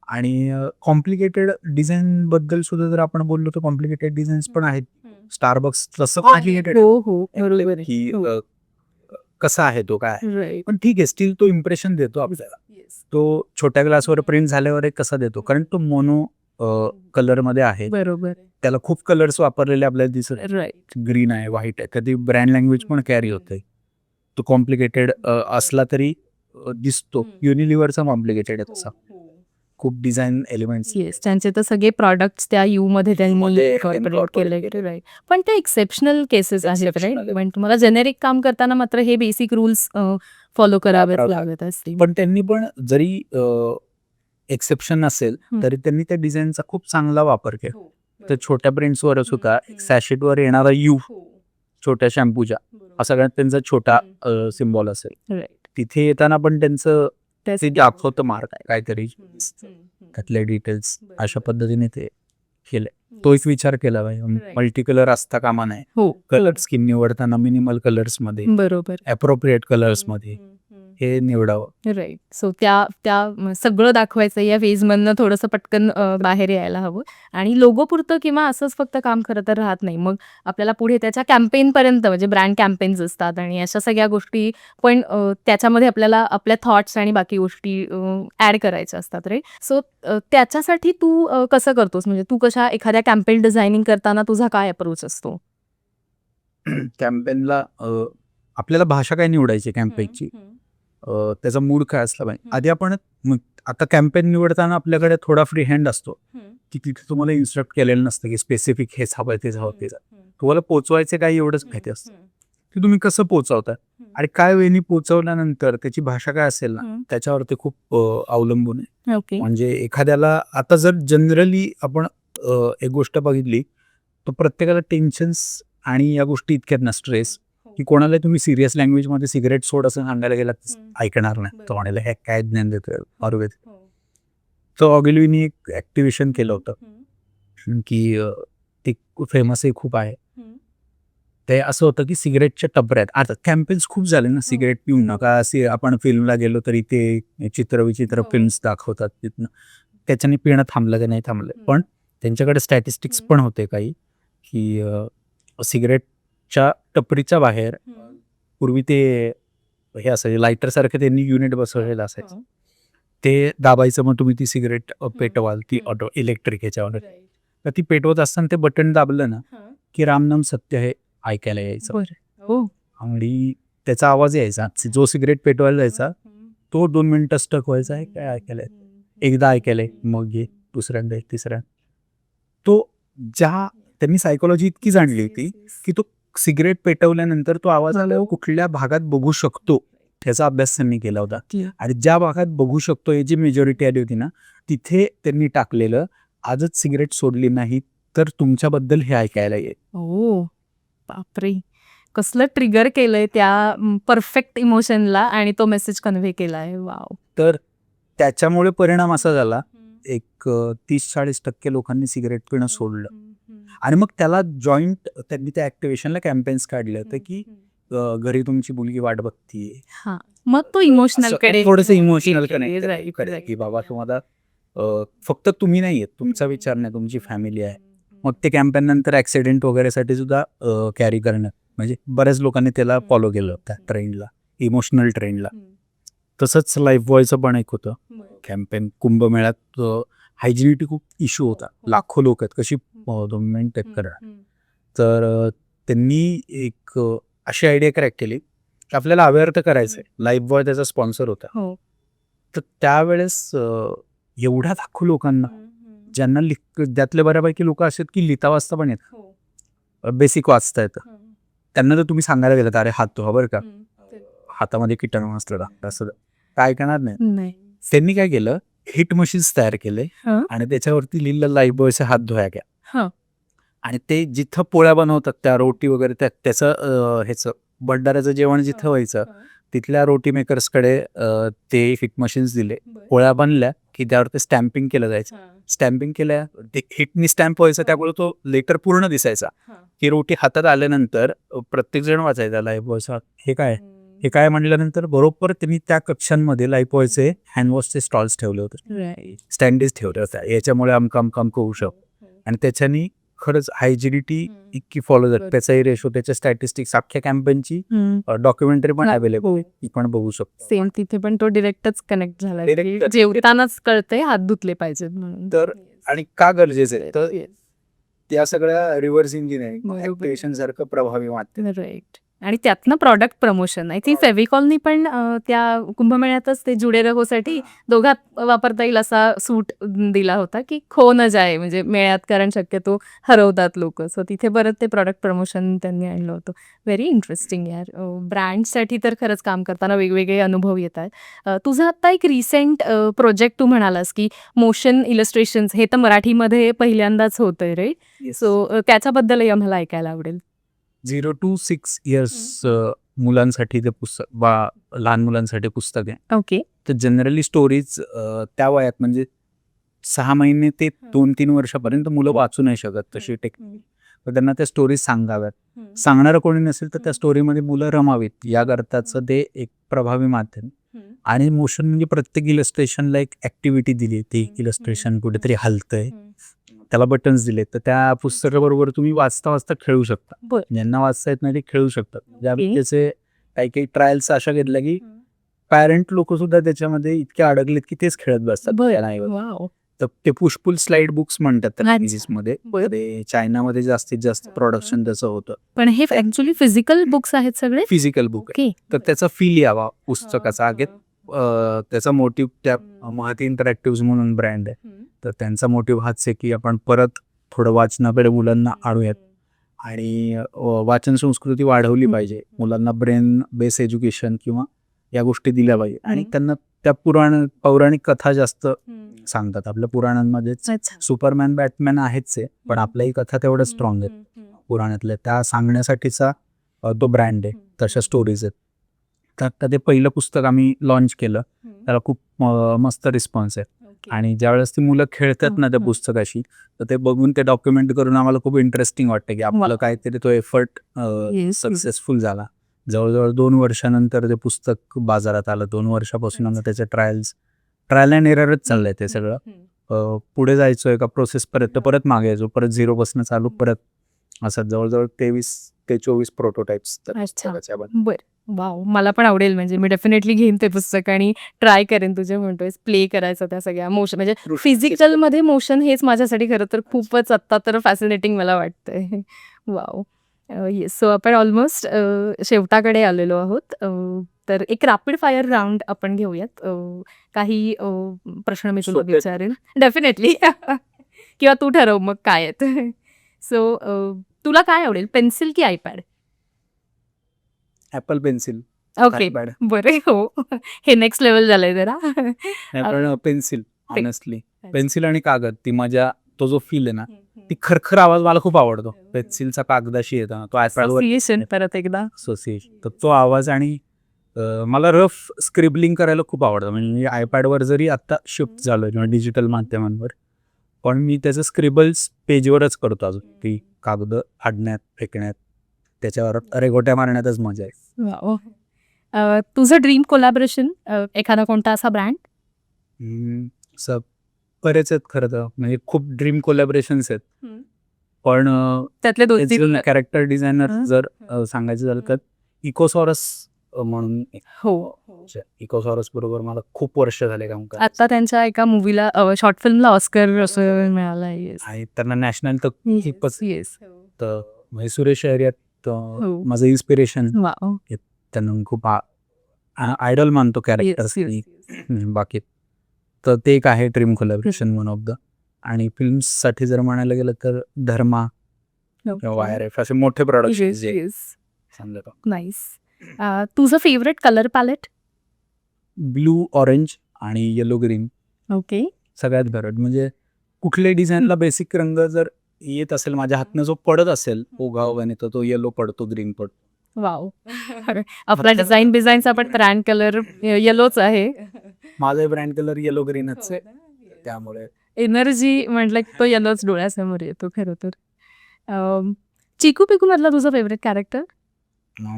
आणि कॉम्प्लिकेटेड डिझाईन बद्दल सुद्धा जर आपण बोललो तर कॉम्प्लिकेटेड डिझाईन्स पण आहेत. स्टारबक्स तसं कॉम्प्लिकेटेड की कसा आहे तो काय, पण ठीक आहे, स्टील तो इम्प्रेशन देतो आपल्याला. तो छोट्या ग्लासवर प्रिंट झाल्यावर कसा देतो, कारण तो मोनो कलर मध्ये आहे, बरोबर, त्याला खूप कलर्स वापरलेले आपल्याला दिसत, ग्रीन आहे, व्हाईट आहे, कधी ब्रँड लँग्वेज पण कॅरी होते. तो कॉम्प्लिकेटेड असला तरी दिसतो. युनिलिव्हरचा कॉम्प्लिकेटेड आहे तसा, खूप डिझाईन एलिमेंट्स. येस, त्यांचे तर सगळे प्रॉडक्ट्स त्या यू मध्ये त्यांनी इन्कॉर्पोरेट केले गेले. राईट, पण ते एक्सेप्शनल केसेस आहेत, राईट. पण तुम्हाला जेनेरिक काम करताना मात्र हे बेसिक रूल्स फॉलो करावे लागत असतील. पण त्यांनी पण जरी एक्सेप्शन असेल तरी त्यांनी त्या डिझाईनचा खूप चांगला वापर केला. तर छोट्या प्रिंट्सवरच होता, सॅशेटवर येणारा यू छोट्या शॅम्पूच्या, हा सगळ्यात त्यांचा छोटा सिम्बॉल असेल. तिथे येताना पण त्यांचं ते दाखवतं मार्क आहे काहीतरी, त्यातले डिटेल्स अशा पद्धतीने ते केले. तोच विचार केला पाहिजे, मल्टी कलर असता कामा नये. कलर स्कीम निवडताना मिनिमल कलर्स मध्ये, बरोबर, अप्रोप्रिएट कलर्स मध्ये, हे निवडावं. राईट. सो त्या त्या सगळं दाखवायचं या फेजमधनं थोडंसं पटकन बाहेर यायला हवं आणि लोगोपुरतं किंवा असंच फक्त काम खरं तर राहत नाही. मग आपल्याला पुढे त्याच्या कॅम्पेनपर्यंत म्हणजे ब्रँड कॅम्पेन्स असतात आणि अशा सगळ्या गोष्टी पण त्याच्यामध्ये आपल्याला आपल्या थॉट्स आणि बाकी गोष्टी ॲड करायच्या असतात राईट. सो त्याच्यासाठी तू कसं करतोस? म्हणजे तू कशा एखाद्या कॅम्पेन डिझायनिंग करताना तुझा काय अप्रोच असतो? कॅम्पेनला आपल्याला भाषा काय निवडायची कॅम्पेनची, त्याचा मूड काय असला पाहिजे. आधी आपण आता कॅम्पेन निवडताना आपल्याकडे थोडा फ्री हँड असतो की तिथे तुम्हाला इन्स्ट्रक्ट केलेलं नसतं की स्पेसिफिक हेच हवं तेच हवं तेच तुम्हाला पोचवायचे काही एवढंच माहिती असतं की तुम्ही कसं पोचवता आणि काय वेळी पोचवल्यानंतर त्याची भाषा काय असेल ना त्याच्यावर ते खूप अवलंबून आहे. ओके. म्हणजे एखाद्याला आता जर जनरली आपण एक गोष्ट बघितली तर प्रत्येकाला टेन्शन्स आणि या गोष्टी इतक्यात ना स्ट्रेस की कोणाला तुम्ही सिरियस लँग्वेजमध्ये सिगरेट सोड असं सांगायला गेला ऐकणार नाही. तो म्हणाला हे काय ज्ञान देतोय आयुर्वेद. तर ऑगिलवीनी एक ऍक्टिव्हेशन केलं होतं की ते फेमसही खूप आहे. ते असं होतं की सिगरेटच्या टपऱ्यात आता कॅम्पेन्स खूप झाले ना, सिगरेट पिऊ नका. आपण फिल्मला गेलो तरी ते चित्रविचित्र फिल्म्स दाखवतात तिथनं त्याच्याने पिणं थांबलं की नाही थांबलं. पण त्यांच्याकडे स्टॅटिस्टिक्स पण होते काही की सिगरेटच्या टपरीच्या बाहेर पूर्वी ते हे असायचे लायटर सारखं त्यांनी युनिट बसवलेलं असायचं. ते दाबायचं मग तुम्ही ती सिगरेट पेटवाल ती ऑटो इलेक्ट्रिक ह्याच्यावर. तर ती पेटवत असताना ते बटन दाबलं ना की रामनाम सत्य हे ऐकायला यायचं आणि त्याचा आवाज यायचा. जो सिगरेट पेटवायला जायचा तो 2 मिनिटं स्टक व्हायचा आहे काय ऐकायला एकदा ऐकायला मग दुसऱ्यांदा तिसऱ्या तो त्यांनी सायकोलॉजी इतकी जाणली होती की तो सिगरेट पेटवल्यानंतर तो आवाज आल्यावर कुठल्या भागात बघू शकतो त्याचा अभ्यास त्यांनी केला होता आणि ज्या भागात बघू शकतो याची मेजॉरिटी आली होती ना तिथे त्यांनी टाकलेलं आजच सिगरेट सोडली नाही तर तुमच्याबद्दल हे ऐकायला येईल. ओ बापरे, कसलं ट्रिगर केलंय त्या परफेक्ट इमोशनला आणि तो मेसेज कन्व्हे केलाय. वाव. तर त्याच्यामुळे परिणाम असा झाला एक 30-40% लोकांनी सिगरेट पिणं सोडलं आणि मग त्याला जॉईंट त्यांनी त्या ऍक्टिव्हेशनला कॅम्पेन्स काढले होते की घरी तुमची मुलगी वाट बघतीये. मग तो इमोशनल कडे थोडंसं इमोशनल कनेक्ट की बाबा तुम्हाला फक्त तुम्ही नाही आहेत तुमचा विचार नाही तुमची फॅमिली आहे. मग ते कॅम्पेन नंतर ऍक्सिडेंट वगैरेसाठी सुद्धा कॅरी करणं म्हणजे बऱ्याच लोकांनी त्याला फॉलो केलं त्या ट्रेंडला इमोशनल ट्रेंडला. तसंच लाईफ बॉयचं पण एक होतं कॅम्पेन. कुंभमेळ्यात हायजिनिटी खूप इश्यू होता. लाखो लोक आहेत कशी मेंटेन करा. तर त्यांनी एक अशी आयडिया क्रॅक केली की आपल्याला अवेअर तर करायचंय. लाईफ बॉय त्याचा स्पॉन्सर होता. तर त्यावेळेस एवढ्या लाखो लोकांना ज्यांना त्यातले बऱ्यापैकी लोक असे की लिहिता वाचता पण येत बेसिक वाचता येतं त्यांना तर तुम्ही सांगायला गेलं तर अरे हात धुवा बरं का हातामध्ये किटाणू असलं असं काय ऐकणार नाही. त्यांनी काय केलं हिट मशीन्स तयार केले आणि त्याच्यावरती लिहिलं लाईफ बॉयचे हात धुया घ्या आणि ते जिथं पोळ्या बनवतात त्या रोटी वगैरे त्याचं ह्याचं भंडाऱ्याचं जेवण जिथं व्हायचं तिथल्या रोटी मेकर्सकडे ते हिट मशीन्स दिले. पोळ्या बनल्या की त्यावर ते स्टॅम्पिंग केलं जायचं. स्टॅम्पिंग केल्या ते हिटनी स्टॅम्प व्हायचं त्यामुळे तो लेटर पूर्ण दिसायचा की रोटी हातात आल्यानंतर प्रत्येक जण वाचायचा लाईफ बॉयचा हे काय म्हणल्यानंतर बरोबर त्यांनी त्या कक्षांमध्ये लाईफ बॉयचे हँडवॉशचे स्टॉल्स ठेवले होते स्टँडीज ठेवले होते याच्यामुळे अमकं होऊ शकतो आणि त्याच्यानी खरंच हायजिनिटी इतकी फॉलो झाली. त्याचाही रेशो त्याच्या स्टॅटिस्टिक्स अख्ख्या कॅम्पेनची डॉक्युमेंटरी पण अवेलेबल ती पण बघू शकतो. सेम तिथे पण तो डिरेक्टच कनेक्ट झाला जेवतानाच कळतंय हात धुतले पाहिजेत म्हणून. तर आणि का गरजेचं आहे तर त्या सगळ्या रिव्हर्स इंजिनिअरिंग सारखं प्रभावी वाटते. राईट. आणि त्यातनं प्रॉडक्ट प्रमोशन आहे ती फेविकॉलनी पण त्या कुंभमेळ्यातच ते जुडे रहोसाठी दोघात वापरता येईल असा सूट दिला होता की खो न जाय म्हणजे मेळ्यात कारण शक्यतो हरवतात लोक. सो तिथे परत ते प्रॉडक्ट प्रमोशन त्यांनी आणलं होतं. व्हेरी इंटरेस्टिंग यार. ब्रँडसाठी तर खरंच काम करताना वेगवेगळे अनुभव येत आहेत. तुझं आता एक रिसेंट प्रोजेक्ट तू म्हणालास की मोशन इलस्ट्रेशन्स हे तर मराठीमध्ये पहिल्यांदाच होतंय राईट. सो त्याच्याबद्दलही आम्हाला ऐकायला आवडेल. 0 to 6 years मुलांसाठी ते पुस्तक लहान मुलांसाठी पुस्तक आहे. ओके. तर जनरली स्टोरीज त्या वयात म्हणजे 6 महिने ते 2-3 वर्षापर्यंत मुलं वाचू नाही शकत तशी टेक्निक. तर त्यांना त्या स्टोरीज सांगाव्यात. सांगणारं कोणी नसेल तर त्या स्टोरीमध्ये मुलं रमावीत याकरताचं ते एक प्रभावी माध्यम. आणि मोशन म्हणजे प्रत्येक इलस्ट्रेशनला एक ऍक्टिव्हिटी दिली, ते इलस्ट्रेशन कुठेतरी हलतंय, त्याला बटन्स दिले, तर त्या पुस्तकाबरोबर तुम्ही वाचता वाचता खेळू शकता. बरं. ज्यांना वाचता येत नाही ते खेळू शकतात. म्हणजे आम्ही ओके. त्याचे काही काही ट्रायल्स अशा घेतल्या की पॅरेंट लोक सुद्धा त्याच्यामध्ये इतके अडकलेत की तेच खेळत बसतात. त्या नाही होत. वाव. तर ते पुशपुल स्लाइड बुक्स म्हणतात त्या अच्छा. इंग्लिशमध्ये. बरं. ते चायनामध्ये जास्तीत जास्त प्रोडक्शन त्याचं होतं. पण हे ऍक्च्युली फिजिकल बुक्स आहेत सगळे. फिजिकल बुक आहे. ओके. तर त्याचा फील यावा पुस्तकाचा. त्याचा मोटिव्ह त्या महती इंटरॅक्टिव्ह म्हणून ब्रँड आहे, तर त्यांचा मोटिव्ह हाच आहे की आपण परत थोडं वाचनाकडे मुलांना आणूयात आणि वाचन संस्कृती वाढवली पाहिजे. मुलांना ब्रेन बेस एज्युकेशन किंवा या गोष्टी दिल्या पाहिजे आणि त्यांना त्या पौराणिक कथा जास्त सांगतात. आपल्या पुराणांमध्येच अच्छा. सुपरमॅन बॅटमॅन आहेच आहे, पण आपल्याही कथा तेवढ्या स्ट्रॉंग आहेत पुराणातल्या. त्या सांगण्यासाठीचा तो ब्रँड आहे, तशा स्टोरीज आहेत. तर आता ते पहिलं पुस्तक आम्ही लॉन्च केलं, त्याला खूप मस्त रिस्पॉन्स आहे. आणि ज्यावेळेस ती मुलं खेळतात ना त्या पुस्तकाशी, तर ते बघून ते डॉक्युमेंट करून आम्हाला खूप इंटरेस्टिंग वाटतं की आपलं काहीतरी तो एफर्ट सक्सेसफुल झाला. जवळजवळ 2 वर्षानंतर ते पुस्तक बाजारात आलं. 2 वर्षापासून आम्ही त्याचे ट्रायल अँड एररच चाललंय ते सगळं. पुढे जायचो एका प्रोसेसपर्यंत, परत मागे यायचो, परत 0 पासून चालू, परत असं जवळजवळ 23 ते 24 प्रोटोटाईप्स. बर. वाव. मला पण आवडेल, म्हणजे मी डेफिनेटली घेईन ते पुस्तक आणि ट्राय करेन. तुझे म्हणतोय प्ले करायचं त्या सगळ्या मोशन, म्हणजे फिजिकल मध्ये मोशन हेच माझ्यासाठी खरं तर खूपच आत्ता तर फॅसिनेटिंग मला वाटतंय. वाव. येस. सो आपण ऑलमोस्ट शेवटाकडे आलेलो आहोत. तर एक रॅपिड फायर राऊंड आपण घेऊयात. काही प्रश्न मी तुला विचारेन डेफिनेटली किंवा तू ठरव मग काय आहेत. सो तुला काय आवडेल, पेन्सिल की आयपॅड? Apple pencil. ओके. बरे. हो. हे नेक्स्ट लेवल झालंय जरा. पण पेन्सिल, ऑनेस्टली पेन्सिल आणि कागद, ती माझ्या तो जो फील आहे ना, ती खरखर आवाज मला खूप आवडतो. पेन्सिलचा कागदाशी येतो ना, तो Association परत एकदा. असोसिएशन, तर तो आवाज. आणि मला रफ स्क्रिबलिंग करायला खूप आवडतं. म्हणजे आयपॅडवर जरी आता शिफ्ट झालो किंवा डिजिटल माध्यमांवर, पण मी त्याचं स्क्रिबल्स पेजवरच करतो अजून. ती कागद फाडण्यात, फेकण्यात, त्याच्यावर रेघोट्या मारण्यातच मजा आहे. वाव. तुझं ड्रीम कोलॅबोरेशन, एखादा कोणता असा ब्रँड? असं बरेच आहेत खरं तर, म्हणजे खूप ड्रीम कोलॅबोरेशन्स आहेत. पण त्यातले 2-3 कॅरेक्टर डिझायनर जर सांगायचं झालं तर इकोसॉरस म्हणून, इकोसॉरस बरोबर मला खूप वर्ष झाले काम करत. आता त्यांच्या एका मूवीला, शॉर्ट फिल्मला ऑस्कर असं मिळाला. येस. आणि त्यांना नॅशनल तर खूपच. येस. तर म्हणजे सुरेश शहरियात माझं इन्स्पिरेशन. वाव. त्यांना खूप आयडल मानतो कॅरेक्टर. बाकी तर ते एक आहे dream collaboration one of the. आणि फिल्म्ससाठी जर म्हणायला गेलं तर धर्मा किंवा YRF असे मोठे प्रोडक्शन जे समजा. नाईस. तुझं favourite colour palette? Blue, orange आणि येलो ग्रीन. ओके. सगळ्यात फेवरेट. म्हणजे कुठल्याही डिझाईनला बेसिक रंग जर येत असेल माझ्या हातनं, जो पडत असेल ओघाओघाने, तर तो येलो पडतो, ग्रीन पडतो. वाव. आपला डिझाईनचा पण ब्रँड कलर येलोच आहे. माझा ब्रँड कलर येलो ग्रीनच आहे, त्यामुळे एनर्जी म्हटलं की तो येलोच डोळ्यासमोर येतो खरं तर. चिकू पिकू मधला तुझा फेवरेट कॅरेक्टर?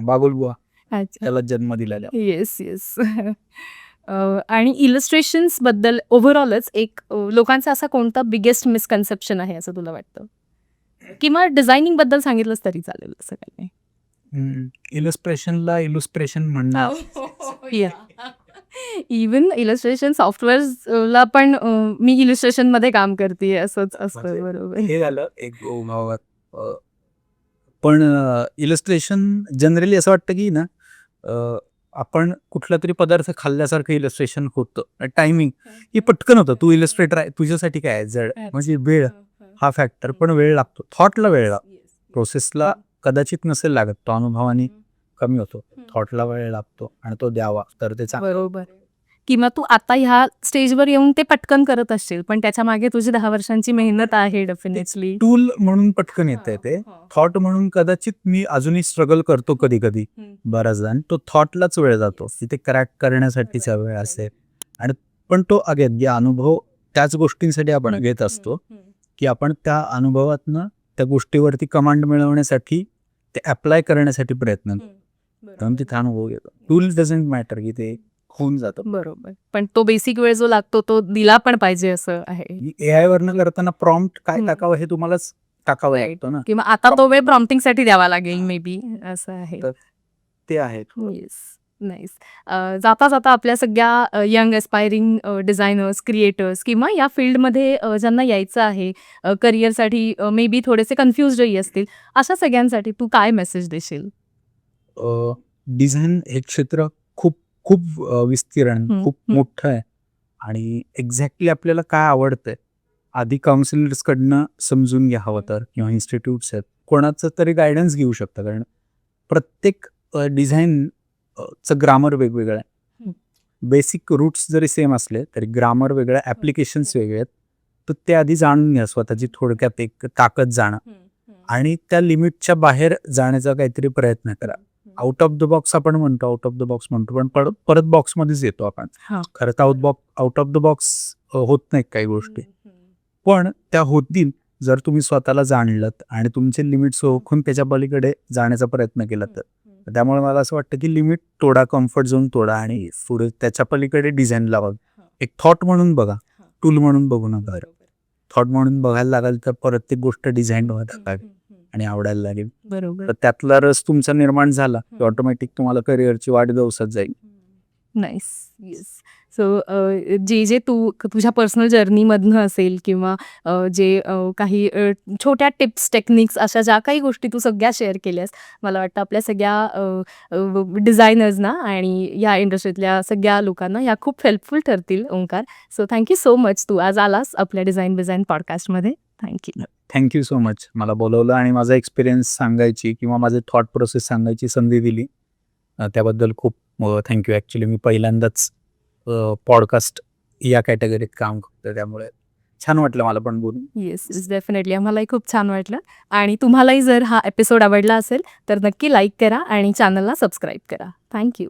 बागुलबुवा, अच्छा. त्याला जन्म दिलेला. येस. येस. आणि इलस्ट्रेशन्स बद्दल ओव्हरऑलच एक लोकांचा असा कोणता बिगेस्ट मिसकन्सेप्शन आहे असं तुला वाटतं? किंवा डिझायनिंग बद्दल सांगितलंच तरी चालेल, असं काही नाही. इलस्ट्रेशनला इलुस्ट्रेशन म्हणणार. इवन इलस्ट्रेशन सॉफ्टवेअर्सला पण मी इलस्ट्रेशन मध्ये काम करते, असंच असतं. बरोबर. हे झालं एक पण इलस्ट्रेशन जनरली असं वाटतं की ना, आपण कुठला तरी पदार्थ खाल्ल्यासारखं इलस्ट्रेशन होतं. टायमिंग हे पटकन होतं. तू इलस्ट्रेटर आहे, तुझ्यासाठी काय आहे जड, म्हणजे वेळ हा फॅक्टर. पण वेळ लागतो, थॉटला वेळ लागतो. प्रोसेसला कदाचित नसेल लागत, तो अनुभवाने कमी होतो. थॉटला वेळ लागतो आणि तो द्यावा तर ते चांगलं. बरोबर. किंवा तू आता ह्या स्टेजवर येऊन ते पटकन करत असशील, पण त्याच्या मागे तुझी 10 वर्षांची मेहनत आहे डेफिनेटली. टूल म्हणून पटकन येतंय ते, थॉट म्हणून कदाचित मी अजूनही स्ट्रगल करतो कधी कधी बराचदा. आणि तो थॉटलाच वेळ जातो, तिथे क्रॅक करण्यासाठीचा वेळ असेल. आणि पण तो अगेन या अनुभव त्याच गोष्टींसाठी आपण घेत असतो की आपण त्या अनुभवातनं त्या गोष्टीवरती कमांड मिळवण्यासाठी ते अप्लाय करण्यासाठी प्रयत्न करतो. कारण तिथे अनुभव घेतो. टूल डझंट मॅटर की ते होऊन जातं. बरोबर. पण तो बेसिक वेळ जो लागतो तो दिला पण पाहिजे असं आहे. AI वरनं करताना प्रॉम्प्ट काय हम्म. टाकावं हे तुम्हालाच टाकावं Right. लागतं ना. किंवा आता तो वेळ प्रॉम्प्टिंगसाठी द्यावा लागेल मे बी असं आहे. तर ते आहे. Yes, nice. जाता जाता आपल्या सगळ्या यंग एस्पायरिंग डिझायनर्स, क्रिएटर्स किंवा या फील्डमध्ये ज्यांना यायचं आहे करिअरसाठी मे बी थोडेसे कन्फ्युज्डही असतील, अशा सगळ्यांसाठी तू काय मेसेज देशील? डिझाईन हे क्षेत्र खूप खूप विस्तीर्ण, खूप मोठं आहे आणि एक्झॅक्टली आपल्याला काय आवडतंय आधी काउन्सिलर्सकडनं समजून घ्या हवं तर, किंवा इन्स्टिट्यूट्स आहेत कोणाचं तरी गायडन्स घेऊ शकता. कारण प्रत्येक डिझाईन चं ग्रामर वेगवेगळं आहे. बेसिक रूट्स जरी सेम असले तरी ग्रामर वेगळं, ॲप्लिकेशन्स वेगळे आहेत. तर ते आधी जाणून घ्या, स्वतःची थोडक्यात एक ताकद जाणं आणि त्या लिमिटच्या बाहेर जाण्याचा काहीतरी प्रयत्न करा. आउट ऑफ द बॉक्स आपण म्हणतो, आउट ऑफ द बॉक्स म्हणतो, पण परत बॉक्समध्येच येतो आपण. खरं तर आउट ऑफ द बॉक्स होत नाहीत काही गोष्टी, पण त्या होतील जर तुम्ही स्वतःला जाणलत आणि तुमचे लिमिट्स ओळखून त्याच्या पलीकडे जाण्याचा प्रयत्न केला तर. त्यामुळे मला असं वाटतं की लिमिट तोडा, कम्फर्ट झोन तोडा आणि पुढे त्याच्या पलीकडे डिझाईन लावा. एक थॉट म्हणून बघा, टूल म्हणून बघू नका. थॉट म्हणून बघायला लागाल तर प्रत्येक गोष्ट डिझाईन व्हायला लागेल आणि आवडायला लागेल. बरोबर. तर त्यातला रस तुमचा निर्माण झाला की ऑटोमॅटिक तुम्हाला करिअरची वाट दिवसात जाईल. नाईस. येस. सो जे तू तुझ्या पर्सनल जर्नीमधनं असेल किंवा जे काही छोट्या टिप्स, टेक्निक्स अशा ज्या काही गोष्टी तू सगळ्या शेअर केल्यास, मला वाटतं आपल्या सगळ्या डिझायनर्सना आणि या इंडस्ट्रीतल्या सगळ्या लोकांना या खूप हेल्पफुल ठरतील Omkar. So thank you so much तू आज आलास आपल्या डिझाईन पॉडकास्टमध्ये. थँक्यू. Thank you so much. मला बोलवलं आणि माझा एक्सपिरियन्स सांगायची किंवा माझे थॉट प्रोसेस सांगायची संधी दिली, त्याबद्दल खूप थँक्यू. ॲक्च्युली मी पहिल्यांदाच पॉडकास्ट या कॅटेगरीत काम करतो, त्यामुळे छान वाटलं मला पण बोलून. Yes, definitely. आम्हालाही खूप छान वाटलं आणि तुम्हालाही जर हा एपिसोड आवडला असेल तर नक्की लाईक करा आणि चॅनलला सबस्क्राईब करा. थँक्यू.